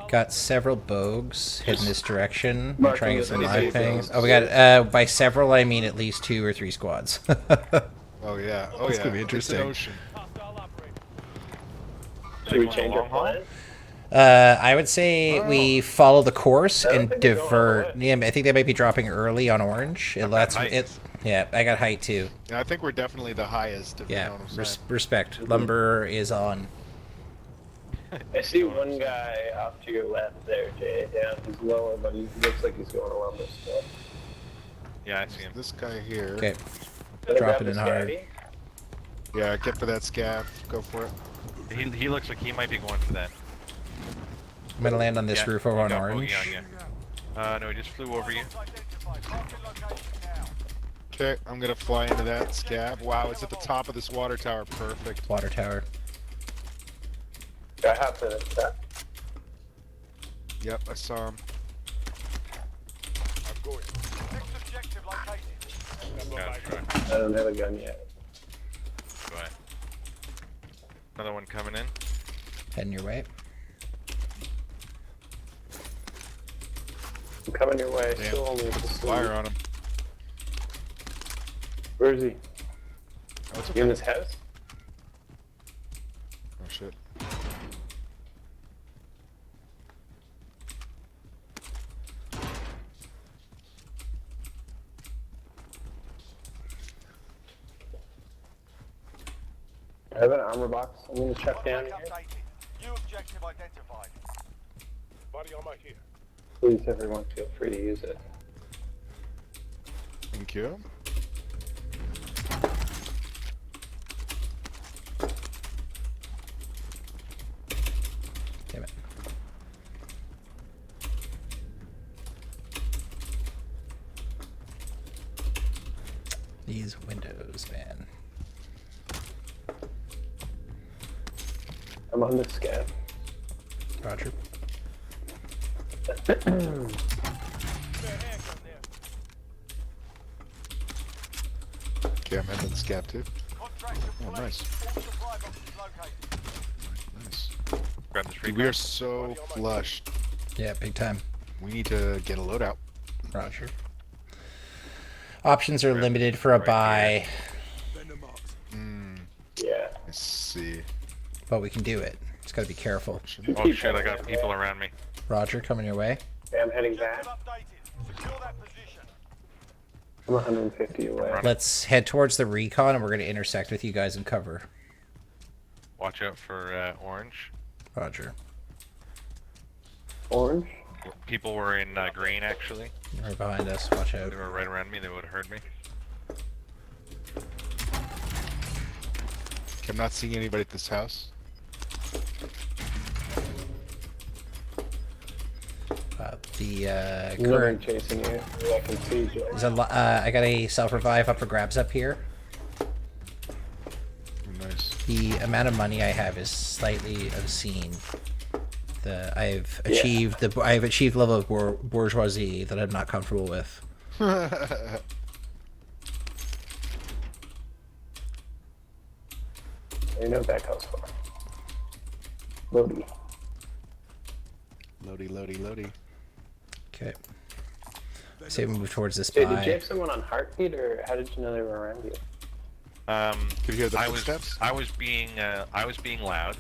Got several bogues heading this direction. I'm Marking trying to get as some many live pings. vehicles. Oh, we got, by several, I mean at least 2 or 3 squads. Oh yeah. Oh That's yeah. gonna be It's interesting. an ocean. Should we change our plan? I would say we follow the course I don't and think they're going divert. away. Yeah, I think they might be dropping early on orange. got height. Yeah, I got height too. Yeah, I think we're definitely the highest. If you know Yeah, what I'm saying. respect. Lumber is on. I see one guy off to your left there, Jay. Down, he's lower, but he looks like he's going around this stuff. Yeah, I see him. This guy here. Okay, Gonna Drop grab it in the hard. scabby. Yeah, get for that scav. Go for it. He looks like he might be going for that. I'm gonna land on this Yeah, roof over you on got orange. bogey on you. No, he just flew over you. Identified. Marking location now. Okay, I'm gonna fly into that scav. Wow, it's at the top of this water tower. Perfect. Water tower. I hopped in it. Yep, I saw him. I'm going. Next objective located. Yeah, go ahead. I don't have a gun yet. Go ahead. Another one coming in. Heading your way. I'm coming your way. Damn. Still only at the Fire on him. Where is he? Oh, it's You in okay. this house? Oh shit. I have an armor box. I'm gonna chuck down here. Updated. New objective identified. Body armor here. Please, everyone, feel free to use it. Thank you. Damn it. These windows, man. I'm on the scan. Roger. Okay, I'm heading to the scab too. Contract Oh, complete. nice. All supply boxes located. Nice. Grab this Dude, we are so flushed. Yeah, big time. We need to get a loadout. Roger. Options are limited for a buy, Yeah. Let's see. but we can do it. Just gotta be careful. Oh shit, I got people around me. Roger, coming your way. Okay, I'm heading back. Objective updated. Secure that position. I'm 150 away. Let's head towards the recon, and we're gonna intersect with you guys in cover. Watch out for orange. Roger. Orange? People were in green actually. Right behind us. Watch out. They were right around me. They would have heard me. Okay, I'm not seeing anybody at this house. The Nothing current. chasing you. I can see you. There's a I got a self revive up for grabs up here. Oh, nice. The amount of money I have is slightly obscene. I've Yeah. achieved level of bourgeoisie that I'm not comfortable with. You know what that goes for. Lodi. Loady, loady, loady. Okay. Say we move towards this Hey, did you buy. have someone on heartbeat, or how did you know they were around you? Could you hear the I footsteps? was being loud,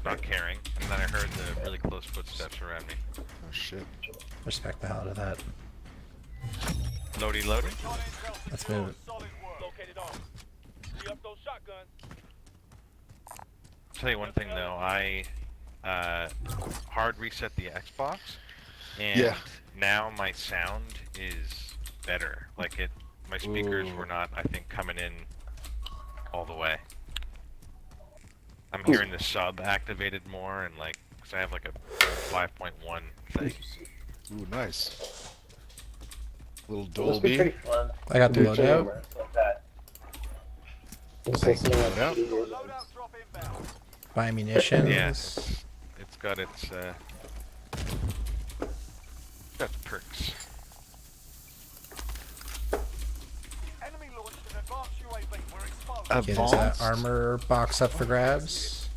not caring, and then I heard the really close footsteps around me. Oh shit. Respect the hell out of that. Loady, loady. Let's move it. Solid work. Located arms. Free up those shotguns. Tell you one thing though, I hard reset the Xbox, and Yeah. now my sound is better. Like my speakers Ooh. were not, I think, coming in all the way. I'm hearing the sub activated more, and like, cause I have like a 5.1 thing. Ooh, nice. Little It must be Dolby. pretty fun. I got the Doing loadout. cameras like that. Just Thank listening you. up Loadout. to you. Loadout drop inbound. Buy munitions. Yes, it's got its perks. Enemy launched an advanced UAV. We're exposed. Okay, there's an armor box up for grabs.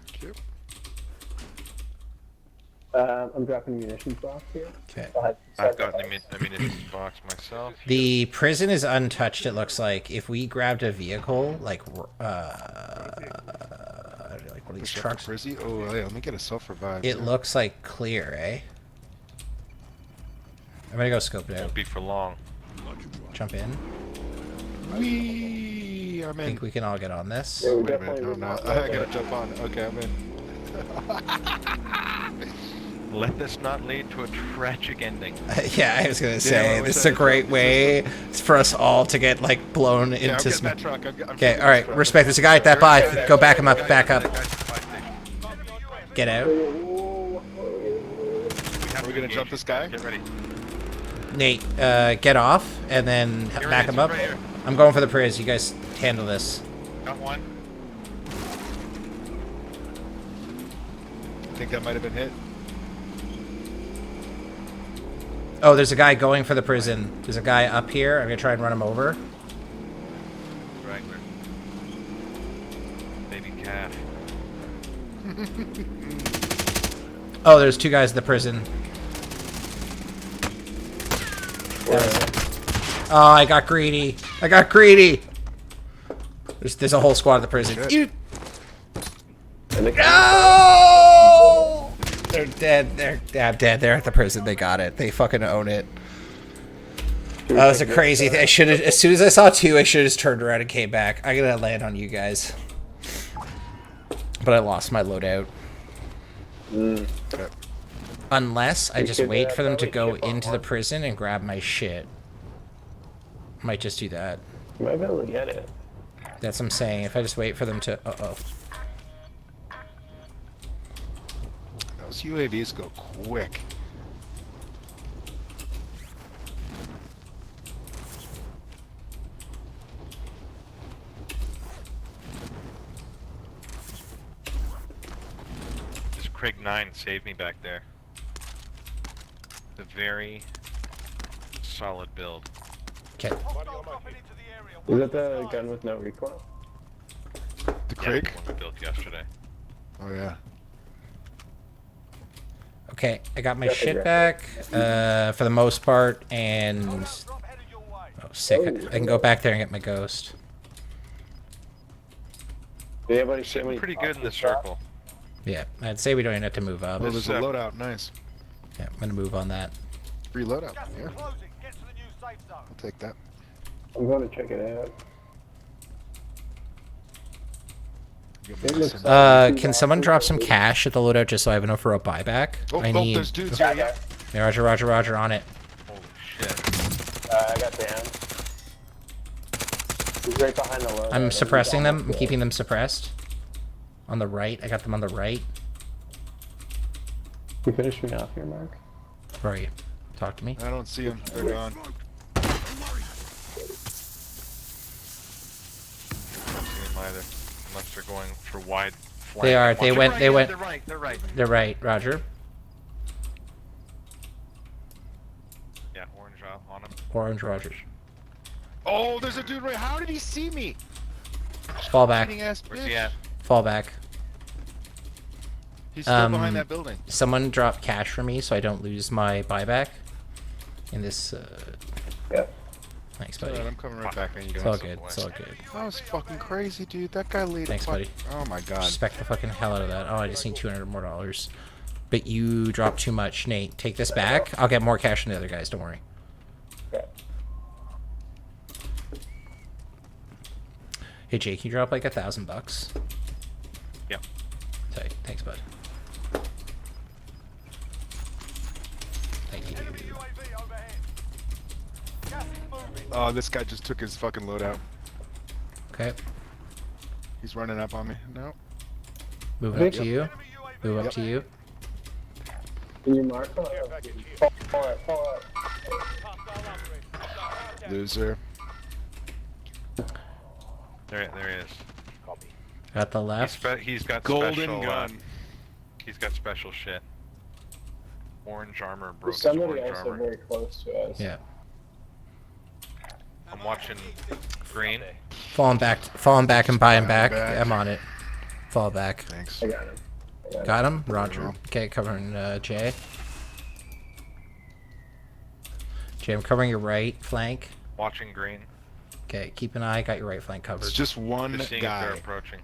Thank you. I'm dropping a munitions box here. Okay. I've got the ammunition box myself. The prison is untouched, it looks like. If we grabbed a vehicle, like one of these trucks, Frizzy? Oh, yeah, let me get a self-revive. it looks like clear, eh? I'm gonna go scope it out. Won't be for long. Jump in. Wee! I'm I in. think we can all get on this. Yeah, we Wait a minute. definitely No, would no. not I know gotta jump on. Okay, I'm in. Let this not lead to a tragic ending. Yeah, I was gonna Yeah, say, well, this is we a said great it's way for us all to get, like, blown Yeah, I'm into getting some... that truck. I'm Okay, getting alright, this truck. respect. There's a guy at that buy. Go back him up, back up. That guy's at the buy station. Get out. Are we gonna jump this guy? Get ready. Nate, get off, and then Here it back is, him up. right here. I'm going for the priz. You guys handle this. Got one. I think that might have been hit. Oh, there's a guy going for the prison. There's a guy up here. I'm gonna try and run him over. Straggler. Baby calf. Oh, there's two guys at the prison. That was it. Oh, I got greedy. I got greedy. There's a whole squad at the prison. Shit. You... And the No! They're dead. They're dead. They're at the prison. They got it. They fucking own it. That was a crazy thing. I should have, as soon as I saw 2, I should have just turned around and came back. I gotta land on you guys. But I lost my loadout. Unless I just wait for them to go into the prison and grab my shit. Might just do that. You might be able to get it. That's what I'm saying. If I just wait for them to... Uh-oh. Those UAVs go quick. This Craig 9 saved me back there. The very solid build. Okay. Is that the gun with no recoil? The Craig? Yeah, the one we built yesterday. Oh yeah. Okay, I got my shit back, for the most part, and... Oh, sick. I can go back there and get my ghost. Anybody Sitting pretty good in the circle. Yeah, I'd say we don't even have to move up. Oh, there's a loadout. Nice. Yeah, I'm gonna move on that. Free loadout. Yeah. I'll take that. I'm going to check it out. Can someone drop some cash at the loadout just so I have enough for a buyback? Oh, I need... there's dudes here. Yeah. Yeah, roger, roger, roger, on it. Holy shit. I got Dan. He's right behind the loadout. I'm suppressing them. I'm keeping them suppressed. On the right. I got them on the right. You finish me off here, Mark? Where are you? Talk to me. I don't see them. They're gone. Either, unless they're going for wide flank. They are. They went. They went. They're right. They're right. They're right. Roger. Yeah, orange on him. Orange. Rogers. Oh, there's a dude right. How did he see me? Fall back. Cheating-ass Where's bitch. he at? Fall back. He's still behind that building. Someone drop cash for me so I don't lose my buyback. In this. Yeah. Thanks, buddy. Alright, I'm coming right back on you guys. It's all good. It's all good. That was fucking crazy, dude. That guy laid. Thanks, buddy. Oh my god. Respect the fucking hell out of that. Oh, I just need $200 more. But you dropped too much, Nate. Take this back. I'll get more cash than the other guys. Don't worry. Okay. Hey, Jake, you drop like $1,000. Yep. Tight. Thanks, bud. Thank you. Oh, this guy just took his fucking loadout. Okay. He's running up on me. No. Move up to you. Move up to you. Can you mark that? Pull up. Loser. There he is. At the left. He's got Golden special, gun. He's got special shit. Orange armor, bro. There's somebody Orange also armor. very close to us. Yeah. I'm watching green. Falling back and buying back. back. I'm on it. Fall back. Thanks. I got him. Got him? Roger. Okay, covering Jay. Jay, I'm covering your right flank. Watching green. Okay, keep an eye. Got your right flank covered. It's just one Just seeing if they're guy. approaching.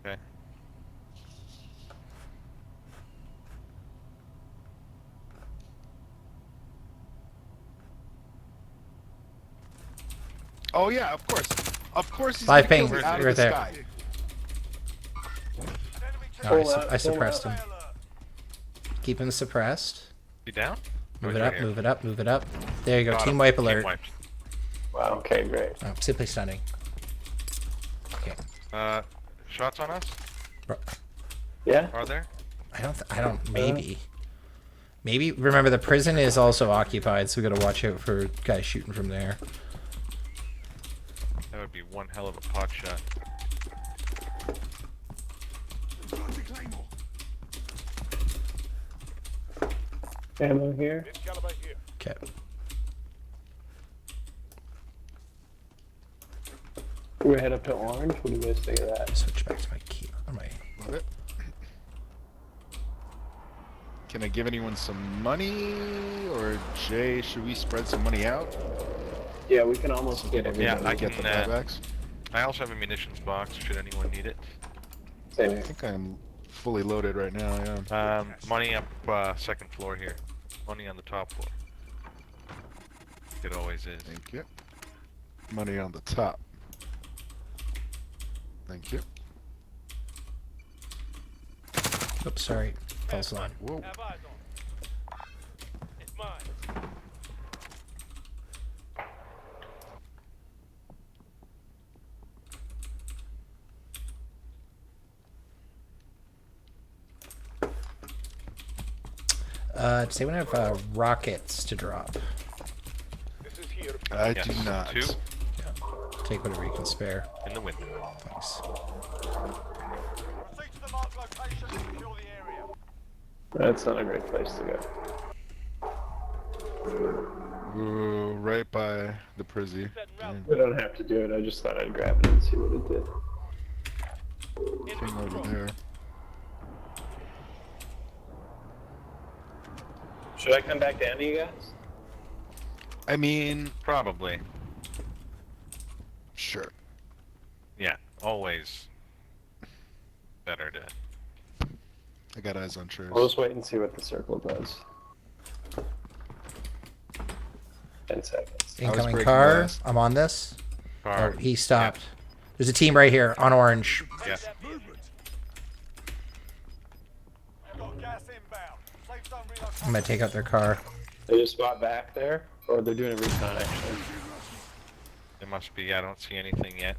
Okay. Oh yeah, of course. Of course he's Five gonna kill ping. me out of Right the there. sky. No, I suppressed him. Keep him suppressed. You down? Move Oh, it he's up, right here. move it up, move it up. There you go. Got Team him. wipe Team alert. wiped. Wow, okay, great. Oh, simply stunning. Okay. Shots on us? Yeah? Are there? I don't, maybe. Maybe, remember the prison is also occupied, so we gotta watch out for guys shooting from there. That would be one hell of a pot shot. Ammo here. Okay. We're gonna head up to orange. What do you guys think of that? Switch back to my key. Or my... Love it. Can I give anyone some money? Or Jay, should we spread some money out? Yeah, we can almost get it. Yeah, I get can, the buybacks? I also have a munitions box, should anyone need it. Same I here. think I'm fully loaded right now, yeah. Money up, second floor here. Money on the top floor. It always is. Thank you. Money on the top. Thank you. Oops, sorry. False line. Whoa. Have eyes on it. It's mine. Does anyone have rockets to drop? This is here. I Yes, do not. 2 Take whatever you can spare. in the window. Thanks. Proceed to the marked location and secure the area. That's not a great place to go. Ooh, right by the Prizzy. We don't have to do it. I just thought I'd grab it and see what it did. Thing over there. Should I come back down to you guys? I mean, Probably. sure. Yeah, always better to. I got eyes on Trace. We'll just wait and see what the circle does. 10 seconds. Incoming breaking car. glass. I'm on this. Car. Oh, he stopped. There's a team right here on orange. Yeah. Got gas inbound. Safe zone relocation. I'm gonna take out their car. They just spot back there, or they're doing a recon actually. It must be. I don't see anything yet.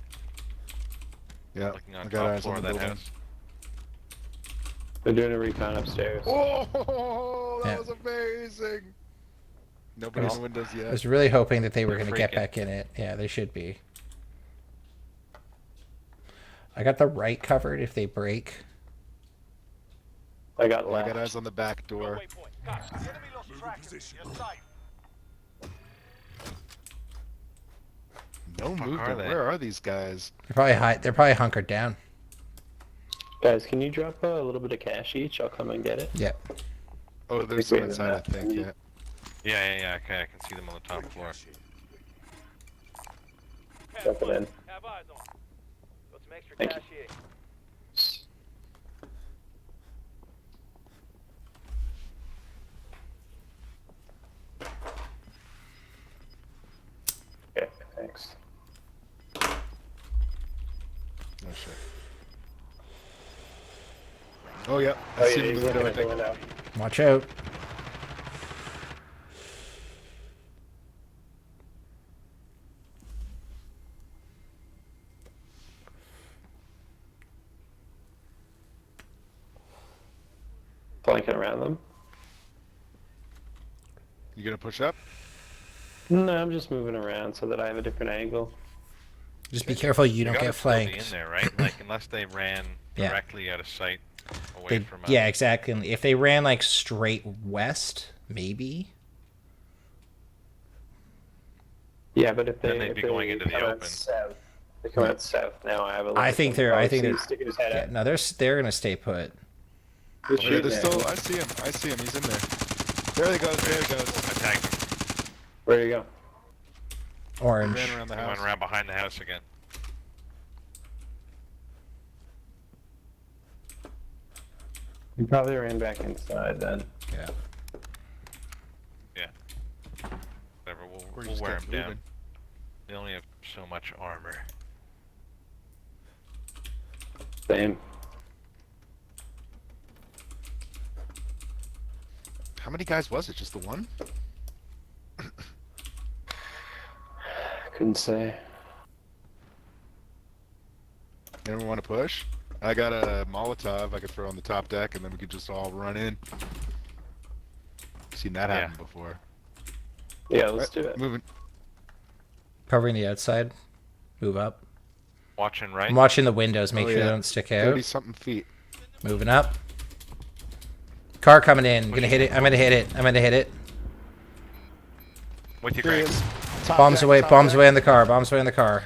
Yeah, Looking I on got top eyes floor on of the that building. house. They're doing a recon upstairs. Oh, that Yeah. was amazing. Nobody on the windows I yet. was really hoping that they were They're gonna get freaking. back in it. Yeah, they should be. I got the right covered if they break. I got I left. got eyes on the back door. Waypoint. Cut. The enemy lost track of you. You're safe. No are movement. they? Where are these guys? They're probably hunkered down. Guys, can you drop a little bit of cash each? I'll come and get it. Yep. Oh, there's some inside, I think. Yeah. Yeah. Okay, I can see them on the top floor. Jumping in. Have eyes on it. Got some extra Thank cash here. Okay, thanks. Oh shit. Oh yeah. I Oh see yeah, him he's in the looking window, I at the think. window. Watch out. Flanking around them. You gonna push up? No, I'm just moving around so that I have a different angle. Just be careful you don't gotta get still be flanked. in there, right? Like unless they ran Yeah. directly out of sight, away They, from us. yeah, exactly. If they ran like straight west, maybe. Yeah, but if they Then they'd if be they going into the come out open. south, they come out south now. I have a look I at think them. they're. Oh, I think see, they're. he's sticking his head Yeah, out. no, they're gonna stay put. He's Oh, yeah, shooting there's at still. me. I see him. I see him. He's in there. There he goes. There he goes. I tagged him. Where you go? Orange. Ran around the He house. went around behind the house again. He probably ran back inside then. Yeah. Whatever. Or We'll just wear kept him down. moving. They only have so much armor. Same. How many guys was it? Just the one? Couldn't say. Anyone want to push? I got a Molotov I could throw on the top deck, and then we could just all run in. Seen that happen before. Yeah, let's Right, do it. Moving. Covering the outside. Move up. Watching right. I'm watching the windows. Make Oh, sure yeah. they don't stick out. 30-something feet. Moving up. Car coming in. Gonna hit it. I'm gonna hit it. I'm gonna hit it. With you, Here he Greg. is. Top Bombs deck, away. top Bombs deck. away in the car. Bombs away in the car.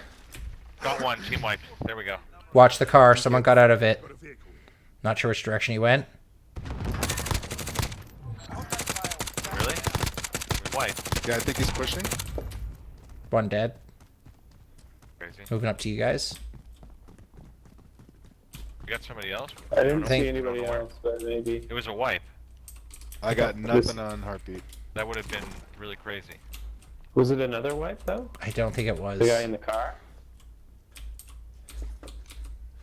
Got one. Team wipe. There we go. Watch the car. Someone got out of it. Not sure which direction he went. Really? Wipe. Yeah, I think he's pushing. One dead. Crazy. Moving up to you guys. You got somebody else? I didn't Think- see anybody I don't know else, but maybe. It was a wipe. I got This- nothing on heartbeat. That would have been really crazy. Was it another wipe though? I don't think it was. The guy in the car?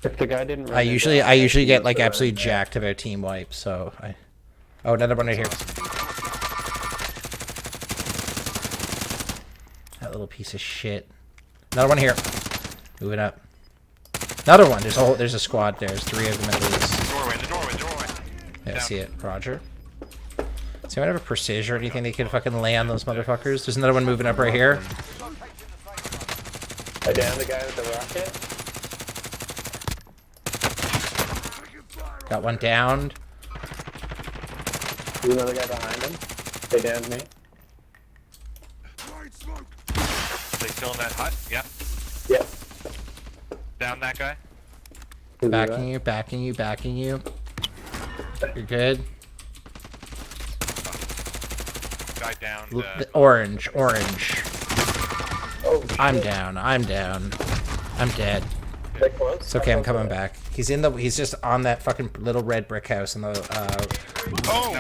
If the guy didn't run I it usually down, I usually he get must like have absolutely run it jacked about team wipes, so I. Oh, another one right here. That little piece of shit. Another one here. Moving up. Another one. There's a squad there. There's 3 of them at least. Doorway. Yeah, I Down. see it. Roger. Does anyone have a precision or anything they can fucking lay on those motherfuckers? There's another one moving up right here. I downed the guy with the rocket. Got one downed. There's another guy behind him. They downed me. They still in that hut? Yeah. Yep. Down that guy. Backing you. You're good. Guy down. Orange. Oh, I'm down. I'm dead. That close? It's okay, I'm coming back. He's just on that fucking little red brick house on the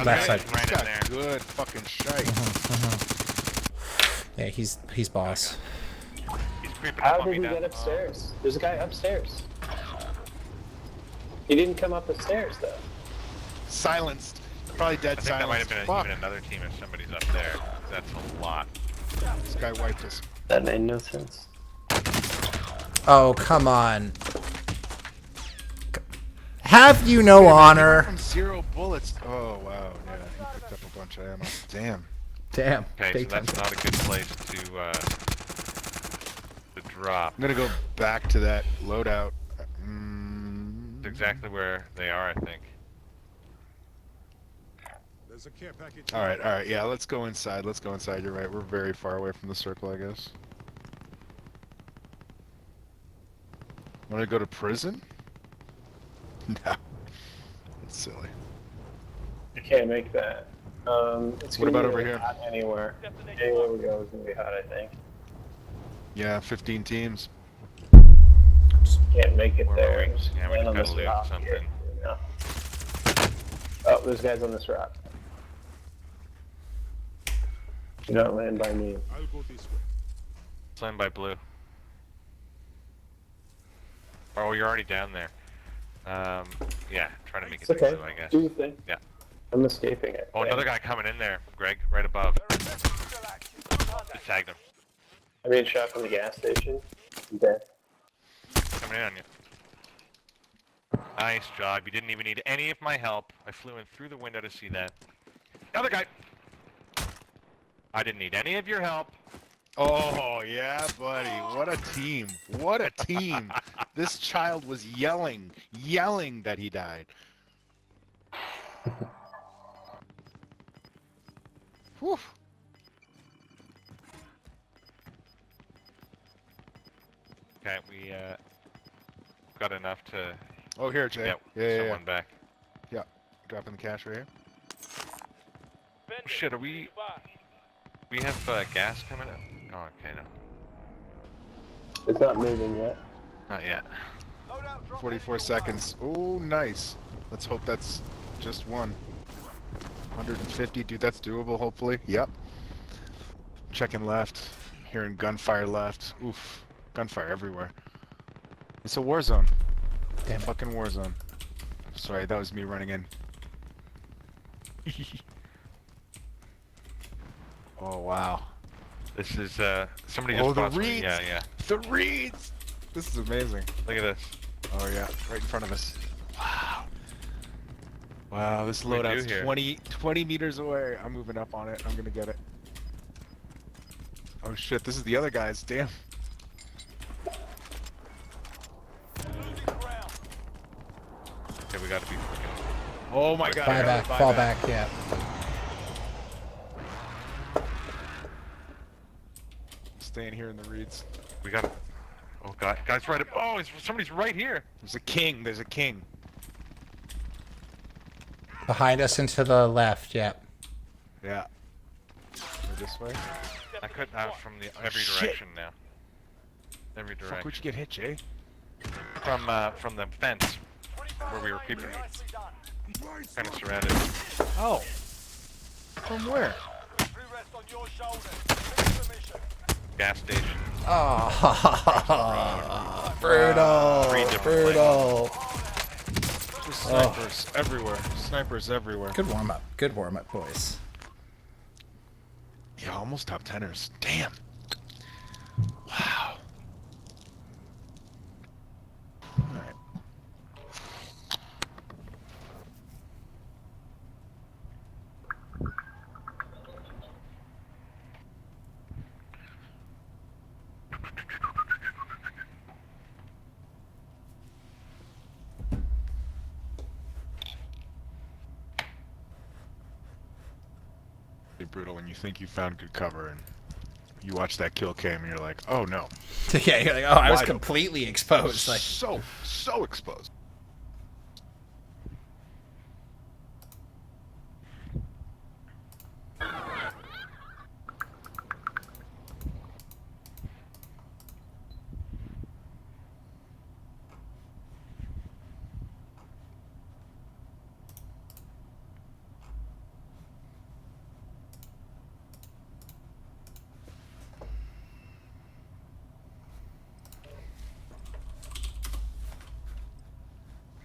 left side. Right in Got there. good fucking shite. Yeah, he's boss. He's creeping How up on did me he now. get upstairs? There's a guy upstairs. He didn't come up the stairs though. Silenced. Probably dead I think that might have silence. been Fuck. even another team if somebody's up there. That's a lot. This guy wiped us. That made no sense. Oh, come on. Have you no honor? From 0 bullets. Oh wow. Yeah, he picked up a bunch of ammo. Damn. Damn. Okay, so that's not a good place to drop. I'm gonna go back to that loadout. It's exactly where they are, I think. All right. Yeah, let's go inside. You're right. We're very far away from the circle, I guess. Want to go to prison? No. That's silly. I can't make that. It's What gonna about be over really here? hot anywhere. Anywhere we go is gonna be hot, I think. Yeah, 15 teams. Can't make it Where there. are we? Just Yeah, we land on gotta this loot rock something. here, you know? Oh, there's guys on this rock. Do not land by me. Slam by blue. Oh, you're already down there. Yeah, trying to make it It's to okay. blue, I guess. Do your thing. Yeah. I'm escaping it. Oh, another guy coming in there, Greg, right above. Just tagged him. I'm being shot from the gas station. I'm dead. Coming in on you. Nice job. You didn't even need any of my help. I flew in through the window to see that. Other guy. I didn't need any of your help. Oh, yeah, buddy. What a team. What a team. This child was yelling that he died. Whew. Okay, we got enough to Oh, here, Jay. get Yeah. someone back. Dropping the cash right here. Oh, shit, are we... We have gas coming up? Oh, okay, no. It's not moving yet. Not yet. 44 seconds. Oh, nice. Let's hope that's just one. 150, dude, that's doable, hopefully. Yep. Checking left. Hearing gunfire left. Oof. Gunfire everywhere. It's a war zone. Damn it. Fucking war zone. Sorry, that was me running in. Oh, wow. This is, somebody just Oh, the bought something. reeds! Yeah. The reeds! This is amazing. Look at this. Oh, yeah. Right in front of us. Wow. Wow, this What do we loadout's do here? 20 meters away. I'm moving up on it. I'm gonna get it. Oh shit, this is the other guys. Damn. Okay, we gotta be freaking... Oh my god. Fall back, yeah. Staying here in the reeds. We gotta... Oh, God. Guy's right up... Oh, somebody's right here. There's a king. There's a king. Behind us and to the left, yeah. Yeah. Go this way. I couldn't... I was from every Shit. direction now. Every Fuck, direction. where'd you get hit, Jay? From the fence. Where we were keeping... Kind of surrounded. Oh. From where? your shoulders. Finish the mission. Gas station. Oh, brutal, Three different brutal. Just snipers everywhere. Snipers everywhere. Good warm up. Good warm up, boys. Yeah, almost top teners. Damn. Wow. All right. Brutal when you think you found good cover and you watch that kill cam and you're like, oh no. Yeah, you're like, oh, I was Wide completely exposed. Like, so exposed.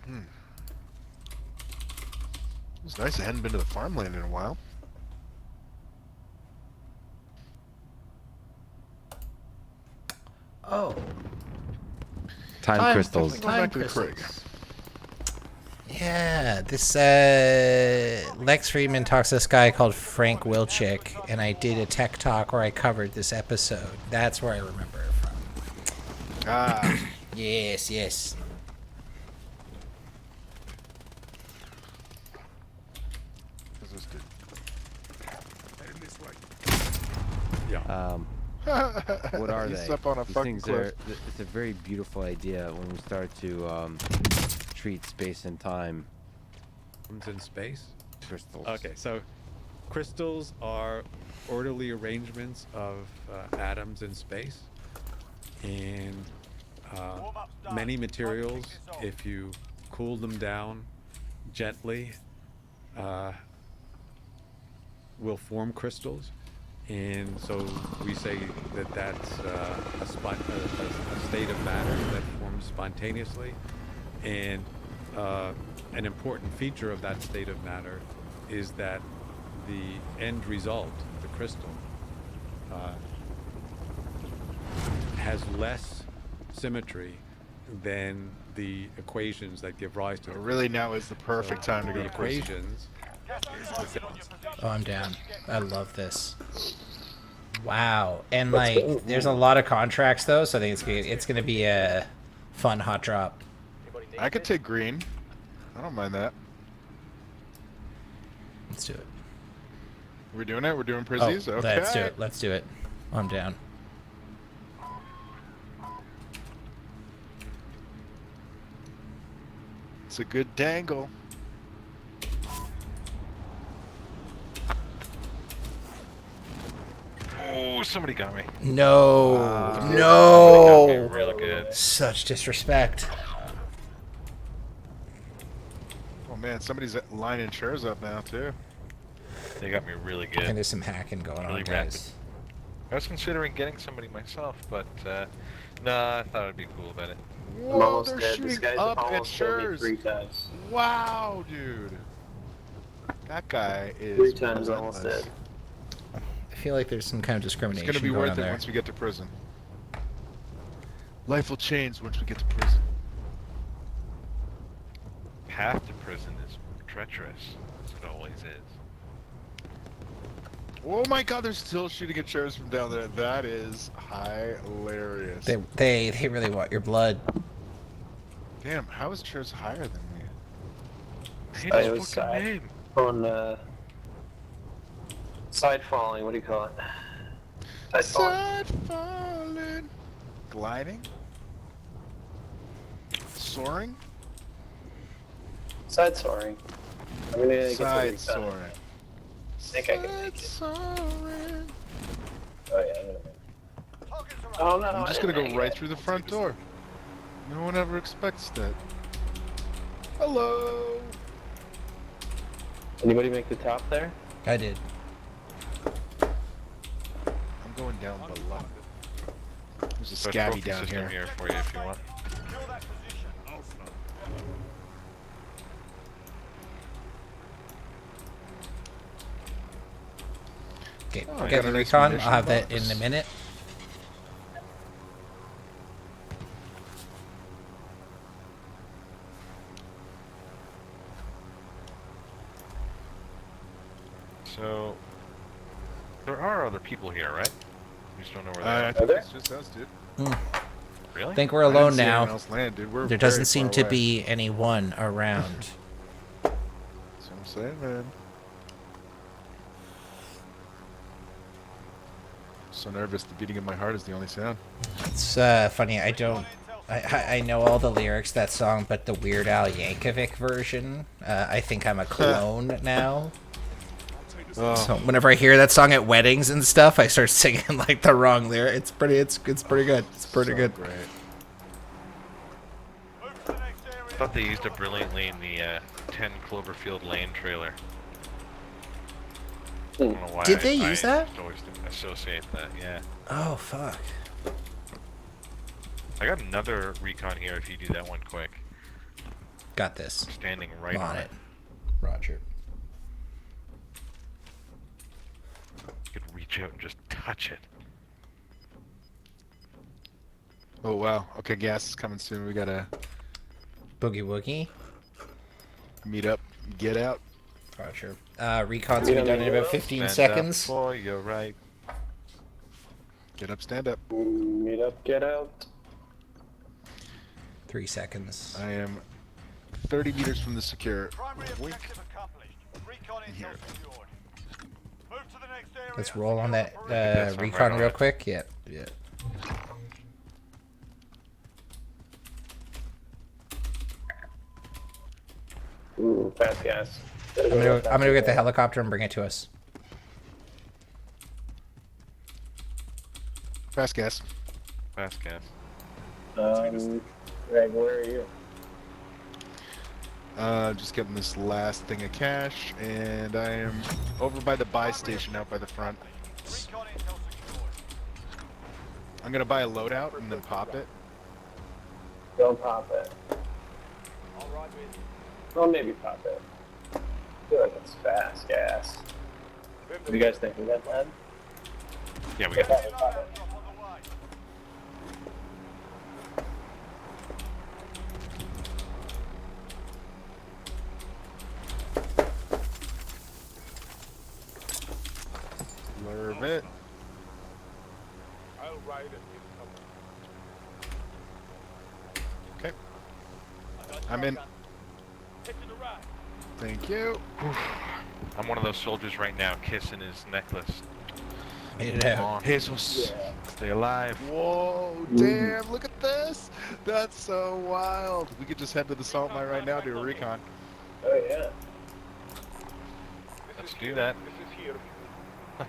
It was nice I hadn't been to the farmland in a while. oh, Time crystals. Go back to the Craig. Yeah, this Lex Friedman talks to this guy called Frank Wilczek, and I did a tech talk where I covered this episode. That's where I remember it from. Ah, Yes. this is good. What are You they? step on a These fucking things cliff. it's a very beautiful idea when we start to treat space and time. In space? Crystals. Okay, so crystals are orderly arrangements of atoms in space. And many materials, if you cool them down gently, will form crystals. And so we say that that's a state of matter that forms spontaneously. And an important feature of that state of matter is that the end result, the crystal, has less symmetry than the equations that give rise to it. Really, now is the perfect time to go The to prison. equations. Oh, I'm down. I love this. Wow, and like, there's a lot of contracts though, so I think it's gonna be a fun hot drop. I could take green. I don't mind that. Let's do it. We're doing it? We're doing Oh, Prizzies? Okay. let's do it. Let's do it. I'm down. It's a good dangle. Oh, somebody got me. No, Got me no. real good. Such disrespect. Oh man, somebody's lining chairs up now too. They got me really And good. there's some hacking going on, Really guys. I was considering getting somebody myself, but nah, I thought it'd be cool about it. Whoa, I'm almost they're dead. shooting This guy's up at almost killed me chairs. 3 times. Wow, dude. That guy is 3 times almost relentless. dead. I feel like there's some kind of It's discrimination gonna be going worth on it there. once we get to prison. Life will change once we get to prison. Path to prison is treacherous, as it always is. Oh my god, they're still shooting at chairs from down there. That is hilarious. They really want your blood. Damn, how is chairs higher than me? I hate It his was fucking side name. on side falling. What do you call it? Side falling. Side falling. Gliding? Soaring? Side soaring. I'm gonna get Side something done. soaring. I think I can make it. Soaring. Oh yeah. I'm gonna make it. Oh no! I'm I just didn't gonna make go right it. through the front door. No one ever expects that. Hello. Anybody make the top there? I did. I'm going down below. There's a So scabby trophy down system here. for you if you want. Secure that position. Okay, Oh, I get got a the nice recon. I'll munition have that box. in a minute. So there are other people here, right? We just don't know where they I are. think there? it's just us, dude. Really? I think we're I didn't alone see anyone now. else land, dude. We're There very doesn't seem far to away. be anyone around. That's what I'm saying, man. So nervous. The beating of my heart is the only sound. It's funny. I know all the lyrics to that song, but the Weird Al Yankovic version. I think I'm a clone now. Oh, So whenever I hear that song at weddings and stuff, I start singing like the wrong lyric. It's pretty good. It's pretty so good. great. Move to the next area. I thought they used it brilliantly in the 10 Cloverfield Lane trailer. I don't know why Did they use that? Just always associate that, yeah. Oh fuck. I got another recon here if you do that one quick. Got this. Standing right On on it. it. Roger. You could reach out and just touch it. Oh wow. Okay, gas is coming soon. We gotta Boogie woogie. meet up, get out. Roger. Recon's gonna be done in about 15 seconds. Stand up for your right. Get up, stand up. Meet up, get out. 3 seconds. I am 30 meters from the secure. Primary Wink. objective accomplished. Recon intel Here. secured. Move to the next area. Let's roll on that That's one recon right real on it. quick. Yeah. Yeah. Ooh, fast gas. I'm gonna get the helicopter and bring it to us. Fast gas. Fast gas. Greg, where are you? Just getting this last thing of cash, and I am over by the buy station out by the front. Recon intel secured. I'm gonna buy a loadout and then pop it. Don't pop it. All right with you. Well, maybe pop it. I feel like it's fast gas. What do you guys think of that, lad? Yeah, we got Pop it, pop it. Drop on the way. Lurve it. I'll ride it. Okay. I'm in. Hit to the right. Thank you. I'm one of those soldiers right now, kissing his necklace. Made it out. On. Jesus. Yeah. Stay alive. Whoa, damn, look at this. That's so wild. We could just head to the salt mine right now, do a recon. Oh, yeah. Let's do that. This is here.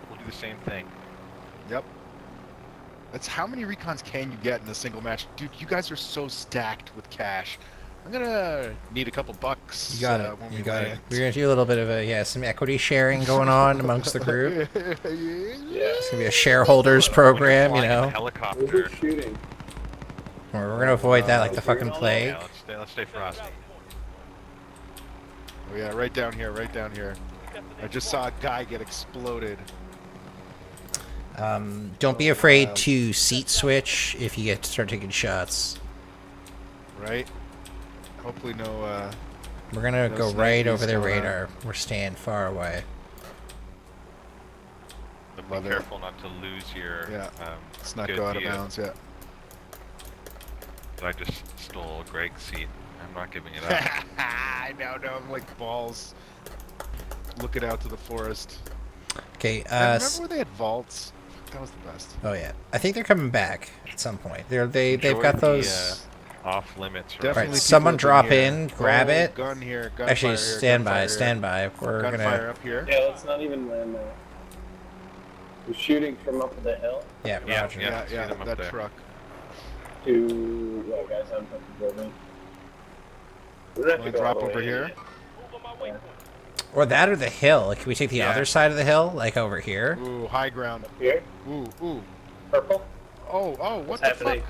We'll do the same thing. Yep. That's how many recons can you get in a single match? Dude, you guys are so stacked with cash. I'm gonna need a couple bucks. You got it. when You we got it. land. We're gonna do a little bit of some equity sharing going on amongst the group. Yeah. It's gonna be a shareholders program, you Flying in a know. helicopter. Who's shooting? We're gonna avoid that like the fucking plague. Yeah, let's stay frosty. Oh yeah, right down here, right down here. I just saw a guy get exploded. Don't be afraid to seat switch if you get to start taking shots. Right? Hopefully no, We're gonna No go right snipies over their going on. radar. We're staying far away. But Love be it. careful not to lose your Yeah. let's not good go out of view. bounds yet. I just stole Greg's seat. I'm not giving it up. I know, I'm like balls. Looking out to the forest. Okay. Remember where they had vaults? That was the best. Oh yeah. I think they're coming back at some point. They've Enjoy got the, those. off limits. Definitely Right, people someone up drop here. in, grab Oh, it. Gun here, gunfire Actually, here, stand by, gunfire stand here. by. We're Gunfire gonna. up here. Yeah, let's not even land there. We're shooting from up the hill Yeah, Yeah, Roger. yeah. see Yeah, them up that there. truck. to... Well, guys, I'm fucking building. We're gonna have Wanna to go drop all the over way here? in. Move on my waypoint. Or that or the hill. Like, can we take the other side of the hill? Like, over here? Ooh, high ground. Here? Ooh. Purple? Oh, what What's the happening? fuck?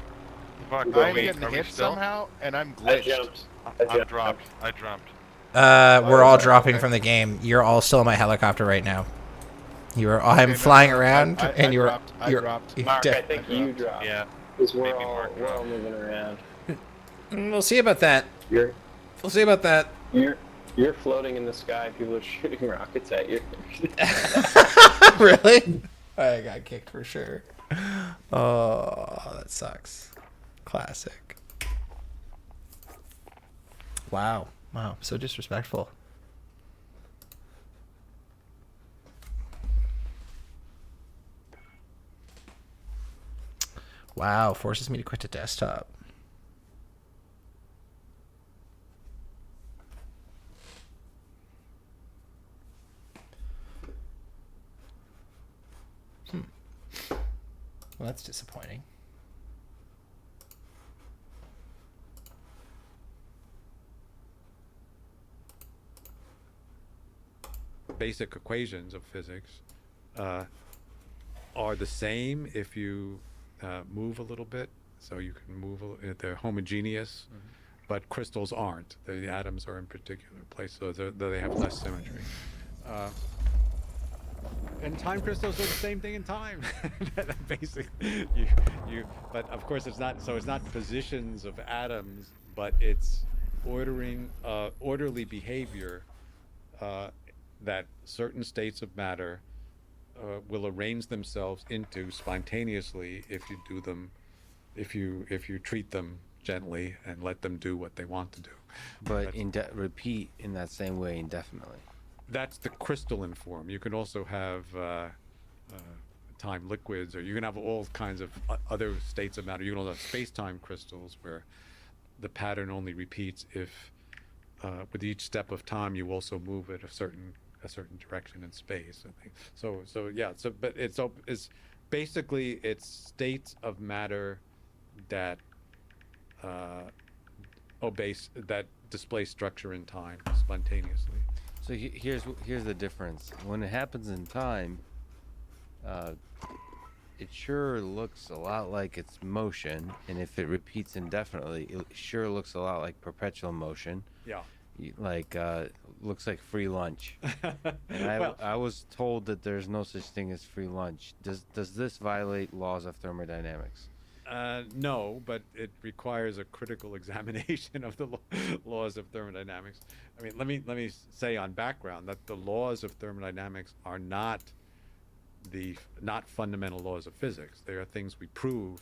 Fuck, I'm are getting we hit still? somehow, and I'm I glitched. jumped. I'm dropped. I jumped. We're all okay, dropping okay. from the game. You're all still in my helicopter right now. I'm Okay, no, flying no, around, I and you're dropped. I dropped. you're Mark, dead. I think you dropped. Yeah. Because we're Maybe all Mark we're all dropped. moving around. We'll see about that. You're We'll see about that. you're floating in the sky. People are shooting rockets at you. Really? I got kicked for sure. Oh, that sucks. Classic. Wow. So disrespectful. Wow, forces me to quit the desktop. Well, that's disappointing. Basic equations of physics are the same if you move a little bit. So you can move, they're homogeneous, but crystals aren't. The atoms are in particular place, so they have less symmetry. And time crystals are the same thing in time. Basically, but of course it's not. So it's not positions of atoms, but it's orderly behavior that certain states of matter will arrange themselves into spontaneously if you do them, if you treat them gently and let them do what they want to do. But repeat in that same way indefinitely. That's the crystalline form. You can also have time liquids, or you can have all kinds of other states of matter. You can also have space-time crystals where the pattern only repeats if with each step of time you also move at a certain direction in space. I think. So yeah. But it's basically it's states of matter that that display structure in time spontaneously. So here's the difference. When it happens in time, it sure looks a lot like it's motion, and if it repeats indefinitely, it sure looks a lot like perpetual motion. Yeah. Like looks like free lunch. And Well, I was told that there's no such thing as free lunch. Does this violate laws of thermodynamics? no, but it requires a critical examination of the laws of thermodynamics. I mean, let me say on background that the laws of thermodynamics are not fundamental laws of physics. They are things we prove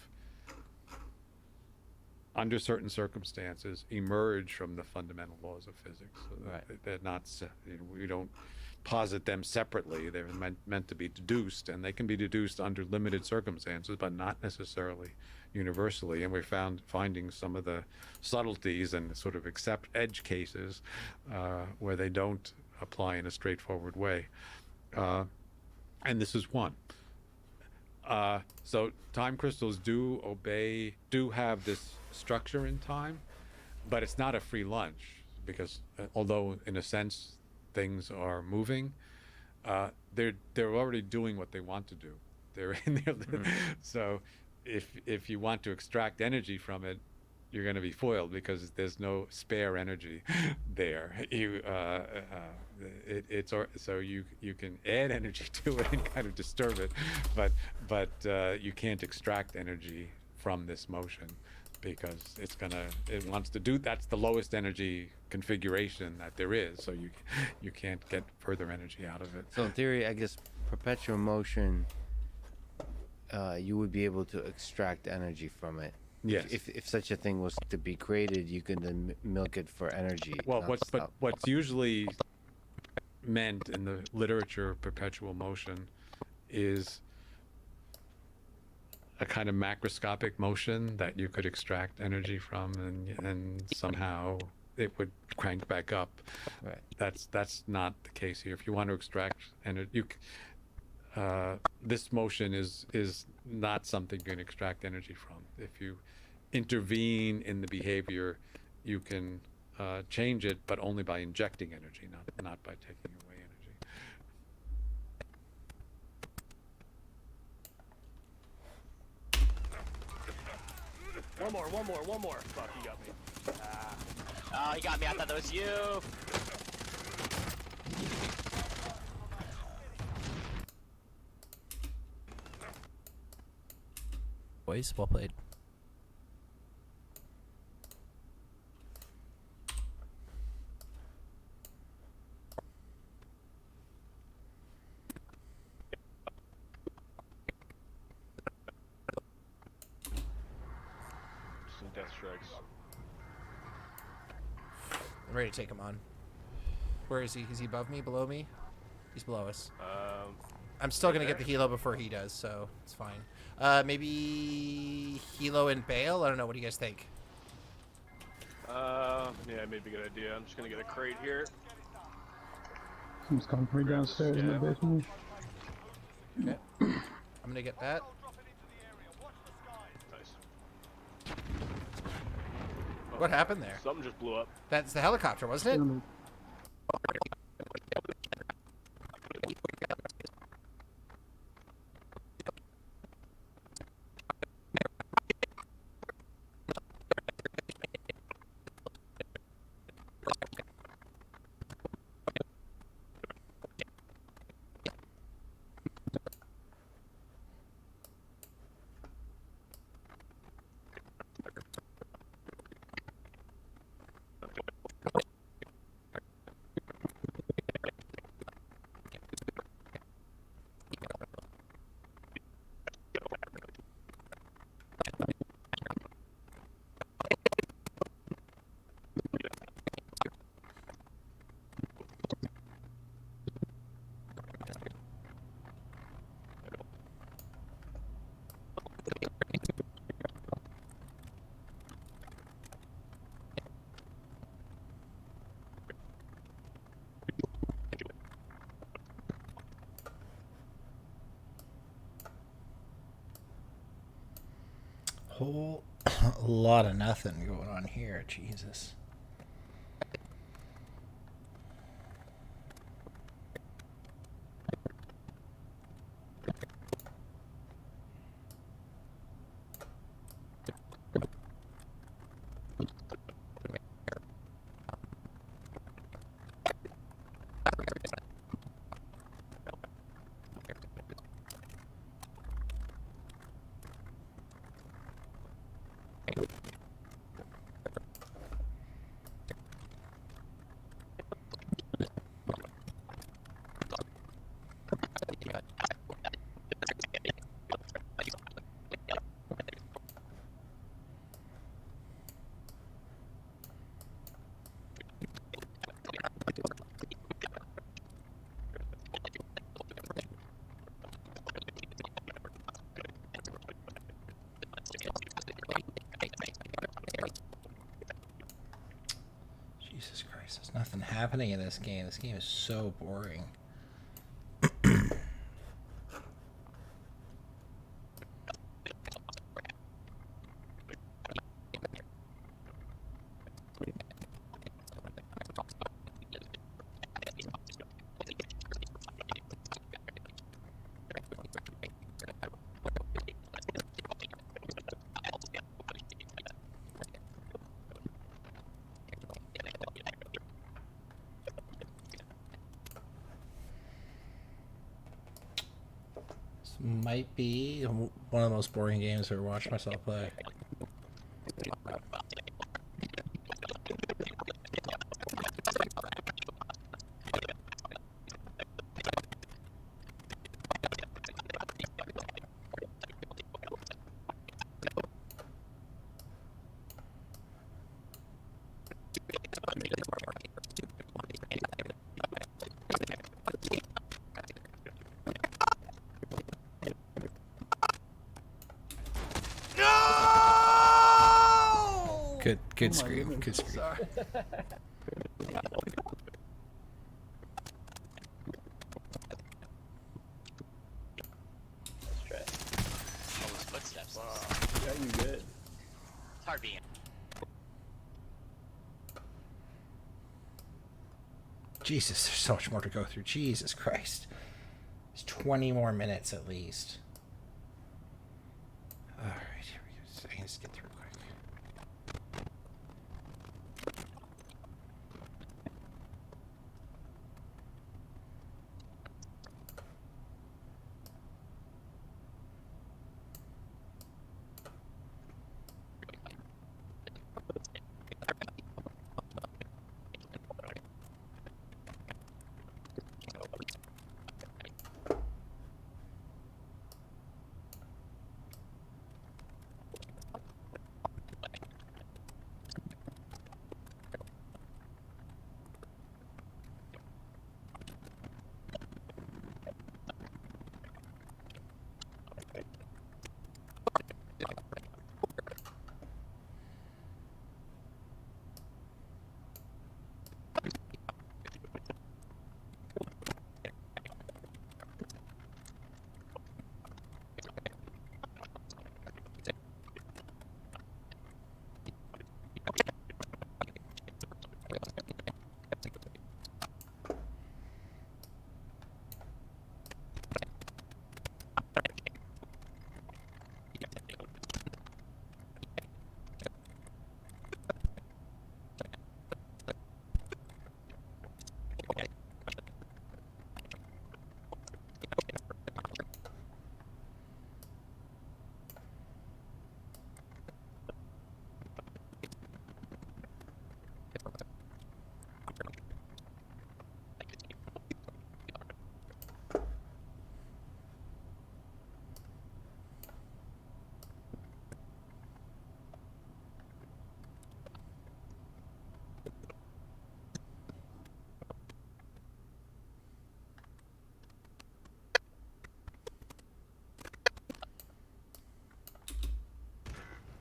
under certain circumstances emerge from the fundamental laws of physics. So Right. They're not. We don't posit them separately. They're meant to be deduced, and they can be deduced under limited circumstances, but not necessarily universally. And we're finding some of the subtleties and sort of edge cases where they don't apply in a straightforward way. And this is one. So time crystals do have this structure in time, but it's not a free lunch because although in a sense things are moving, they're already doing what they want to do. They're in there. So if you want to extract energy from it, you're going to be foiled because there's no spare energy there. So you can add energy to it and kind of disturb it, but you can't extract energy from this motion because it wants to do. That's the lowest energy configuration that there is. So you can't get further energy out of it. So in theory, I guess perpetual motion, you would be able to extract energy from it. Yes. If such a thing was to be created, you can then milk it for energy. Well, what's usually meant in the literature of perpetual motion is a kind of macroscopic motion that you could extract energy from, and somehow it would crank back up. Right. That's not the case here. If you want to extract energy, this motion is not something you can extract energy from. If you intervene in the behavior, you can change it, but only by injecting energy, not by taking away energy. One more. Fuck, he got me. Oh, he got me. I thought that was you. Boys, well played. Some death strikes. I'm ready to take him on. Where is he? Is he above me? Below me? He's below us. I'm still gonna get the helo before he does, so it's fine. Maybe helo and bail. I don't know. What do you guys think? Yeah, maybe a good idea. I'm just gonna get a crate here. Someone's coming for me downstairs in the basement. Okay. I'm gonna get that. Nice. What happened there? Something just blew up. That's the helicopter, wasn't it? Whole lot of nothing going on here. Jesus. Jesus Christ, there's nothing happening in this game. This game is so boring. Might be one of the most boring games I've ever watched myself play. Good scream. Good scream. Sorry. Let's try. All those footsteps. Yeah, you good. It's hard being. Jesus, there's so much more to go through. Jesus Christ. There's 20 more minutes at least. Alright, here we go. So I can just get through quick.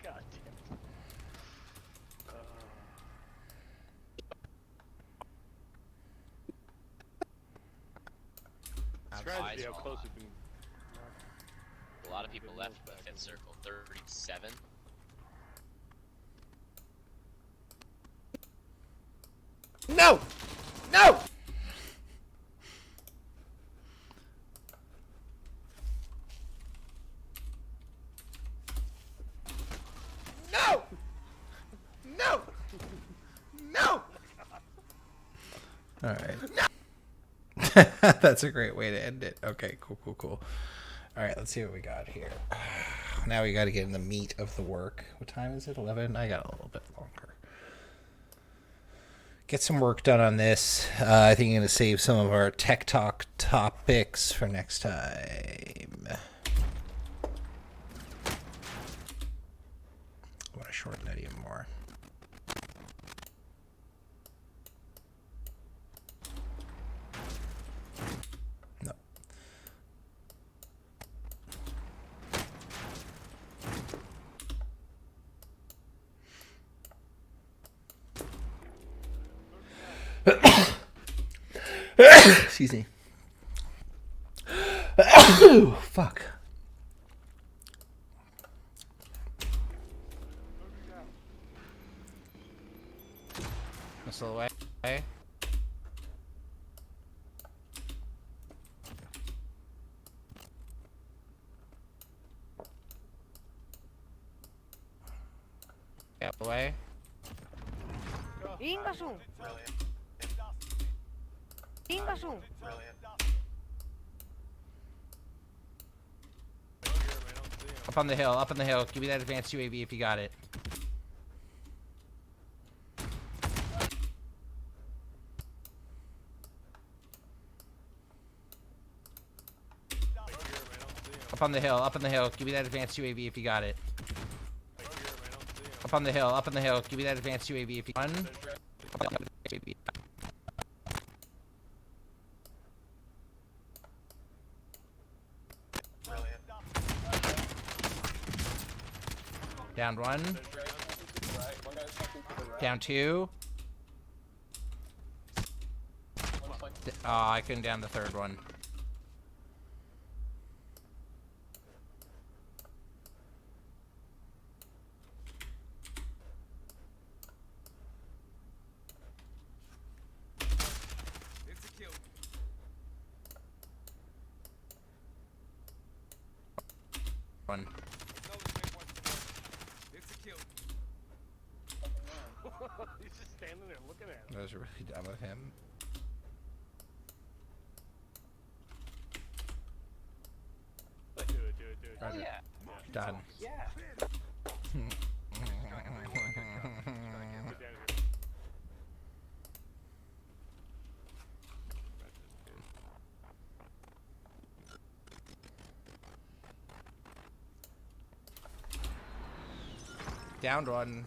God damn it. It's crazy to see how close we've been. A lot of people left the fifth circle. 37. No! No! No! No! No! All right. No! That's a great way to end it. Okay, cool. All right, let's see what we got here. Now we got to get in the meat of the work. What time is it? 11? I got a little bit longer. Get some work done on this. I think I'm going to save some of our tech talk topics for next time. I want to shorten that even more. No. Excuse me. Fuck. Missile away. Yeah, away. Ingasu. Ingasu. Up on the hill, up on the hill. Give me that advanced UAV if you got it. Up on the hill, up on the hill. Give me that advanced UAV if you got it. Up on the hill, up on the hill. Give me that advanced UAV if you got it. Down one. Down two. Oh, I couldn't down the third one. one. He's just standing there looking at him. I was really done with him. Do it. Roger. Yeah. Done. Yeah. Downed one.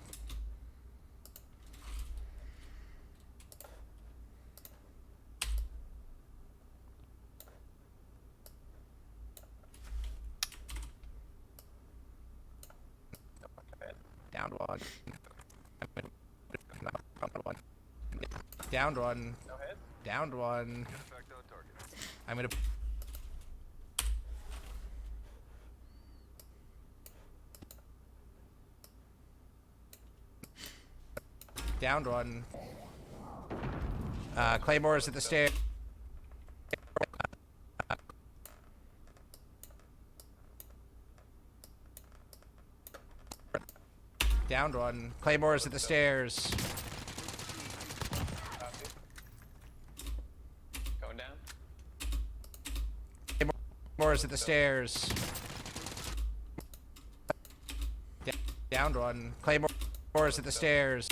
Downed one. Downed one. Downed one. I'm gonna. Downed one. Claymore's at the stair. Downed one. Claymore's at the stairs. Going down. Claymore's at the stairs. Downed one. Claymore's at the stairs.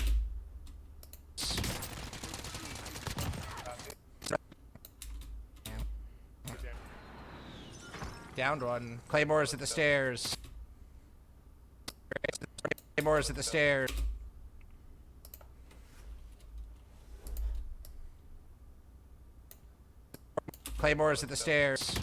Downed one. Claymore's at the stairs. Claymore's at the stairs. Claymore's at the stairs.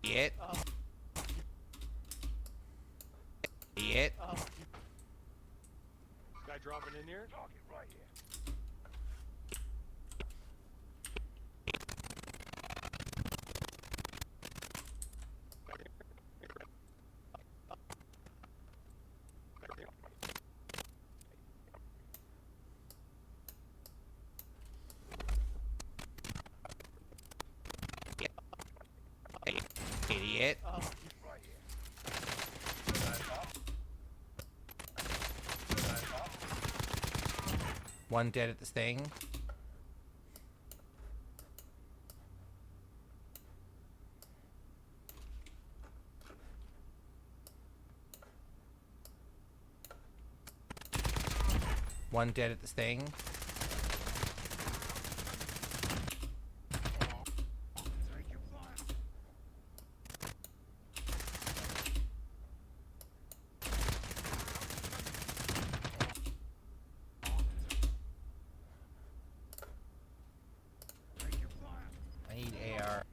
Idiot. Idiot. Guy dropping in here. Idiot. One dead at this thing. One dead at this thing. I need AR.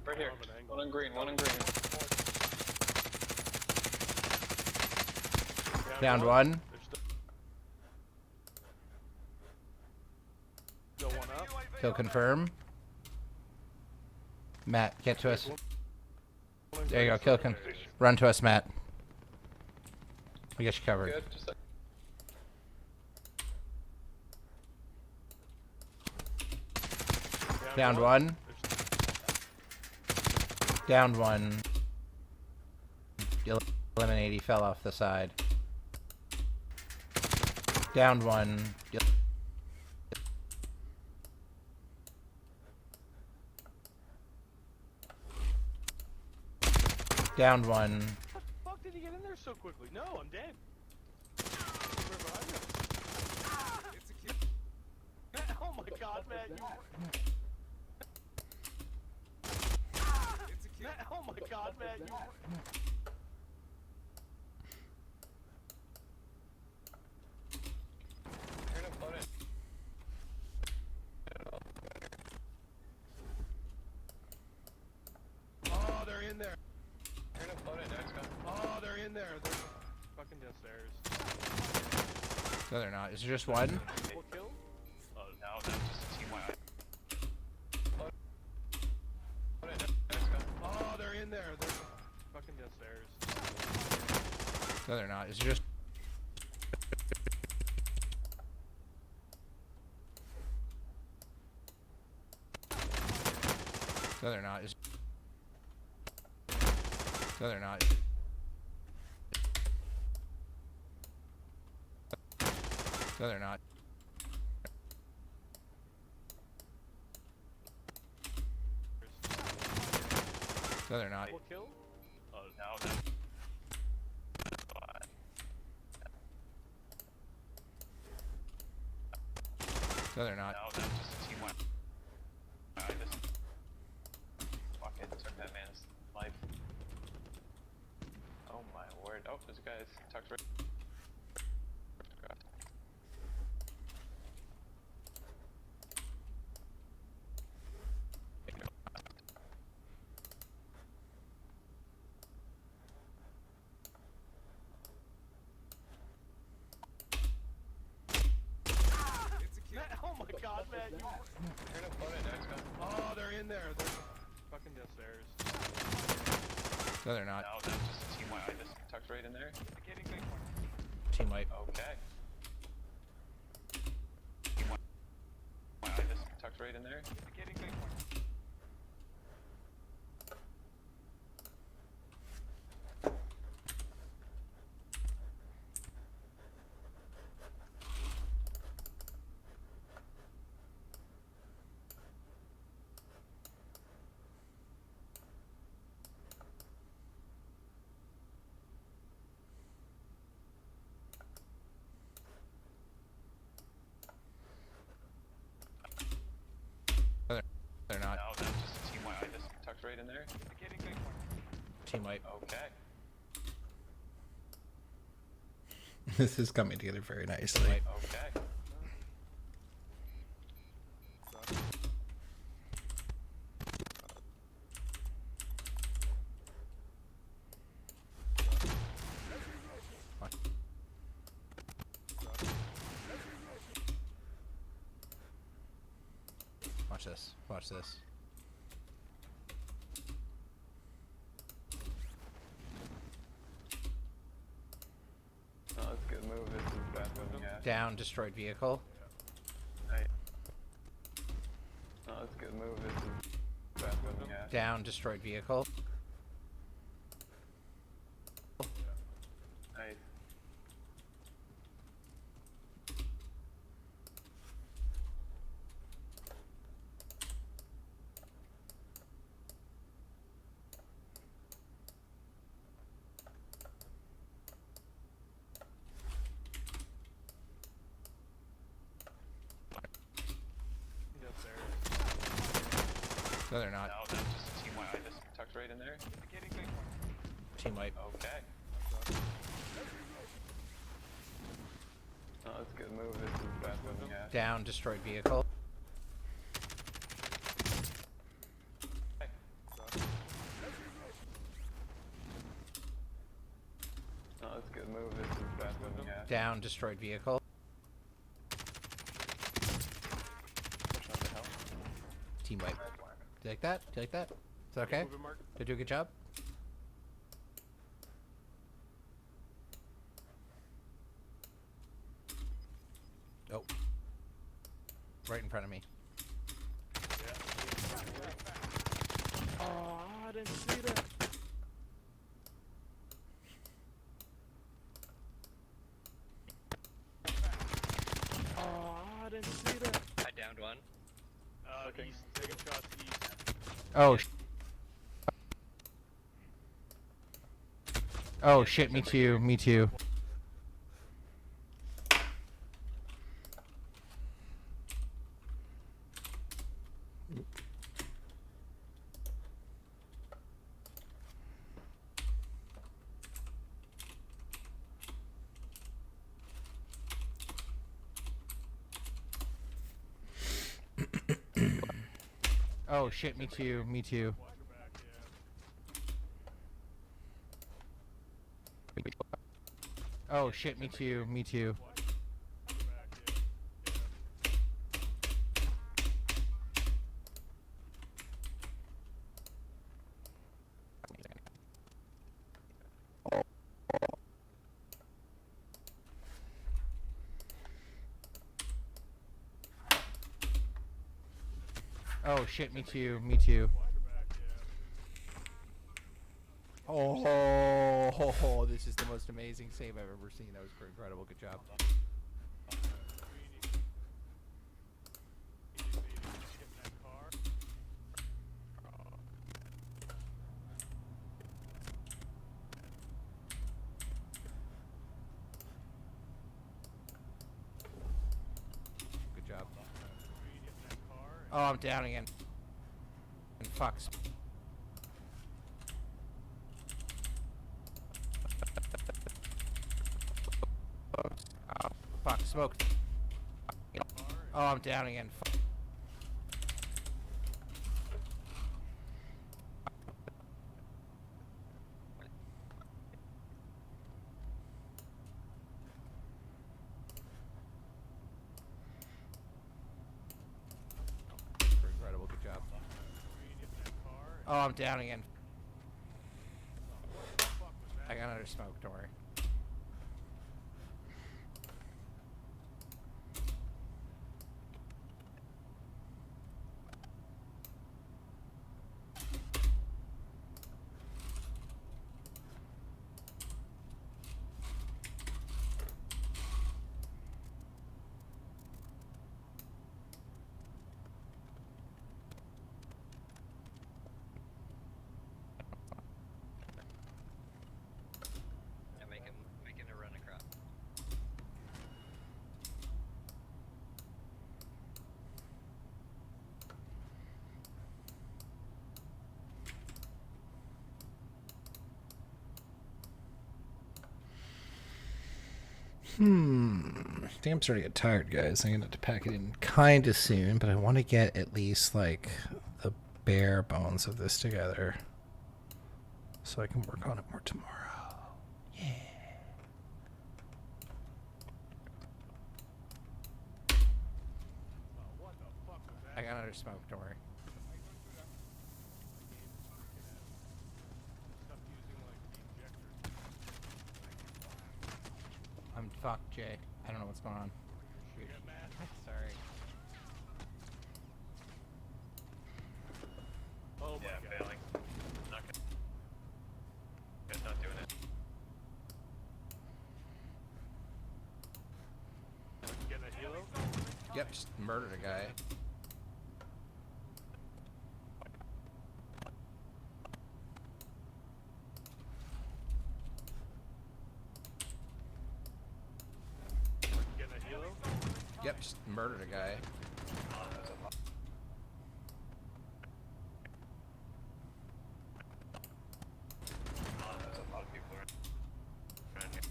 Right here. One on green. One on green. Downed one. Still one up. Kill confirm. Matt, get to us. There you go, kill con. Run to us, Matt. We got you covered. Good. Just like Downed one. Downed one. Eliminate, he fell off the side. Downed one. Downed one. How the fuck did he get in there so quickly? No, I'm dead. Oh my god, Matt, you... Matt, oh my god, Matt, you... there. They're gonna float it, next Oh, they're in there. They're fucking downstairs. No, they're not. Is there just one? Full kill? Oh, no, that's just team wide. Oh, they're in there. They're fucking downstairs. No, they're not. Is there just... No, they're not. No, they're not. No, they're not. No, they're not. Full kill? Oh, no, that's... No, they're not. No, that's just team wide. I just fucking took that man's life. Oh my word. Oh, there's a guy tucked right. Oh my god, man. They're gonna float it, next Oh, they're in there. They're fucking downstairs. No, they're not. No, that's just team wide. I just tucked right in there. Getting big one. Team wipe. Okay. Team wide. I just tucked right in there. Getting big one. They're not. No, that's just team wide. I just tucked right in there. Getting big one. Team wipe. Okay. This is coming together very nicely. Wipe. Okay. Watch this. Watch this. Oh, that's a good move. This is bad moving, yeah. Down. Destroyed vehicle. Right. Oh, that's a good move. This is bad moving, yeah. Down. Destroyed vehicle. Nice. No, they're not. No, that's just team wide. I just tucked right in there. Getting big one. Team wipe. Okay. Oh, that's a good move. This is bad moving, yeah. Down. Destroyed vehicle. Oh, that's a good move. This is bad moving, yeah. Down. Destroyed vehicle. What the hell? Team wipe. Do you like that? Do you like that? Is that okay? Move it, Mark. Did I do a good job? Oh. Right in front of me. Oh, I didn't see that. Oh, I didn't see that. I downed one. East. Taking shots east. Oh. Oh shit, me too. Me too. Oh shit, me too. Me too. Watch your back, yeah. Oh shit, me too, me too. Oh shit, me too, me too. Oh, this is the most amazing save I've ever seen. That was incredible. Good job. Good job. Oh, I'm down again. And fucks. Oh, fuck, smoked. Oh, I'm down again. Fuck. Incredible, good job. Oh, I'm down again. I got another smoke, don't worry. Yeah, making a run across. I think I'm starting to get tired, guys. I'm gonna have to pack it in kind of soon, but I want to get at least like the bare bones of this together, so I can work on it more tomorrow. Yeah. I got another smoke, don't worry. I'm fucked, Jay. I don't know what's going on. Shoot. Sorry. Oh my Yeah, god. failing. Not good. Guys not doing it. Getting a helo? Yep, just murdered a guy. Getting a helo? Yep, just murdered a guy. There's a lot of people around here.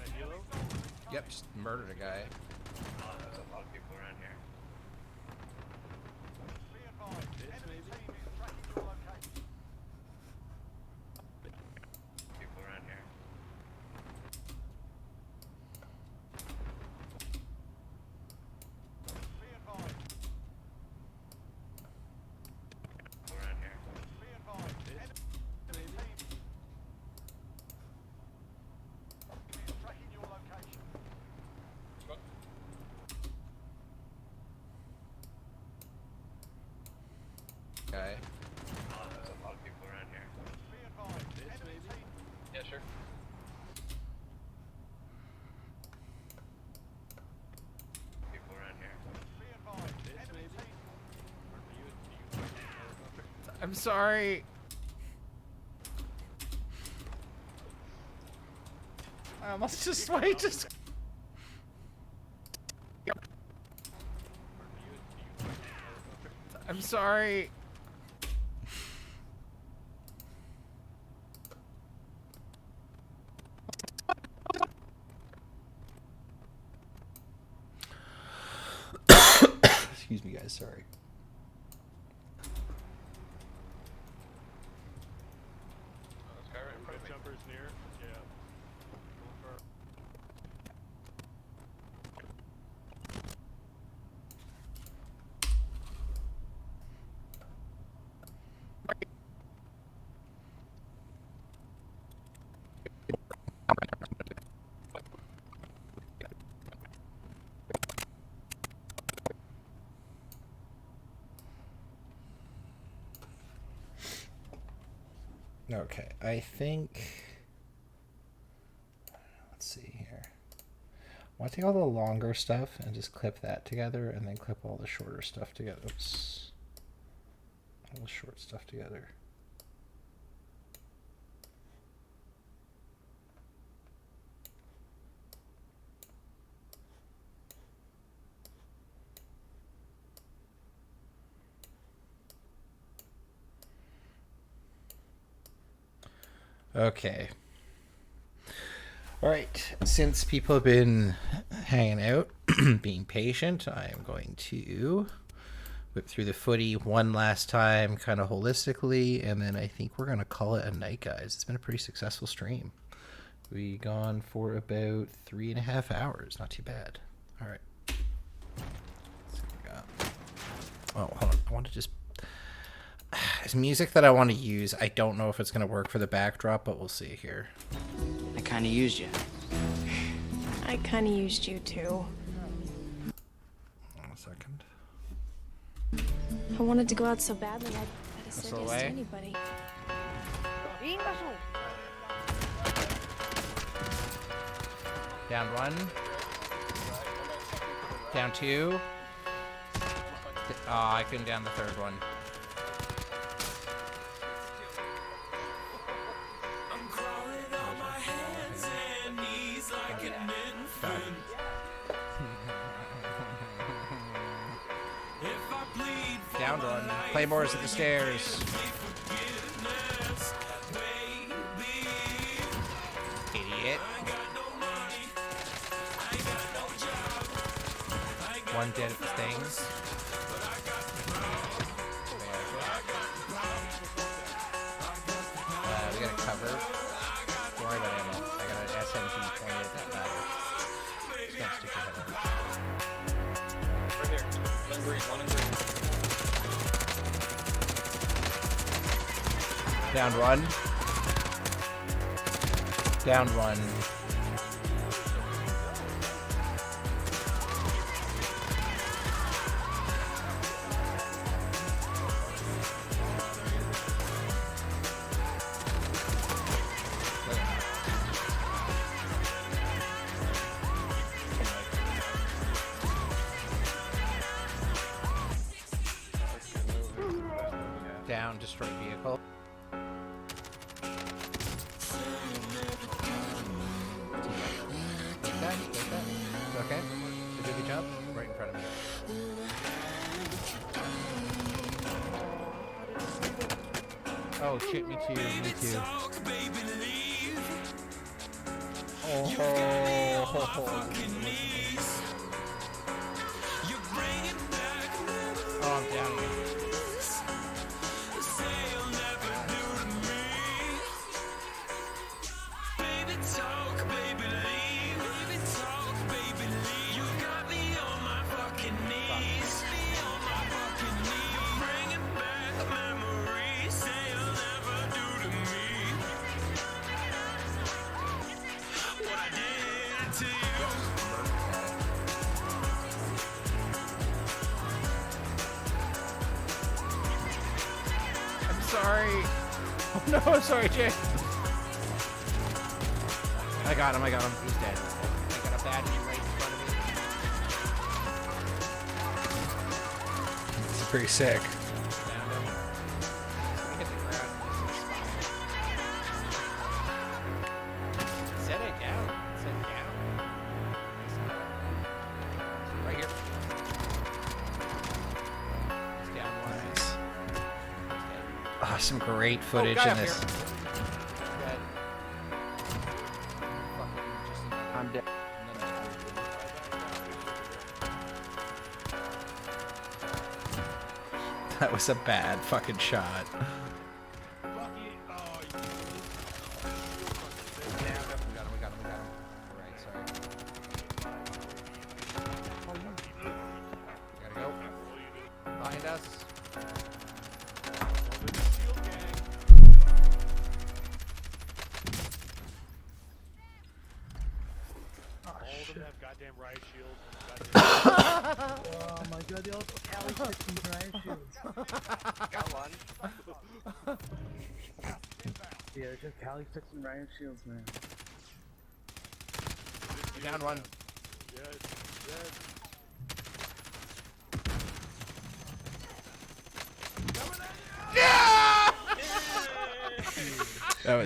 A helo? Yep, just murdered a guy. There's a lot of people around here. People around here. People around here. Guy. There's a lot of people around here. Yeah, sure. People around here. I'm sorry. I almost just I'm sorry. guys. Sorry. Red jumper's near. Yeah. Okay, I think. Let's see here. I want to take all the longer stuff and just clip that together, and then clip all the shorter stuff together. Oops. All the short stuff together. Okay. All right. Since people have been hanging out, being patient, I am going to whip through the footy one last time, kind of holistically, and then I think we're going to call it a night, guys. It's been a pretty successful stream. We gone for about 3.5 hours. Not too bad. All right. Let's see what we got. Oh, hold on. I want to just... It's music that I want to use. I don't know if it's going to work for the backdrop, but we'll see here. I kind of used you. I kind of used you too. 1 second. I wanted to go out so badly, I'd have said Whistle yes to away. anybody. Down 1. Down 2. Oh, I couldn't down the third one. Down 1. Claymore's at the stairs. Idiot. 1 dead at the things. We got a cover. Don't worry about ammo. I got an SMG 20 at that ladder. Just don't stick your head out. Right here. 1 and 3. Down 1. Down 1. Down, destroy vehicle. Take that. Okay. Did you do a good job? Right in front of me. Oh shit, me too, me too. Oh, I'm down again. Sorry. Oh, no, I'm sorry, Jay. I got him. He's dead. I got a bad knee right in front of me. This is pretty sick. Found him. He hit the ground and just expired. Set it down. Set it down. Right here. He's down 1. Nice. Ah, some great footage guy in up this. here. Dead. I'm dead. That was a bad fucking shot. We got him. Alright, sorry. Gotta go. Behind us. All of them have goddamn riot shields. Oh my god, they also Cali sticks and riot shields. Got one. Yeah, it's just Cali sticks and riot shields, man. Down one. Yes. That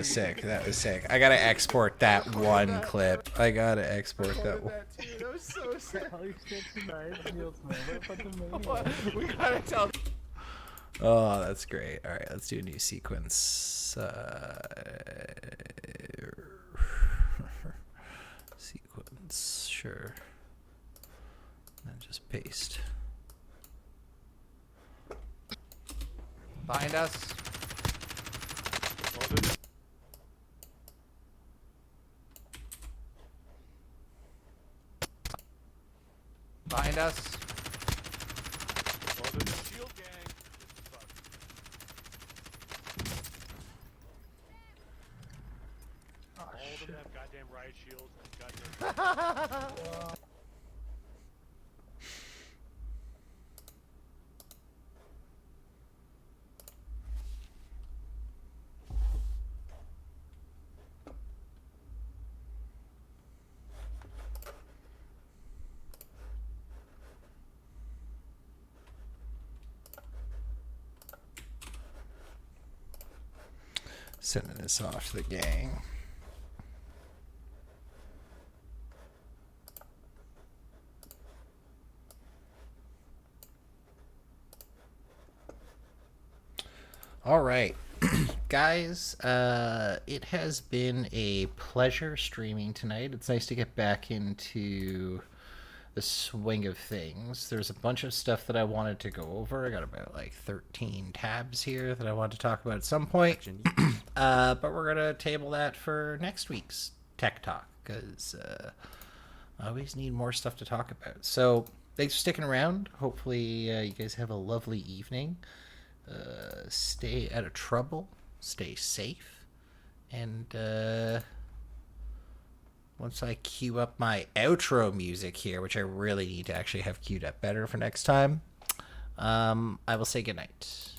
was sick. I gotta export that one clip. I gotta export that one. That was so sick. Cali sticks and riot shields, man. What a fucking maniac. We gotta tell. Oh, that's great. All right, let's do a new sequence. Sequence, sure. And just paste. Behind us. Behind us. Shield gang. All of them have goddamn riot shields. Goddamn. Sending this off to the gang. All right, guys, it has been a pleasure streaming tonight. It's nice to get back into the swing of things. There's a bunch of stuff that I wanted to go over. I got about like 13 tabs here that I want to talk about at some point. But we're going to table that for next week's Tech Talk because I always need more stuff to talk about. So thanks for sticking around. Hopefully you guys have a lovely evening. Stay out of trouble. Stay safe. And once I cue up my outro music here, which I really need to actually have queued up better for next time, I will say goodnight.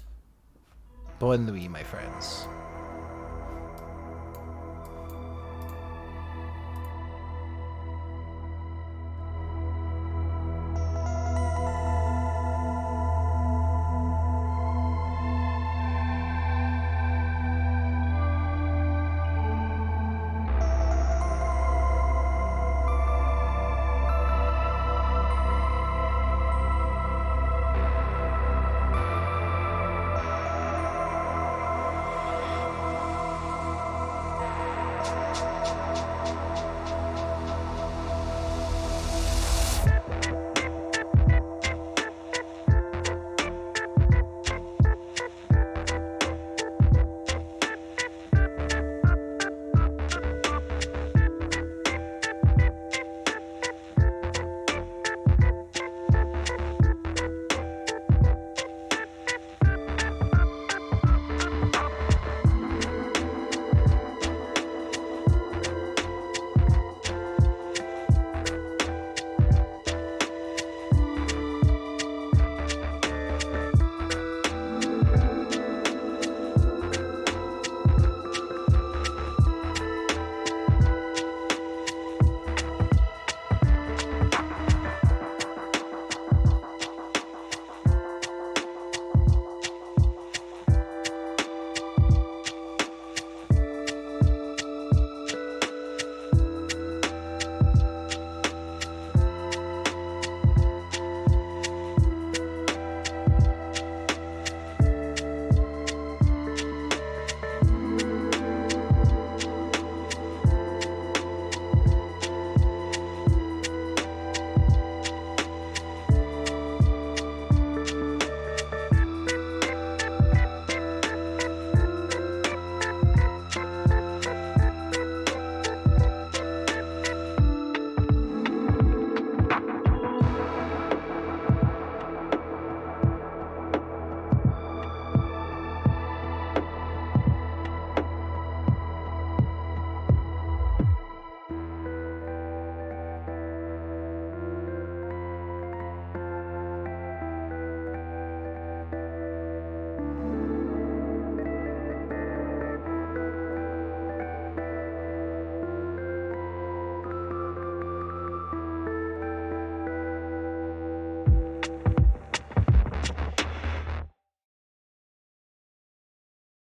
Bonne nuit, my friends.